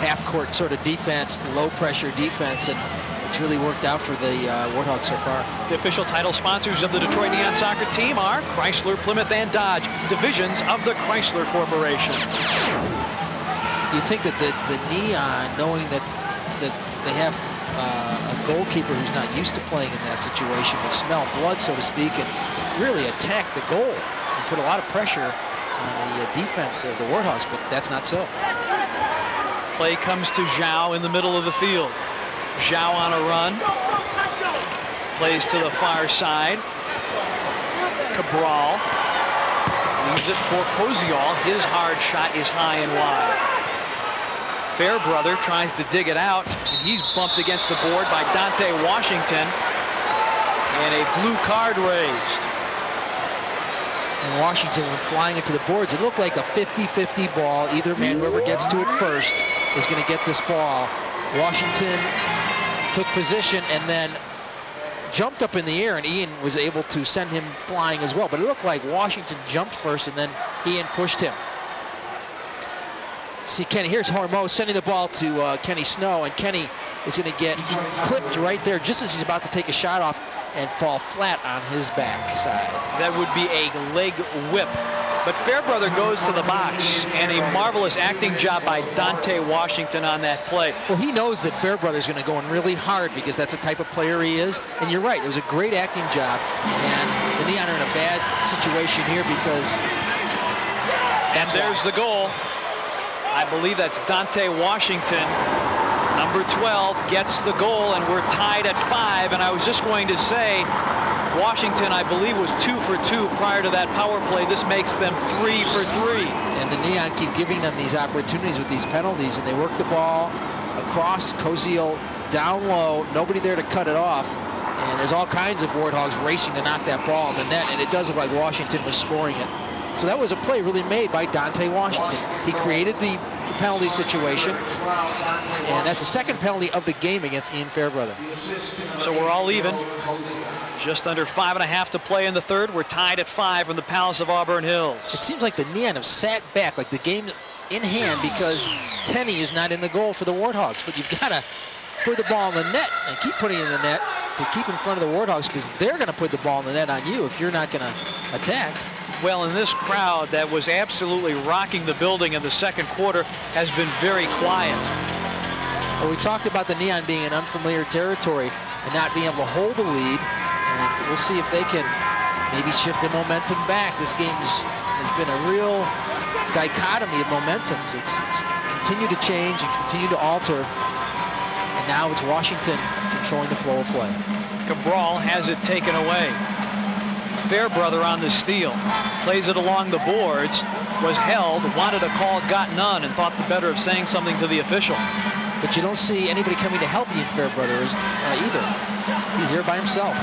half-court sort of defense, low-pressure defense, and it's really worked out for the Warthogs so far. The official title sponsors of the Detroit Neon soccer team are Chrysler, Plymouth, and Dodge, divisions of the Chrysler Corporation. You think that the Neon, knowing that they have a goalkeeper who's not used to playing in that situation, would smell blood, so to speak, and really attack the goal and put a lot of pressure on the defense of the Warthogs, but that's not so. Play comes to Zhao in the middle of the field. Zhao on a run. Plays to the far side. Cabral leaves it for Koziol. His hard shot is high and wide. Fairbrother tries to dig it out, and he's bumped against the board by Dante Washington, and a blue card raised. And Washington went flying into the boards. It looked like a 50-50 ball. Either man, whoever gets to it first, is going to get this ball. Washington took position and then jumped up in the air, and Ian was able to send him flying as well. But it looked like Washington jumped first, and then Ian pushed him. See Kenny, here's Hormos sending the ball to Kenny Snow, and Kenny is going to get clipped right there just as he's about to take a shot off and fall flat on his back side. That would be a leg whip. But Fairbrother goes to the box, and a marvelous acting job by Dante Washington on that play. Well, he knows that Fairbrother's going to go in really hard because that's the type of player he is. And you're right, it was a great acting job. And the Neon are in a bad situation here because there's the goal. I believe that's Dante Washington. Number 12 gets the goal, and we're tied at 5. And I was just going to say, Washington, I believe, was 2 for 2 prior to that power play. This makes them 3 for 3. And the Neon keep giving them these opportunities with these penalties, and they work the ball across. Koziel down low, nobody there to cut it off. And there's all kinds of Warthogs racing to knock that ball in the net, and it does look like Washington was scoring it. So that was a play really made by Dante Washington. He created the penalty situation. And that's the second penalty of the game against Ian Fairbrother. So we're all even. Just under 5.5 to play in the third. We're tied at 5 from the Palace of Auburn Hills. It seems like the Neon have sat back, like the game in hand, because Tenney is not in the goal for the Warthogs. But you've got to put the ball in the net and keep putting it in the net to keep in front of the Warthogs, because they're going to put the ball in the net on you if you're not going to attack. Well, and this crowd that was absolutely rocking the building in the second quarter has been very quiet. Well, we talked about the Neon being in unfamiliar territory and not being able to hold the lead. And we'll see if they can maybe shift the momentum back. This game has been a real dichotomy of momentums. It's continued to change and continue to alter. And now it's Washington controlling the flow of play. Cabral has it taken away. Fairbrother on the steal. Plays it along the boards. Was held, wanted a call, got none, and thought the better of saying something to the official. But you don't see anybody coming to help Ian Fairbrother either. He's there by himself.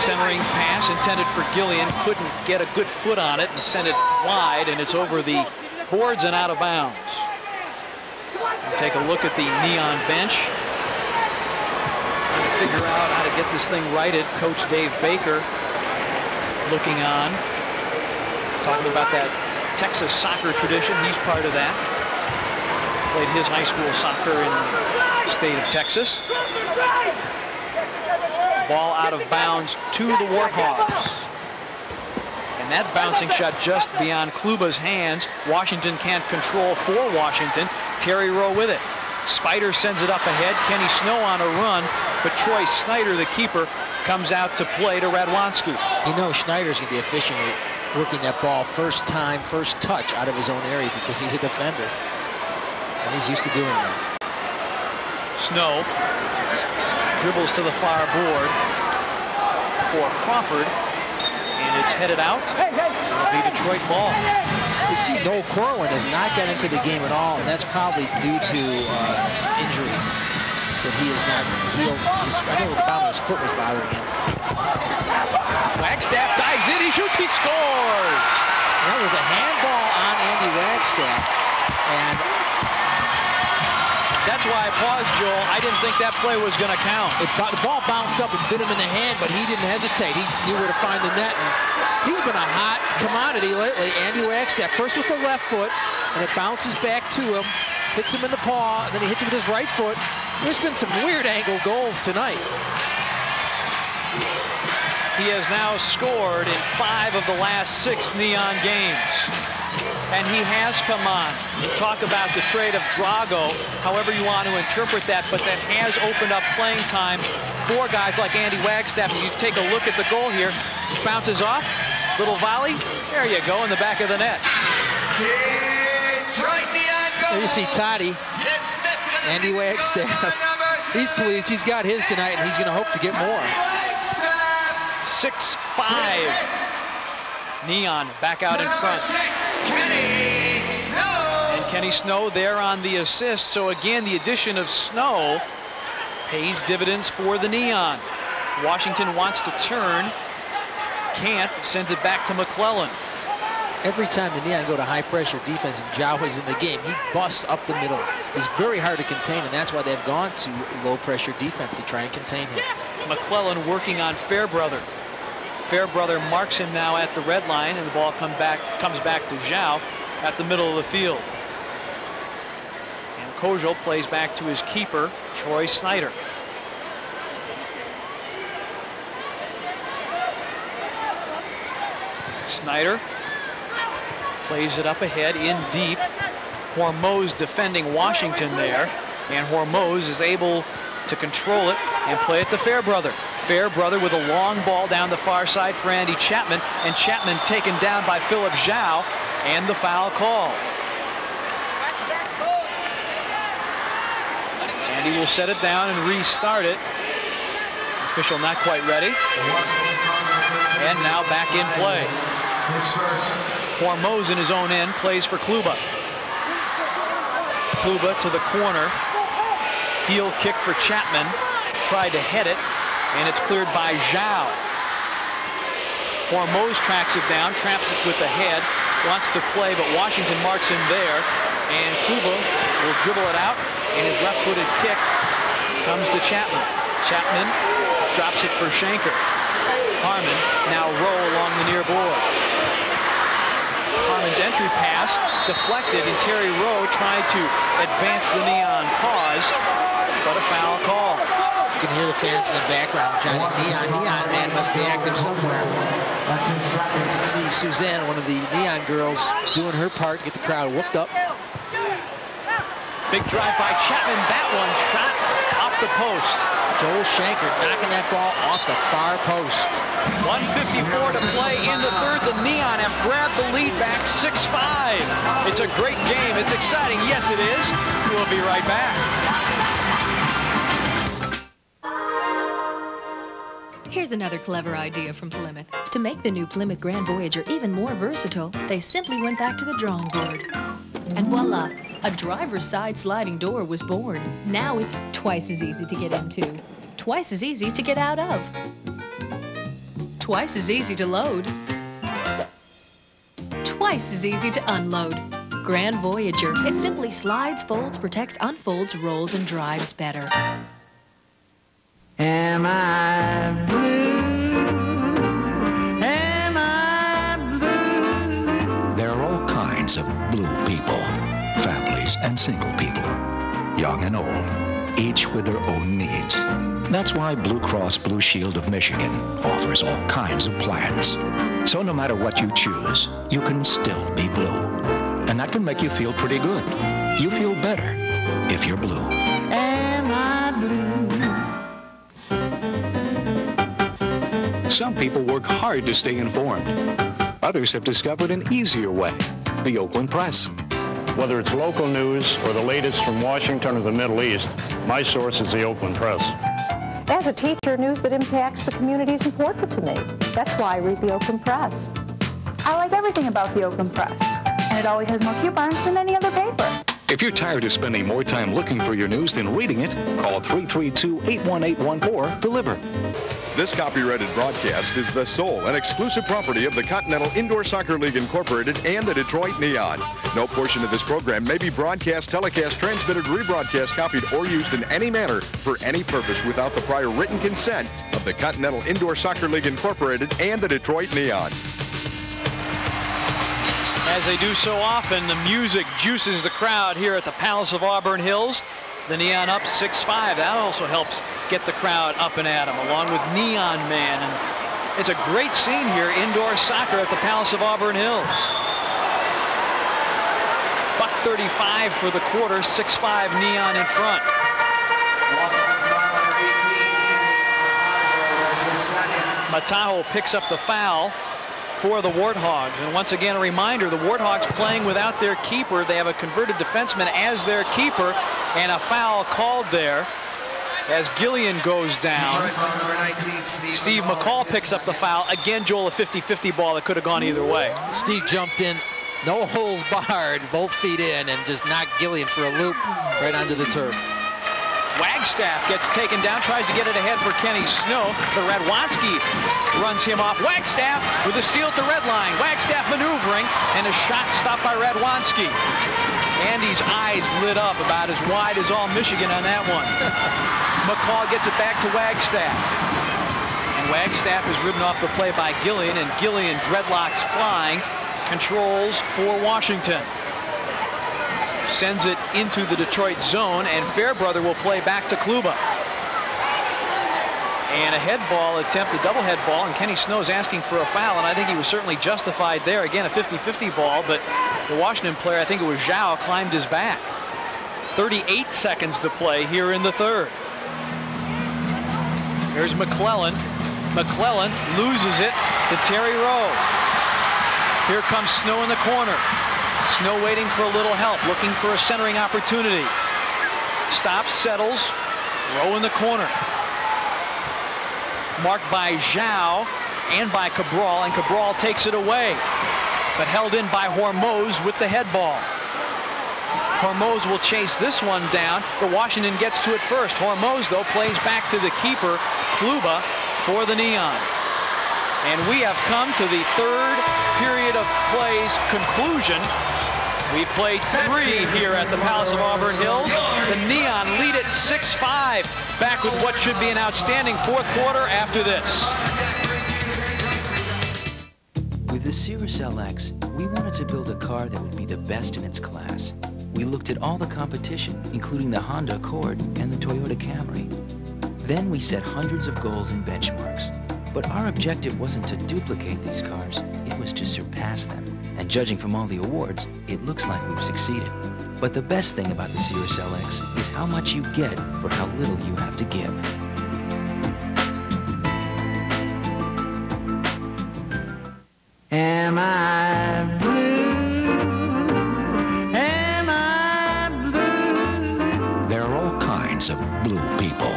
Centering pass intended for Gillian. Couldn't get a good foot on it and sent it wide, and it's over the boards and out of bounds. We'll take a look at the Neon bench. Trying to figure out how to get this thing righted. Coach Dave Baker looking on. Talking about that Texas soccer tradition. He's part of that. Played his high school soccer in the state of Texas. Ball out of bounds to the Warthogs. And that bouncing shot just beyond Kluba's hands. Washington can't control for Washington. Terry Rowe with it. Spider sends it up ahead. Kenny Snow on a run, but Troy Snyder, the keeper, comes out to play to Radwanski. You know Schneider's going to be efficient at working that ball first time, first touch out of his own area because he's a defender. And he's used to doing that. Snow dribbles to the far board for Crawford, and it's headed out. It'll be Detroit ball. You see Noel Corwin has not got into the game at all, and that's probably due to some injury that he has not healed. I know the bottom of his foot was bothering him. Wagstaff dives in, he shoots, he scores! That was a handball on Andy Wagstaff, and that's why I paused, Joel. I didn't think that play was going to count. The ball bounced up and bit him in the hand, but he didn't hesitate. He knew where to find the net. And he's been a hot commodity lately. Andy Wagstaff, first with the left foot, and it bounces back to him, hits him in the paw, and then he hits him with his right foot. There's been some weird angle goals tonight. He has now scored in 5 of the last 6 Neon games. And he has come on. You talk about the trade of Drago, however you want to interpret that, but that has opened up playing time for guys like Andy Wagstaff. As you take a look at the goal here, bounces off, little volley, there you go, in the back of the net. There you see Toddy, Andy Wagstaff. He's pleased, he's got his tonight, and he's going to hope to get more. 6-5. Neon back out in front. And Kenny Snow there on the assist. So again, the addition of Snow pays dividends for the Neon. Washington wants to turn. Can't. Sends it back to McClellan. Every time the Neon go to high pressure defense and Zhao is in the game, he busts up the middle. He's very hard to contain, and that's why they've gone to low pressure defense to try and contain him. McClellan working on Fairbrother. Fairbrother marks him now at the red line, and the ball comes back to Zhao at the middle of the field. And Kojo plays back to his keeper, Troy Snyder. Snyder plays it up ahead in deep. Hormoz defending Washington there, and Hormoz is able to control it and play it to Fairbrother. Fairbrother with a long ball down the far side for Andy Chapman, and Chapman taken down by Philip Zhao, and the foul call. Andy will set it down and restart it. Official not quite ready. And now back in play. Hormoz in his own end plays for Kluba. Kluba to the corner. Heel kick for Chapman. Tried to head it, and it's cleared by Zhao. Hormoz tracks it down, traps it with the head, wants to play, but Washington marks him there. And Kuba will dribble it out, and his left-footed kick comes to Chapman. Chapman drops it for Shanker. Harmon now roll along the near board. Harmon's entry pass deflected, and Terry Rowe tried to advance the Neon cause, but a foul call. You can hear the fans in the background. Johnny Neon man must be active somewhere. You can see Suzanne, one of the Neon girls, doing her part, get the crowd whooped up. Big drive by Chapman. That one shot off the post. Joel Shanker knocking that ball off the far post. 1:54 to play in the third. The Neon have grabbed the lead back 6-5. It's a great game. It's exciting. Yes, it is. We'll be right back. Here's another clever idea from Plymouth. To make the new Plymouth Grand Voyager even more versatile, they simply went back to the drawing board. And voila, a driver's side sliding door was born. Now it's twice as easy to get into, twice as easy to get out of, twice as easy to load, twice as easy to unload. Grand Voyager. It simply slides, folds, protects, unfolds, rolls, and drives better. Am I blue? Am I blue? There are all kinds of blue people, families and single people, young and old, each with their own needs. That's why Blue Cross Blue Shield of Michigan offers all kinds of plans. So no matter what you choose, you can still be blue. And that can make you feel pretty good. You feel better if you're blue. Am I blue? Some people work hard to stay informed. Others have discovered an easier way, the Oakland Press. Whether it's local news or the latest from Washington or the Middle East, my source is the Oakland Press. As a teacher, news that impacts the community is important to me. That's why I read the Oakland Press. I like everything about the Oakland Press, and it always has more coupons than any other paper. If you're tired of spending more time looking for your news than reading it, call 332-81814 or deliver. This copyrighted broadcast is the sole and exclusive property of the Continental Indoor Soccer League Incorporated and the Detroit Neon. No portion of this program may be broadcast, telecast, transmitted, rebroadcast, copied, or used in any manner for any purpose without the prior written consent of the Continental Indoor Soccer League Incorporated and the Detroit Neon. As they do so often, the music juices the crowd here at the Palace of Auburn Hills. The Neon up 6-5. That also helps get the crowd up and at them, along with Neon Man. And it's a great scene here, indoor soccer at the Palace of Auburn Hills. $1:35 for the quarter, 6-5 Neon in front. Mataho picks up the foul for the Warthogs. And once again, a reminder, the Warthogs playing without their keeper. They have a converted defenseman as their keeper, and a foul called there as Gillian goes down. Steve McCall picks up the foul. Again, Joel, a 50-50 ball that could have gone either way. Steve jumped in, no holes barred, both feet in, and just knocked Gillian for a loop right onto the turf. Wagstaff gets taken down, tries to get it ahead for Kenny Snow, but Radwanski runs him off. Wagstaff with a steal at the red line. Wagstaff maneuvering, and a shot stopped by Radwanski. Andy's eyes lit up about as wide as all Michigan on that one. McCall gets it back to Wagstaff. And Wagstaff is ridden off the play by Gillian, and Gillian, dreadlocks flying, controls for Washington. Sends it into the Detroit zone, and Fairbrother will play back to Kluba. And a head ball attempt, a double head ball, and Kenny Snow's asking for a foul, and I think he was certainly justified there. Again, a 50-50 ball, but the Washington player, I think it was Zhao, climbed his back. 38 seconds to play here in the third. Here's McClellan. McClellan loses it to Terry Rowe. Here comes Snow in the corner. Snow waiting for a little help, looking for a centering opportunity. Stops, settles, Rowe in the corner. Marked by Zhao and by Cabral, and Cabral takes it away, but held in by Hormoz with the head ball. Hormoz will chase this one down, but Washington gets to it first. Hormoz, though, plays back to the keeper, Kluba, for the Neon. And we have come to the third period of play's conclusion. We've played 3 here at the Palace of Auburn Hills. The Neon lead it 6-5. Back with what should be an outstanding fourth quarter after this. With the CISL X, we wanted to build a car that would be the best in its class. We looked at all the competition, including the Honda Accord and the Toyota Camry. Then we set hundreds of goals and benchmarks. But our objective wasn't to duplicate these cars, it was to surpass them. And judging from all the awards, it looks like we've succeeded. But the best thing about the CISL X is how much you get for how little you have to give. Am I blue? Am I blue? There are all kinds of blue people,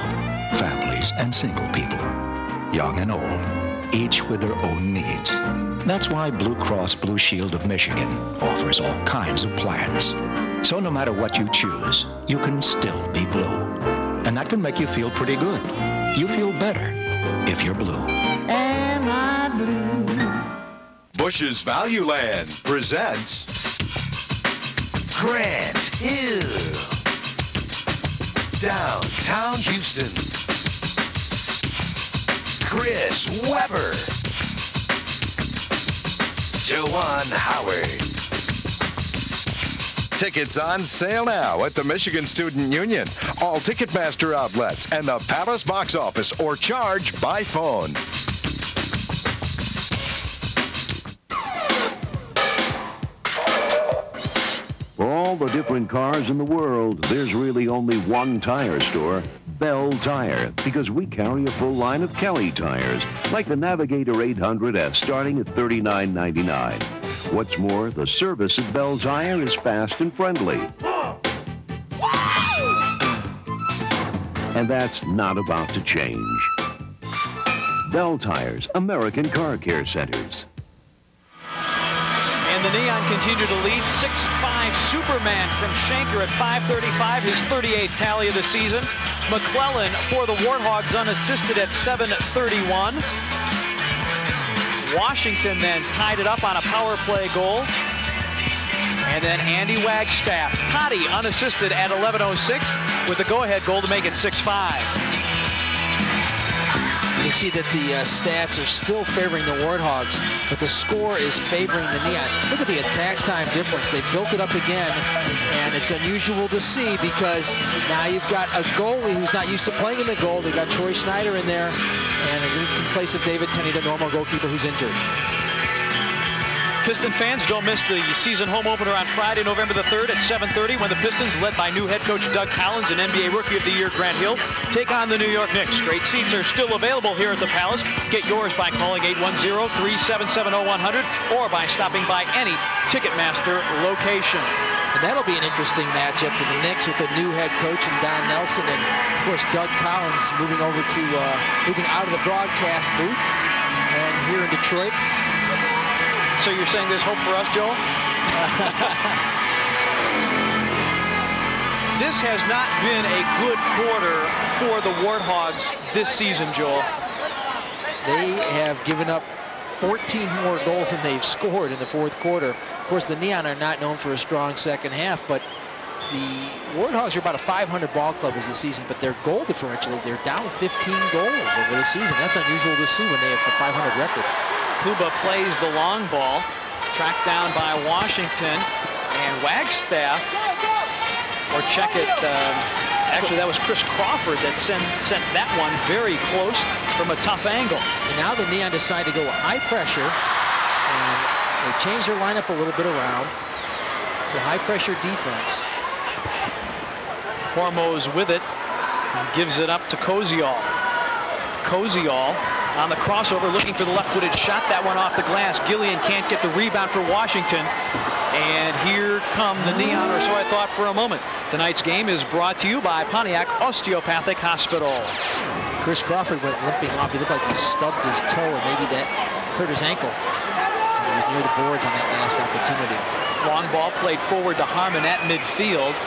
families and single people, young and old, each with their own needs. That's why Blue Cross Blue Shield of Michigan offers all kinds of plans. So no matter what you choose, you can still be blue. And that can make you feel pretty good. You feel better if you're blue. Am I blue? Bush's Value Land presents Grant Hill, downtown Houston. Chris Webber, Joanne Howard. Tickets on sale now at the Michigan Student Union, all Ticketmaster outlets, and the Palace box office, or charge by phone. For all the different cars in the world, there's really only one tire store, Bell Tire, because we carry a full line of Kelly tires, like the Navigator 800S starting at $39.99. What's more, the service at Bell Tire is fast and friendly. And that's not about to change. Bell Tires, American Car Care Centers. And the Neon continue to lead 6-5. Superman from Shanker at 5:35, his 38th tally of the season. McClellan for the Warthogs unassisted at 7:31. Washington then tied it up on a power play goal. And then Andy Wagstaff, Toddy unassisted at 11:06 with a go-ahead goal to make it 6-5. You see that the stats are still favoring the Warthogs, but the score is favoring the Neon. Look at the attack time difference. They built it up again, and it's unusual to see because now you've got a goalie who's not used to playing in the goal. They got Troy Schneider in there, and it's in place of David Tenney, the normal goalkeeper who's injured. Piston fans, don't miss the season home opener on Friday, November the 3rd at 7:30 when the Pistons, led by new head coach Doug Collins and NBA Rookie of the Year Grant Hill, take on the New York Knicks. Great seats are still available here at the Palace. Get yours by calling 810-377-0100 or by stopping by any Ticketmaster location. And that'll be an interesting matchup for the Knicks with the new head coach and Don Nelson, and of course Doug Collins moving out of the broadcast booth and here in Detroit. So you're saying there's hope for us, Joel? This has not been a good quarter for the Warthogs this season, Joel. They have given up 14 more goals than they've scored in the fourth quarter. Of course, the Neon are not known for a strong second half, but the Warthogs are about a 500 ball club as the season, but their goal differential, they're down 15 goals over the season. That's unusual to see when they have a 500 record. Kuba plays the long ball, tracked down by Washington, and Wagstaff, or check it, actually that was Chris Crawford that sent that one very close from a tough angle. And now the Neon decide to go high pressure, and they change their lineup a little bit around to high pressure defense. Hormoz with it, and gives it up to Koziol. Koziol on the crossover, looking for the left-footed shot. That one off the glass. Gillian can't get the rebound for Washington. And here come the Neon, or so I thought for a moment. Tonight's game is brought to you by Pontiac Osteopathic Hospital. Chris Crawford went limping off. He looked like he stubbed his toe, or maybe that hurt his ankle. He was near the boards on that last opportunity. Long ball played forward to Harmon at midfield.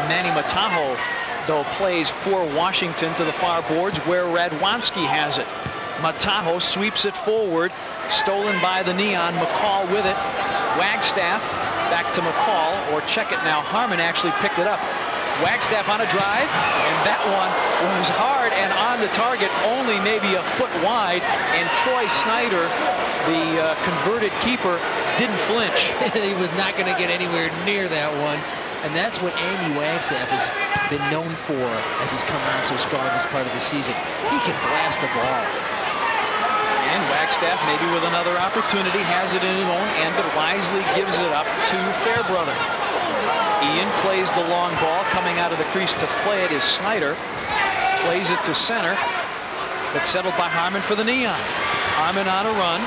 Manny Mataho, though, plays for Washington to the far boards where Radwanski has it. Mataho sweeps it forward, stolen by the Neon. McCall with it. Wagstaff Back to McCall, or check it now. Harmon actually picked it up. Wagstaff on a drive, and that one was hard and on the target, only maybe a foot wide, and Troy Snyder, the converted keeper, didn't flinch. He was not going to get anywhere near that one, and that's what Andy Wagstaff has been known for as he's come on so strong this part of the season. He can blast the ball. And Wagstaff, maybe with another opportunity, has it in his own end, but wisely gives it up to Fairbrother. Ian plays the long ball. Coming out of the crease to play it is Snyder. Plays it to center, but settled by Harmon for the Neon. Harmon on a run,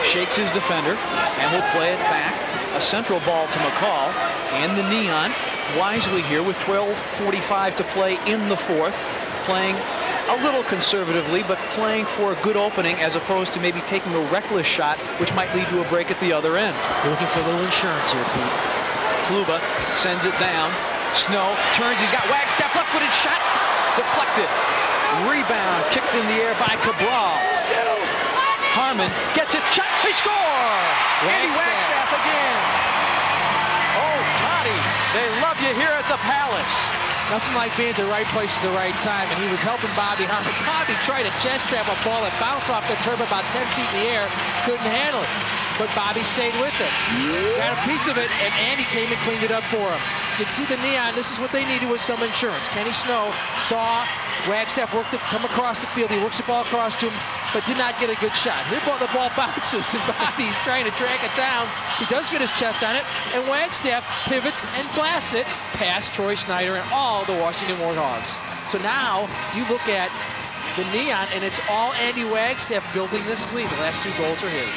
shakes his defender, and will play it back. A central ball to McCall, and the Neon wisely here with 12:45 to play in the fourth, playing a little conservatively, but playing for a good opening as opposed to maybe taking a reckless shot, which might lead to a break at the other end. You're looking for a little insurance here, Pete. Kluba sends it down. Snow turns. He's got Wagstaff, left-footed shot, deflected. Rebound kicked in the air by Cabral. Harmon gets it, shot, he scores! Andy Wagstaff again. Oh, Toddy, they love you here at the Palace. Nothing like being at the right place at the right time, and he was helping Bobby Harmon. Bobby tried to chest trap a ball that bounced off the turf about 10 feet in the air, couldn't handle it. But Bobby stayed with it. Got a piece of it, and Andy came and cleaned it up for him. You can see the Neon, this is what they needed, was some insurance. Kenny Snow saw Wagstaff come across the field. He works the ball across to him, but did not get a good shot. Here the ball bounces, and Bobby's trying to track it down. He does get his chest on it, and Wagstaff pivots and blasts it past Troy Snyder and all the Washington Warthogs. So now you look at the Neon, and it's all Andy Wagstaff building this lead. The last 2 goals are his.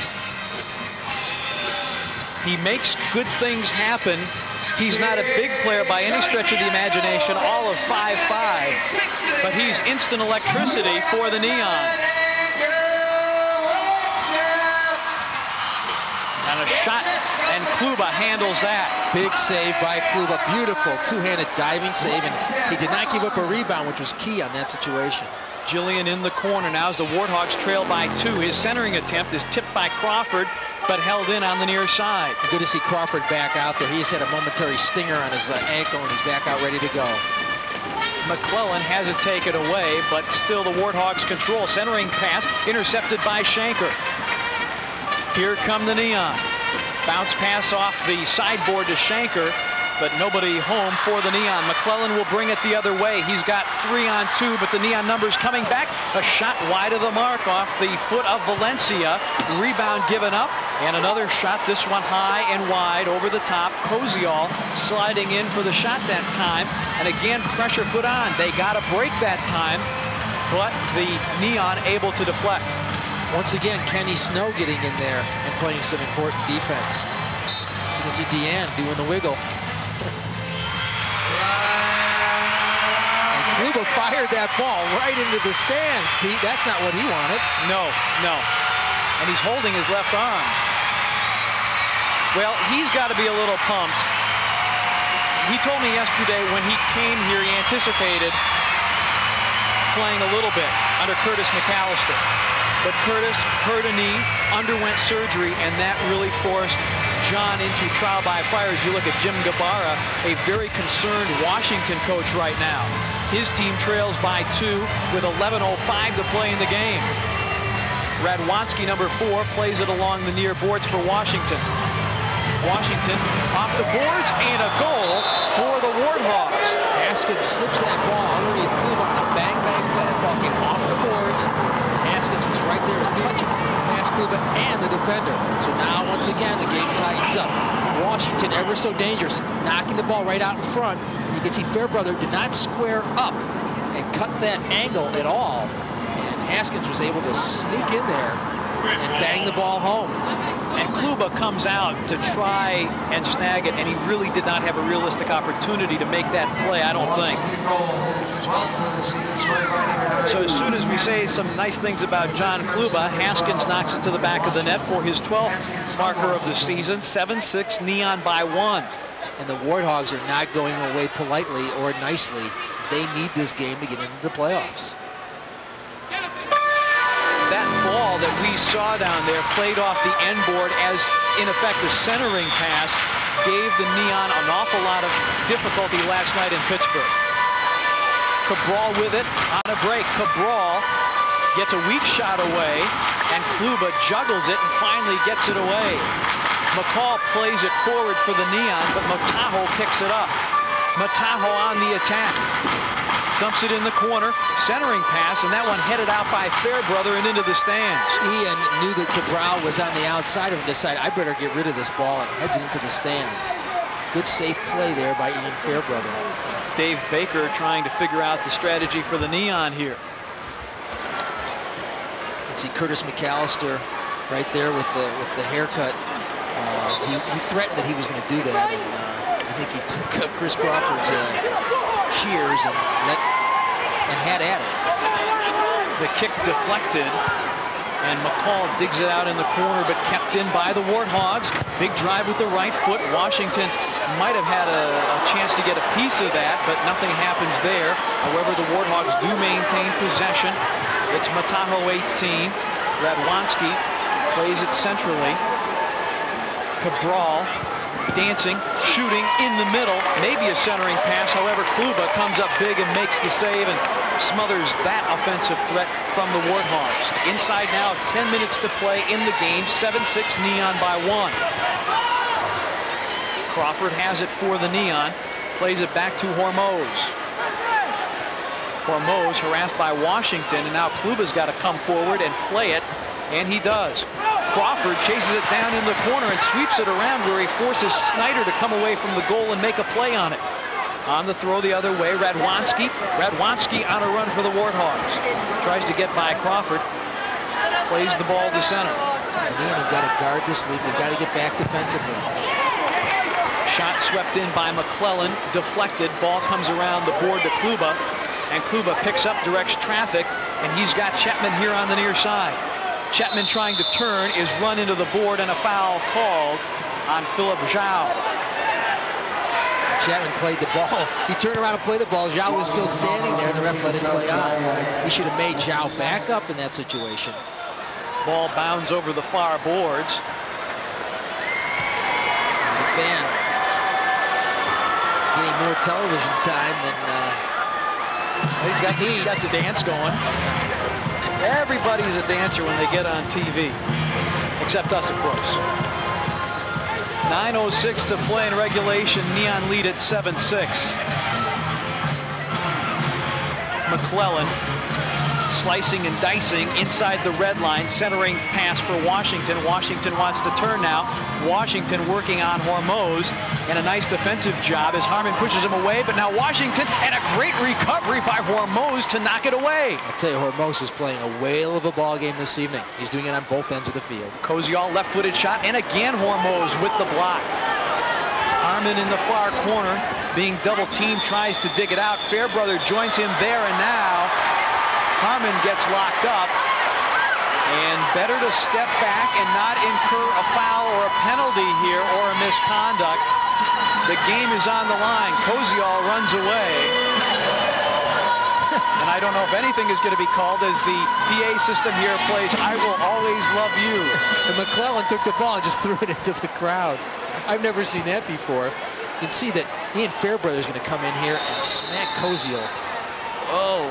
He makes good things happen. He's not a big player by any stretch of the imagination, all of 5'5", but he's instant electricity for the Neon. And a shot, and Kluba handles that. Big save by Kluba, beautiful two-handed diving save, and he did not give up a rebound, which was key on that situation. Jillian in the corner now as the Warthogs trail by 2. His centering attempt is tipped by Crawford, but held in on the near side. Good to see Crawford back out there. He's had a momentary stinger on his ankle, and he's back out ready to go. McClellan has it taken away, but still the Warthogs control. Centering pass intercepted by Shanker. Here come the Neon. Bounce pass off the sideboard to Shanker, but nobody home for the Neon. McClellan will bring it the other way. He's got 3-on-2, but the Neon numbers coming back. A shot wide of the mark off the foot of Valencia. Rebound given up, and another shot, this one high and wide over the top. Koziol sliding in for the shot that time, and again pressure put on. They got a break that time, but the Neon able to deflect. Once again, Kenny Snow getting in there and playing some important defense. You can see Deanne doing the wiggle. Kluba fired that ball right into the stands, Pete. That's not what he wanted. No. And he's holding his left arm. Well, he's got to be a little pumped. He told me yesterday when he came here, he anticipated playing a little bit under Curtis McAllister. But Curtis hurt a knee, underwent surgery, and that really forced John into trial by fire. As you look at Jim Gabara, a very concerned Washington coach right now. His team trails by 2 with 11:05 to play in the game. Radwanski, number 4, plays it along the near boards for Washington. Washington off the boards, and a goal for the Warthogs. Haskins slips that ball underneath Kluba on a bang-bang play. That ball came off the boards. Haskins was right there to touch it past Kluba and the defender. So now, once again, the game tightens up. Washington, ever so dangerous, knocking the ball right out in front. And you can see Fairbrother did not square up and cut that angle at all. And Haskins was able to sneak in there and bang the ball home. And Kluba comes out to try and snag it, and he really did not have a realistic opportunity to make that play, I don't think. So as soon as we say some nice things about John Kluba, Haskins knocks it to the back of the net for his 12th marker of the season. 7-6, Neon by 1. And the Warthogs are not going away politely or nicely. They need this game to get into the playoffs. That ball that we saw down there played off the end board as, in effect, a centering pass gave the Neon an awful lot of difficulty last night in Pittsburgh. Cabral with it on a break. Cabral gets a weak shot away, and Kluba juggles it and finally gets it away. McCall plays it forward for the Neon, but Mataho picks it up. Mataho on the attack. Dumps it in the corner, centering pass, and that one headed out by Fairbrother and into the stands. Ian knew that Cabral was on the outside of him, decided, I better get rid of this ball, and heads it into the stands. Good safe play there by Ian Fairbrother. Dave Baker trying to figure out the strategy for the Neon here. You can see Curtis McAllister right there with the haircut. He threatened that he was going to do that, and I think he took Chris Crawford's shears and had at it. The kick deflected, and McCall digs it out in the corner, but kept in by the Warthogs. Big drive with the right foot. Washington might have had a chance to get a piece of that, but nothing happens there. However, the Warthogs do maintain possession. It's Mataho 18. Radwanski plays it centrally. Cabral dancing, shooting in the middle, maybe a centering pass. However, Kluba comes up big and makes the save and smothers that offensive threat from the Warthogs. Inside now, 10 minutes to play in the game, 7-6 Neon by 1. Crawford has it for the Neon, plays it back to Hormoz. Hormoz harassed by Washington, and now Kluba's got to come forward and play it, and he does. Crawford chases it down in the corner and sweeps it around where he forces Snyder to come away from the goal and make a play on it. On the throw the other way, Radwanski. Radwanski on a run for the Warthogs. Tries to get by Crawford. Plays the ball to center. The Neon have got to guard this lead. They've got to get back defensively. Shot swept in by McClellan. Deflected. Ball comes around the board to Kluba. And Kluba picks up, directs traffic. And he's got Chapman here on the near side. Chapman trying to turn, is run into the board, and a foul called on Philip Zhao. Chapman played the ball. He turned around and played the ball. Zhao was still standing there, and the ref let it play on. He should have made Zhao back up in that situation. Ball bounds over the far boards. The fan getting more television time than he's got the dance going. Everybody's a dancer when they get on TV, except us, of course. 9:06 to play in regulation. Neon lead at 7-6. McClellan slicing and dicing inside the red line, centering pass for Washington. Washington wants to turn now. Washington working on Hormoz, and a nice defensive job as Harmon pushes him away, but now Washington, and a great recovery by Hormoz to knock it away. I'll tell you, Hormoz is playing a whale of a ball game this evening. He's doing it on both ends of the field. Koziol left-footed shot, and again Hormoz with the block. Harmon in the far corner, being double-teamed, tries to dig it out. Fairbrother joins him there, and now Harmon gets locked up, and better to step back and not incur a foul or a penalty here or a misconduct. The game is on the line. Koziol runs away. And I don't know if anything is going to be called as the PA system here plays I Will Always Love You. And McClellan took the ball and just threw it into the crowd. I've never seen that before. You can see that Ian Fairbrother is going to come in here and smack Koziol. Oh.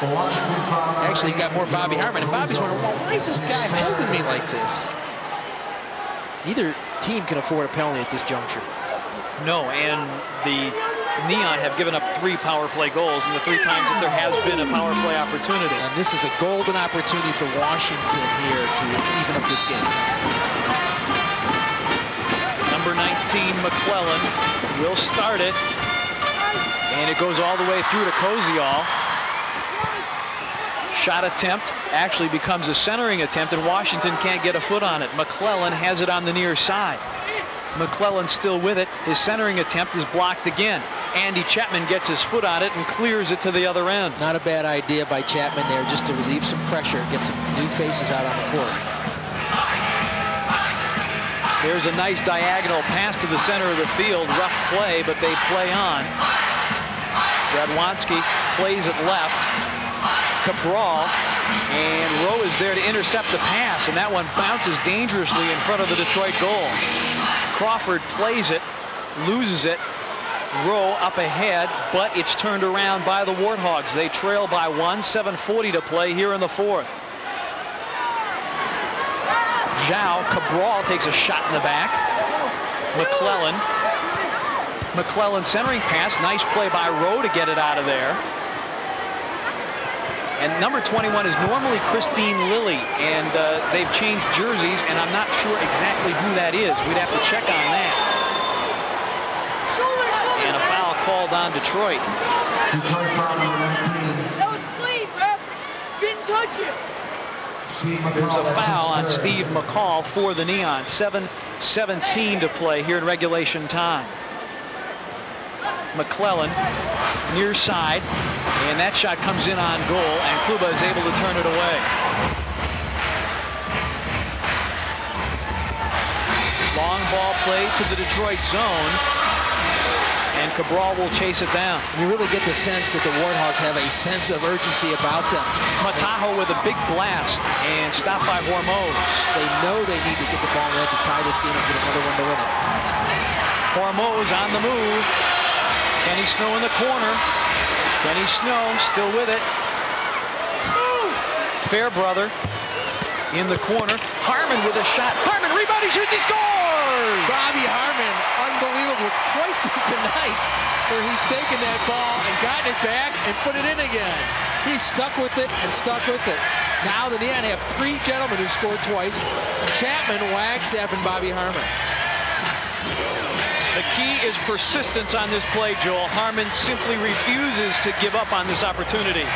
Actually, he got more Bobby Harmon, and Bobby's wondering, well, why is this guy holding me like this? Neither team can afford a penalty at this juncture. No, and the Neon have given up 3 power play goals in the 3 times that there has been a power play opportunity. And this is a golden opportunity for Washington here to even up this game. Number 19, McClellan, will start it, and it goes all the way through to Koziol. Shot attempt actually becomes a centering attempt, and Washington can't get a foot on it. McClellan has it on the near side. McClellan still with it. His centering attempt is blocked again. Andy Chapman gets his foot on it and clears it to the other end. Not a bad idea by Chapman there, just to relieve some pressure, get some new faces out on the court. There's a nice diagonal pass to the center of the field. Rough play, but they play on. Radwanski plays it left. Cabral, and Rowe is there to intercept the pass, and that one bounces dangerously in front of the Detroit goal. Crawford plays it, loses it. Rowe up ahead, but it's turned around by the Warthogs. They trail by 1, 7:40 to play here in the fourth. Zhao Cabral takes a shot in the back. McClellan centering pass. Nice play by Rowe to get it out of there. And number 21 is normally Christine Lilly, and they've changed jerseys, and I'm not sure exactly who that is. We'd have to check on that. And a foul called on Detroit. That was clean, ref. Didn't touch it. There's a foul on Steve McCall for the Neon. 7:17 to play here in regulation time. McClellan near side, and that shot comes in on goal, and Kluba is able to turn it away. Long ball play to the Detroit zone, and Cabral will chase it down. You really get the sense that the Warthogs have a sense of urgency about them. Matajo with a big blast and stopped by Hormoz. They know they need to get the ball in to tie this game and get another one to win it. Hormoz on the move. Kenny Snow in the corner. Kenny Snow still with it. Fairbrother in the corner. Harmon with a shot. Harmon rebound, he shoots, he scores! Bobby Harmon, unbelievable. Twice tonight where he's taken that ball and gotten it back and put it in again. He's stuck with it and stuck with it. Now the Neon have 3 gentlemen who scored twice. Chapman, Wagstaff, and Bobby Harmon. The key is persistence on this play, Joel. Harmon simply refuses to give up on this opportunity. You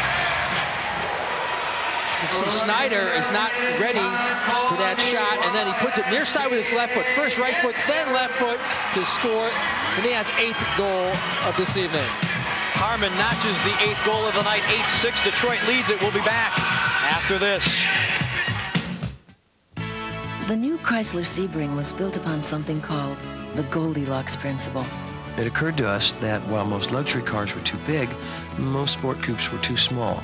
can see Snyder is not ready for that shot, and then he puts it near side with his left foot. First right foot, then left foot to score the Neon's 8th goal of this evening. Harmon notches the 8th goal of the night, 8-6. Detroit leads it. We'll be back after this. The new Chrysler Sebring was built upon something called the Goldilocks principle. It occurred to us that while most luxury cars were too big, most sport coupes were too small.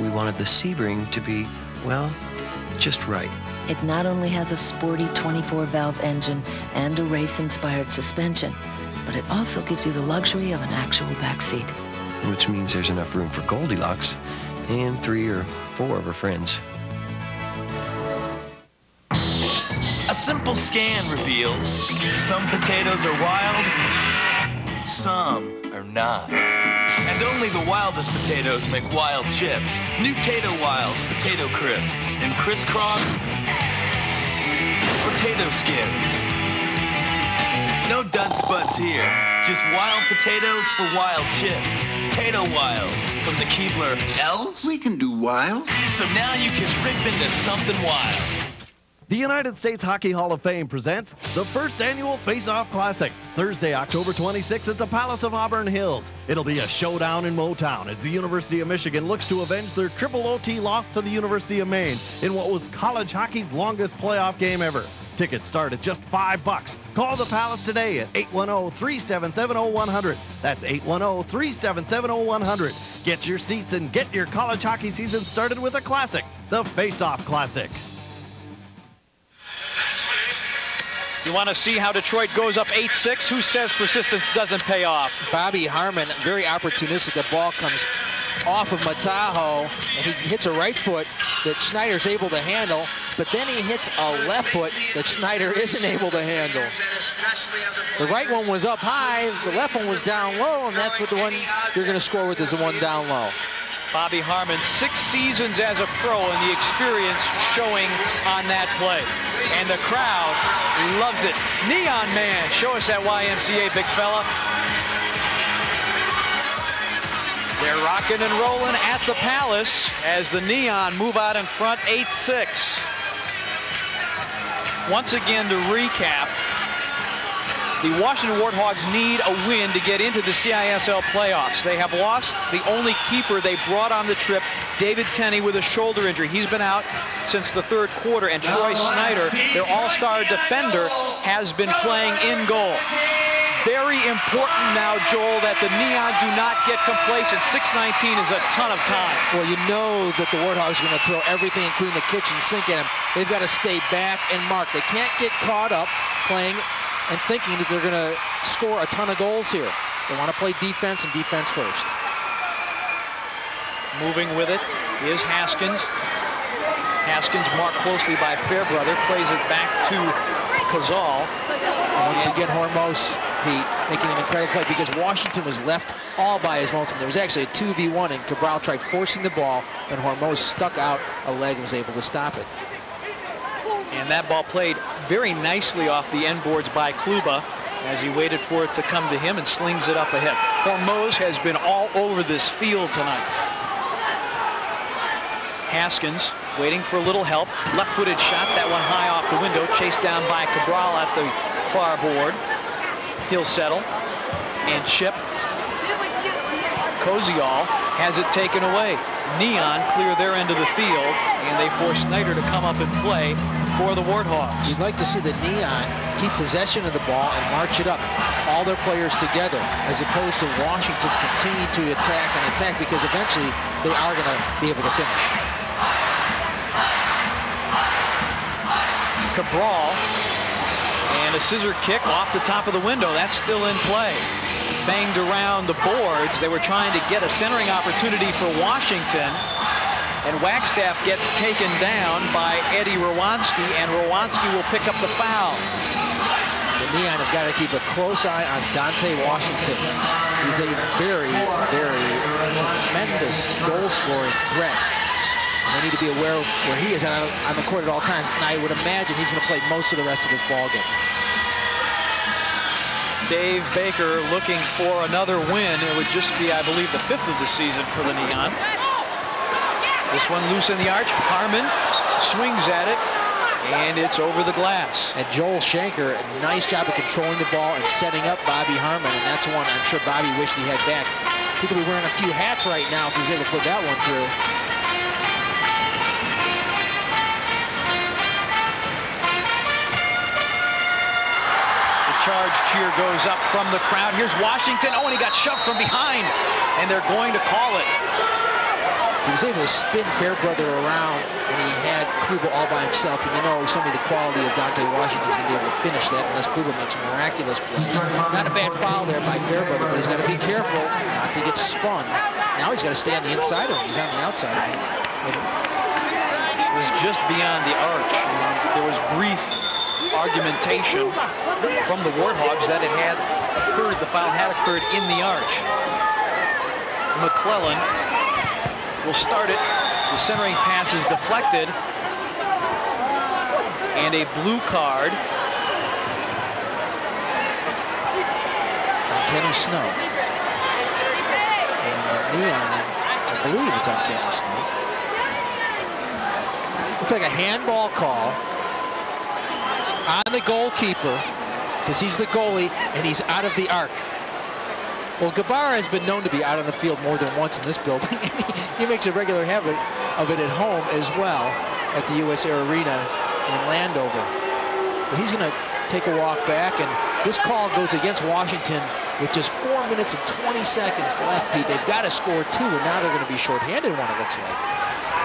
We wanted the Sebring to be, well, just right. It not only has a sporty 24-valve engine and a race-inspired suspension, but it also gives you the luxury of an actual backseat. Which means there's enough room for Goldilocks and 3 or 4 of her friends. A simple scan reveals some potatoes are wild, some are not. And only the wildest potatoes make wild chips. New Tato Wilds Potato Crisps in crisscross potato skins. No dud spuds here. Just wild potatoes for wild chips. Tato Wilds from the Keebler Elves. We can do wild. So now you can rip into something wild. The United States Hockey Hall of Fame presents the first annual Face-Off Classic, Thursday, October 26th at the Palace of Auburn Hills. It'll be a showdown in Motown as the University of Michigan looks to avenge their triple OT loss to the University of Maine in what was college hockey's longest playoff game ever. Tickets start at just $5. Call the Palace today at 810-377-0100. That's 810-377-0100. Get your seats and get your college hockey season started with a classic, the Face-Off Classic. You want to see how Detroit goes up 8-6? Who says persistence doesn't pay off? Bobby Harmon, very opportunistic. The ball comes off of Matajo, and he hits a right foot that Schneider's able to handle, but then he hits a left foot that Schneider isn't able to handle. The right one was up high, the left one was down low, and that's what the one you're going to score with is the one down low. Bobby Harmon, 6 seasons as a pro, and the experience showing on that play. And the crowd loves it. Neon Man, show us that YMCA, big fella. They're rocking and rolling at the Palace as the Neon move out in front, 8-6. Once again, to recap, the Washington Warthogs need a win to get into the CISL playoffs. They have lost the only keeper they brought on the trip, David Tenney, with a shoulder injury. He's been out since the 3rd quarter, and Troy Snyder, their all-star defender, has been playing in goal. Very important now, Joel, that the Neon do not get complacent. 6:19 is a ton of time. Well, you know that the Warthogs are going to throw everything, including the kitchen sink, at them. They've got to stay back and mark. They can't get caught up playing and thinking that they're going to score a ton of goals here. They want to play defense and defense first. Moving with it is Haskins. Haskins marked closely by Fairbrother, plays it back to Cazal. Once again, Hormos, Pete, making an incredible play because Washington was left all by his lonesome. There was actually a 2v1, and Cabral tried forcing the ball, and Hormos stuck out a leg and was able to stop it. And that ball played very nicely off the end boards by Kluba as he waited for it to come to him and slings it up ahead. Hormos has been all over this field tonight. Haskins waiting for a little help. Left-footed shot, that one high off the window, chased down by Cabral at the far board. He'll settle and chip. Koziol has it taken away. Neon clear their end of the field, and they force Snyder to come up and play for the Warthogs. You'd like to see the Neon keep possession of the ball and march it up, all their players together, as opposed to Washington continue to attack and attack, because eventually they are going to be able to finish. Cabral, and a scissor kick off the top of the window. That's still in play. Banged around the boards. They were trying to get a centering opportunity for Washington, and Wagstaff gets taken down by Eddie Rowanski, and Rowanski will pick up the foul. The Neon have got to keep a close eye on Dante Washington. He's a very, very tremendous goal-scoring threat. They need to be aware of where he is on the court at all times, and I would imagine he's going to play most of the rest of this ball game. Dave Baker looking for another win. It would just be, I believe, the 5th of the season for the Neon. This one loose in the arch. Harmon swings at it, and it's over the glass. And Joel Shanker, a nice job of controlling the ball and setting up Bobby Harmon, and that's one I'm sure Bobby wished he had back. He could be wearing a few hats right now if he's able to put that one through. Charge cheer goes up from the crowd. Here's Washington. Oh, and he got shoved from behind, and they're going to call it. He was able to spin Fairbrother around, and he had Kluba all by himself. And you know, some of the quality of Dante Washington is going to be able to finish that unless Kluba makes miraculous plays. Not a bad foul there by Fairbrother, but he's got to be careful not to get spun. Now he's got to stay on the inside of him. He's on the outside of him. It was just beyond the arch. There was brief argumentation from the Warthogs that it had occurred, the foul had occurred in the arch. McClellan will start it. The centering pass is deflected, and a blue card on Kenny Snow. And Neon, I believe it's on Kenny Snow. It's like a handball call on the goalkeeper, because he's the goalie and he's out of the arc. Well, Gabarra has been known to be out on the field more than once in this building, and he makes a regular habit of it at home as well at the US Air Arena in Landover. But he's going to take a walk back, and this call goes against Washington with just 4 minutes and 20 seconds left, Pete. They've got to score 2, and now they're going to be shorthanded, one it looks like.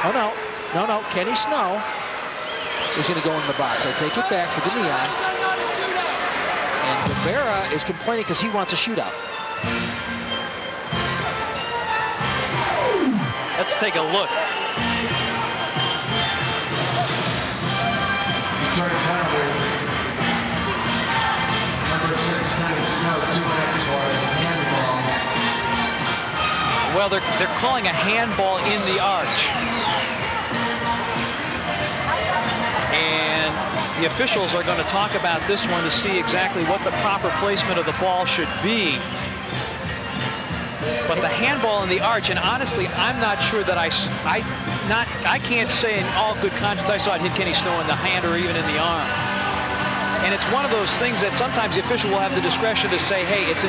Oh, no, Kenny Snow is going to go in the box. I take it back for the Neon. And Rivera is complaining because he wants a shootout. Let's take a look. Well, they're calling a handball in the arch. And the officials are going to talk about this one to see exactly what the proper placement of the ball should be. But the handball in the arch, and honestly, I'm not sure that I can't say in all good conscience I saw it hit Kenny Snow in the hand or even in the arm. And it's one of those things that sometimes the official will have the discretion to say, hey, it's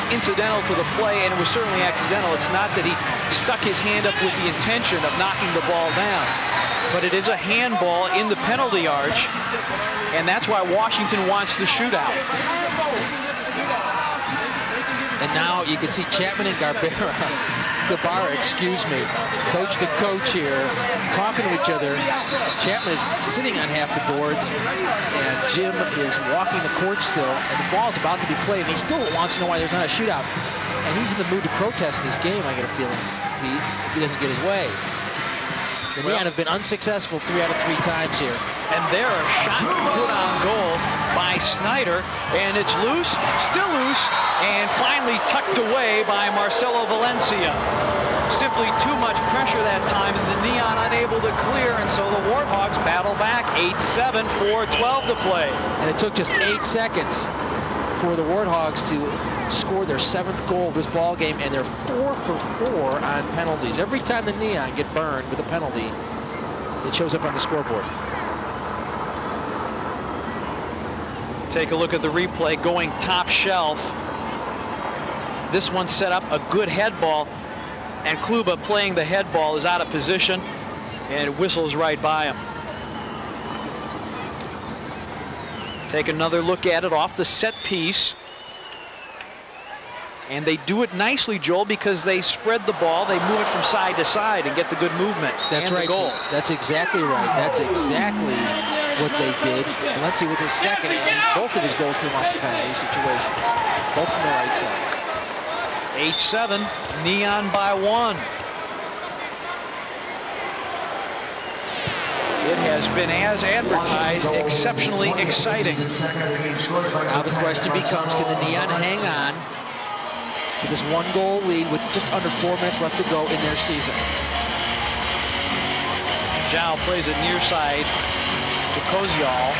incidental to the play, and it was certainly accidental. It's not that he stuck his hand up with the intention of knocking the ball down. But it is a handball in the penalty arch, and that's why Washington wants the shootout. And now you can see Chapman and Garbera the bar, excuse me, coach to coach here, talking to each other. Chapman is sitting on half the boards, and Jim is walking the court still, and the ball's about to be played, and he still wants to know why there's not a shootout. And he's in the mood to protest this game, I get a feeling, Pete, if he doesn't get his way. The Neon have been unsuccessful 3 out of 3 times here. And there, a shot put on goal by Snyder, and it's loose, still loose, and finally tucked away by Marcelo Valencia. Simply too much pressure that time, and the Neon unable to clear, and so the Warthogs battle back. 8-7, 4:12 to play. And it took just 8 seconds for the Warthogs to score their 7th goal of this ball game, and they're 4 for 4 on penalties. Every time the Neon get burned with a penalty, it shows up on the scoreboard. Take a look at the replay going top shelf. This one set up a good head ball, and Kluba playing the head ball is out of position, and it whistles right by him. Take another look at it off the set piece. And they do it nicely, Joel, because they spread the ball, they move it from side to side and get the good movement. That's and right. The goal. That's exactly right. That's exactly what they did. Valencia with his second, and both of his goals came off the penalty situations, both from the right side. 8-7, Neon by 1. It has been, as advertised, exceptionally exciting. Now the question becomes, can the Neon hang on to this 1-goal lead with just under 4 minutes left to go in their season? Zhao plays it near side to Koziol.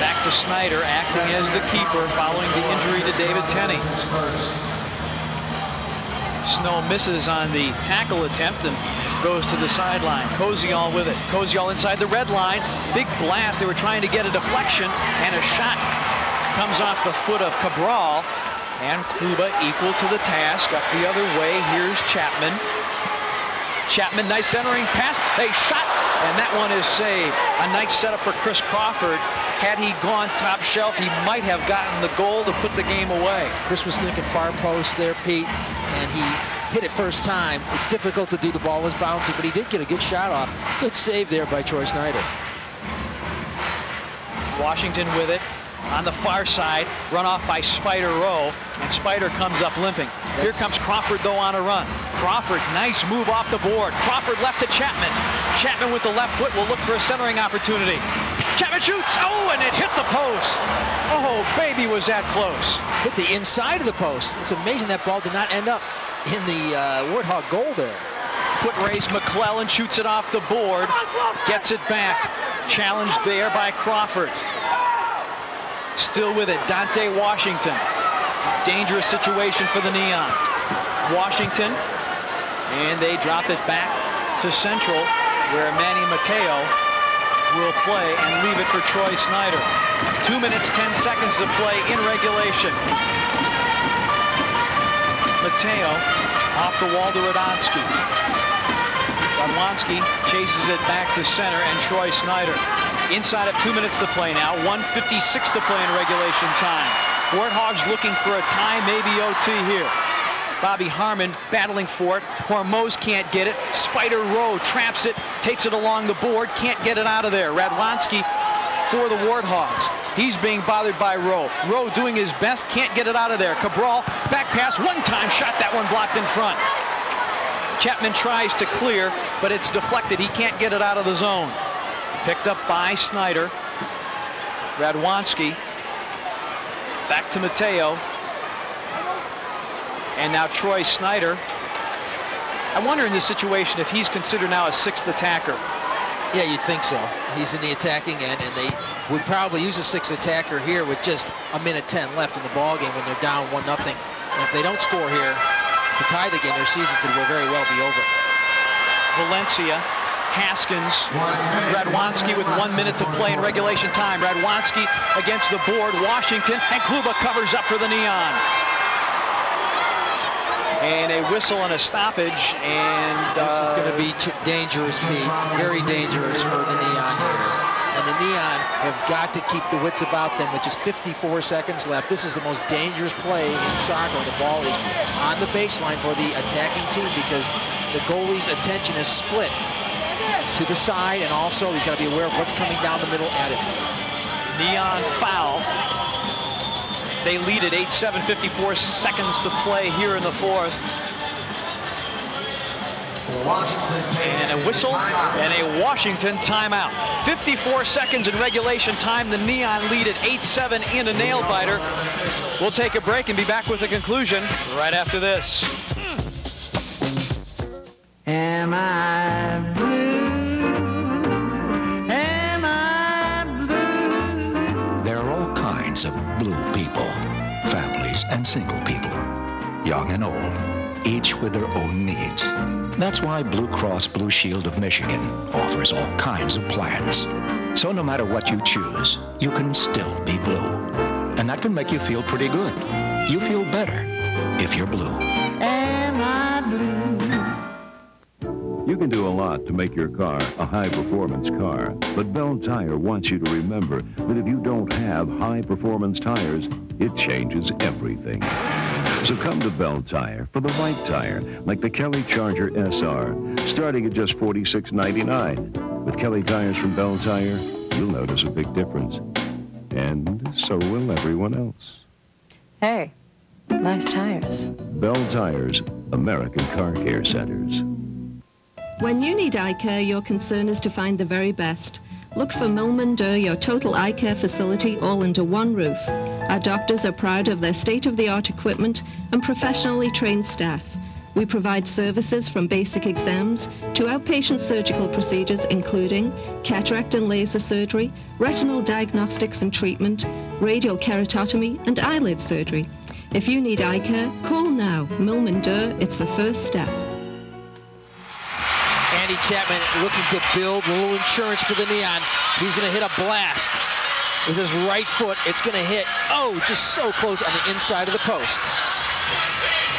Back to Snyder, acting as the keeper following the injury to David Tenney. Snow misses on the tackle attempt and goes to the sideline. Koziol with it. Koziol inside the red line. Big blast. They were trying to get a deflection, and a shot comes off the foot of Cabral. And Kluba equal to the task. Up the other way, here's Chapman. Chapman, nice centering pass. They shot, and that one is saved. A nice setup for Chris Crawford. Had he gone top shelf, he might have gotten the goal to put the game away. Chris was thinking far post there, Pete, and he hit it first time. It's difficult to do. The ball was bouncy, but he did get a good shot off. Good save there by Troy Snyder. Washington with it. On the far side, run off by Spider Rowe, and Spider comes up limping. Here comes Crawford, though, on a run. Crawford, nice move off the board. Crawford left to Chapman. Chapman with the left foot will look for a centering opportunity. Chapman shoots, oh, and it hit the post. Oh, baby, was that close. Hit the inside of the post. It's amazing that ball did not end up in the Warthog goal there. Foot race, McClellan shoots it off the board, gets it back. Challenged there by Crawford. Still with it, Dante Washington. Dangerous situation for the Neon. Washington, and they drop it back to Central, where Manny Mateo will play and leave it for Troy Snyder. 2 minutes, 10 seconds to play in regulation. Mateo off the wall to Radwanski. Radwanski chases it back to center, and Troy Snyder. Inside of 2 minutes to play now. 1:56 to play in regulation time. Warthogs looking for a tie, maybe OT here. Bobby Harmon battling for it. Hormoz can't get it. Spider Rowe traps it, takes it along the board, can't get it out of there. Radwanski for the Warthogs. He's being bothered by Rowe. Rowe doing his best, can't get it out of there. Cabral, back pass, one-time shot, that one blocked in front. Chapman tries to clear, but it's deflected. He can't get it out of the zone. Picked up by Snyder. Radwanski. Back to Mateo. And now Troy Snyder. I wonder in this situation if he's considered now a 6th attacker. Yeah, you'd think so. He's in the attacking end, and they would probably use a 6th attacker here with just 1:10 left in the ball game when they're down 1-0. And if they don't score here to tie the game, their season could very well be over. Valencia. Haskins, Radwanski with 1 minute to play in regulation time. Radwanski against the board, Washington, and Kluba covers up for the Neon. And a whistle and a stoppage, and this is going to be dangerous, Pete. Very dangerous for the Neon here. And the Neon have got to keep the wits about them, with just 54 seconds left. This is the most dangerous play in soccer. The ball is on the baseline for the attacking team because the goalie's attention is split to the side, and also he's got to be aware of what's coming down the middle at him. Neon foul. They lead at 8-7, 54 seconds to play here in the fourth. And a whistle and a Washington timeout. 54 seconds in regulation time. The Neon lead at 8-7 in a nail-biter. We'll take a break and be back with a conclusion right after this. Am I blue? Am I blue? There are all kinds of blue people, families and single people, young and old, each with their own needs. That's why Blue Cross Blue Shield of Michigan offers all kinds of plans. So no matter what you choose, you can still be blue. And that can make you feel pretty good. You feel better if you're blue. Am I blue? You can do a lot to make your car a high-performance car, but Bell Tire wants you to remember that if you don't have high-performance tires, it changes everything. So come to Bell Tire for the right tire, like the Kelly Charger SR, starting at just $46.99. With Kelly tires from Bell Tire, you'll notice a big difference. And so will everyone else. Hey, nice tires. Bell Tires, American Car Care Centers. When you need eye care, your concern is to find the very best. Look for Milman Durr, your total eye care facility, all under one roof. Our doctors are proud of their state-of-the-art equipment and professionally trained staff. We provide services from basic exams to outpatient surgical procedures, including cataract and laser surgery, retinal diagnostics and treatment, radial keratotomy, and eyelid surgery. If you need eye care, call now. Milman Durr, it's the first step. Andy Chapman looking to build a little insurance for the Neon. He's going to hit a blast with his right foot. It's going to hit, just so close on the inside of the post.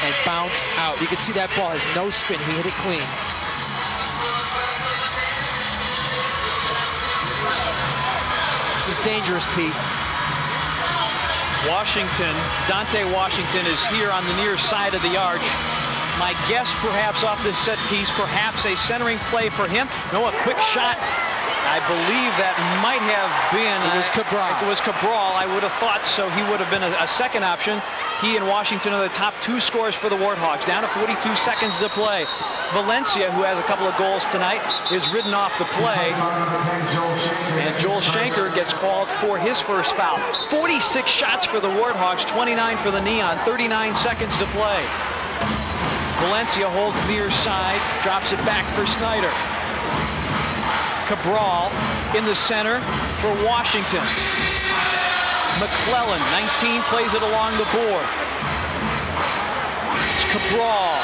And bounce out. You can see that ball has no spin. He hit it clean. This is dangerous, Pete. Dante Washington is here on the near side of the arch. My guess, perhaps off this set piece, perhaps a centering play for him. No, a quick shot. I believe that might have been... It was Cabral. It was Cabral. I would have thought so. He would have been a second option. He and Washington are the top two scorers for the Warthogs. Down to 42 seconds to play. Valencia, who has a couple of goals tonight, is ridden off the play. And Joel Shanker gets called for his first foul. 46 shots for the Warthogs, 29 for the Neon, 39 seconds to play. Valencia holds near side, drops it back for Snyder. Cabral in the center for Washington. McClellan, 19, plays it along the board. It's Cabral.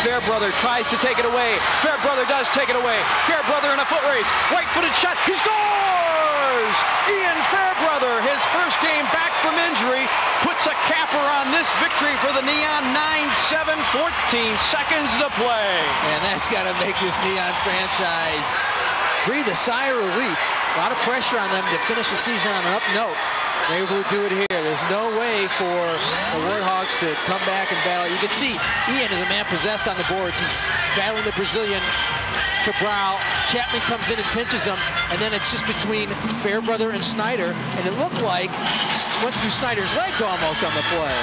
Fairbrother tries to take it away. Fairbrother does take it away. Fairbrother in a foot race. Right-footed shot. He scores! Ian Fairbrother, his first game back from injury, puts a capper on this victory for the Neon. 9-7, 14 seconds to play. And that's got to make this Neon franchise breathe a sigh of relief. A lot of pressure on them to finish the season on an up note. They're able to do it here. There's no way for the Warthogs to come back and battle. You can see Ian is a man possessed on the boards. He's battling the Brazilian Cabral. Chapman comes in and pinches him, and then it's just between Fairbrother and Snyder, and it looked like went through Snyder's legs almost on the play.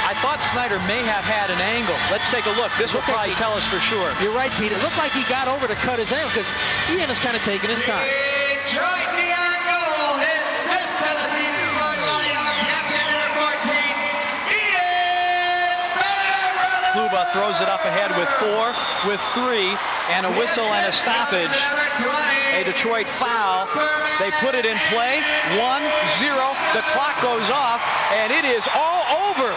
I thought Snyder may have had an angle. Let's take a look. This will probably tell us for sure. You're right, Pete. It looked like he got over to cut his angle because Ian is kind of taking his time. Detroit Neon goal, his fifth of the season, scoring on the arm, captain number 14, Ian Fairbrother. Kluba throws it up ahead with 4, with 3, and a whistle and a stoppage. A Detroit foul. They put it in play. 1-0. The clock goes off, and it is all over.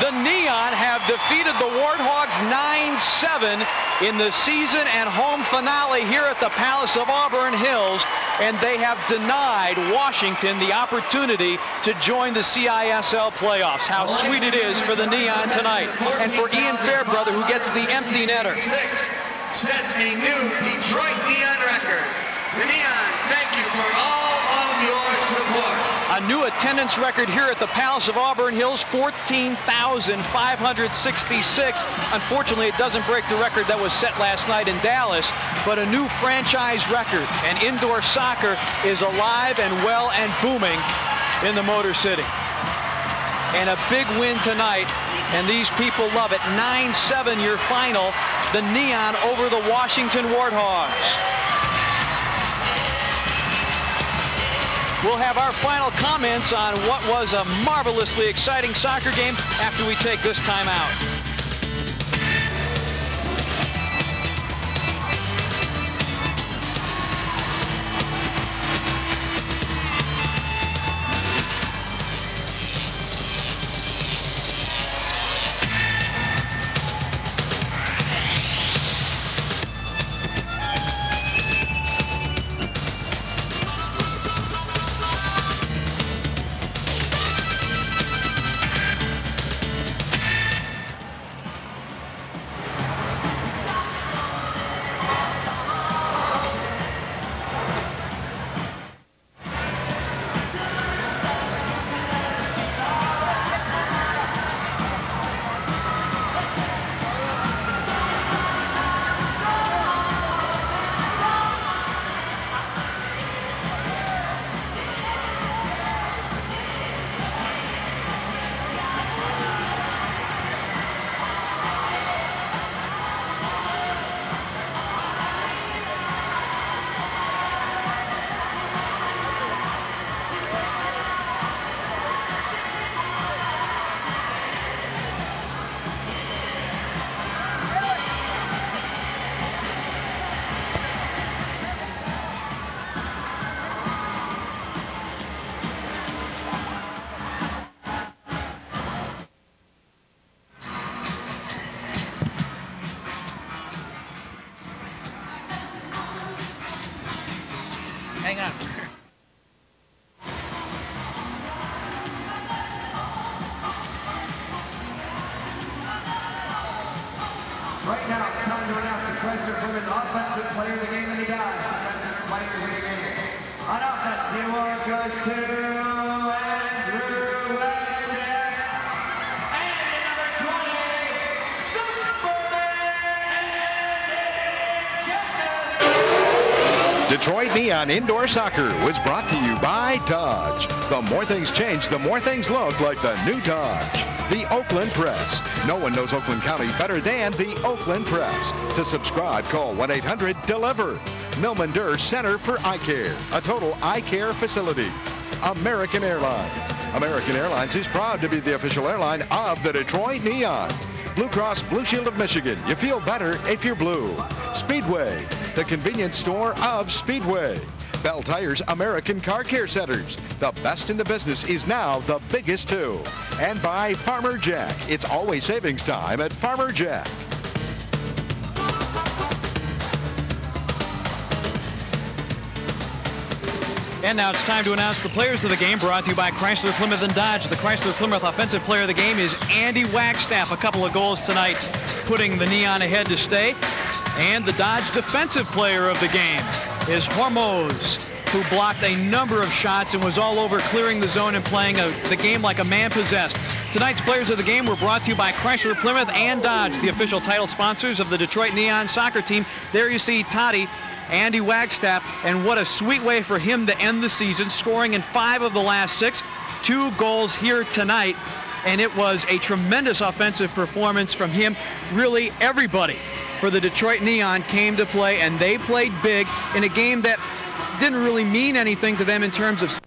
The Neon have defeated the Warthogs 9-7 in the season and home finale here at the Palace of Auburn Hills, and they have denied Washington the opportunity to join the CISL playoffs. How sweet it is for the Neon tonight, and for Ian Fairbrother, who gets the empty netter. Sets a new Detroit Neon record. The Neon, thank you for all of your support. A new attendance record here at the Palace of Auburn Hills, 14,566. Unfortunately, it doesn't break the record that was set last night in Dallas, but a new franchise record. And indoor soccer is alive and well and booming in the Motor City. And a big win tonight, and these people love it. 9-7 your final, the Neon over the Washington Warthogs. We'll have our final comments on what was a marvelously exciting soccer game after we take this time out. Hang on. Right now, it's time to announce the Chrysler Plymouth Offensive Player of the Game and the Dodge Defensive Player of the Game. On offense, the award goes to Andrew Wagstaff. And number 20, Superman Detroit Neon Indoor Soccer was brought to you by Dodge. The more things change, the more things look like the new Dodge. The Oakland Press. No one knows Oakland County better than the Oakland Press. To subscribe, call 1-800-DELIVER. Milman Durr Center for Eye Care, a total eye care facility. American Airlines. American Airlines is proud to be the official airline of the Detroit Neon. Blue Cross Blue Shield of Michigan. You feel better if you're blue. Speedway, the convenience store of Speedway. Bell Tire's American Car Care Centers. The best in the business is now the biggest too. And by Farmer Jack. It's always savings time at Farmer Jack. And now it's time to announce the players of the game, brought to you by Chrysler, Plymouth, and Dodge. The Chrysler Plymouth Offensive Player of the Game is Andy Wagstaff. A couple of goals tonight, putting the Neon ahead to stay. And the Dodge Defensive Player of the Game is Hormoz, who blocked a number of shots and was all over clearing the zone and playing the game like a man possessed. Tonight's players of the game were brought to you by Chrysler, Plymouth, and Dodge, the official title sponsors of the Detroit Neon soccer team. There you see Toddy, Andy Wagstaff, and what a sweet way for him to end the season, scoring in 5 of the last 6, 2 goals here tonight, and it was a tremendous offensive performance from him. Really, everybody for the Detroit Neon came to play, and they played big in a game that didn't really mean anything to them in terms of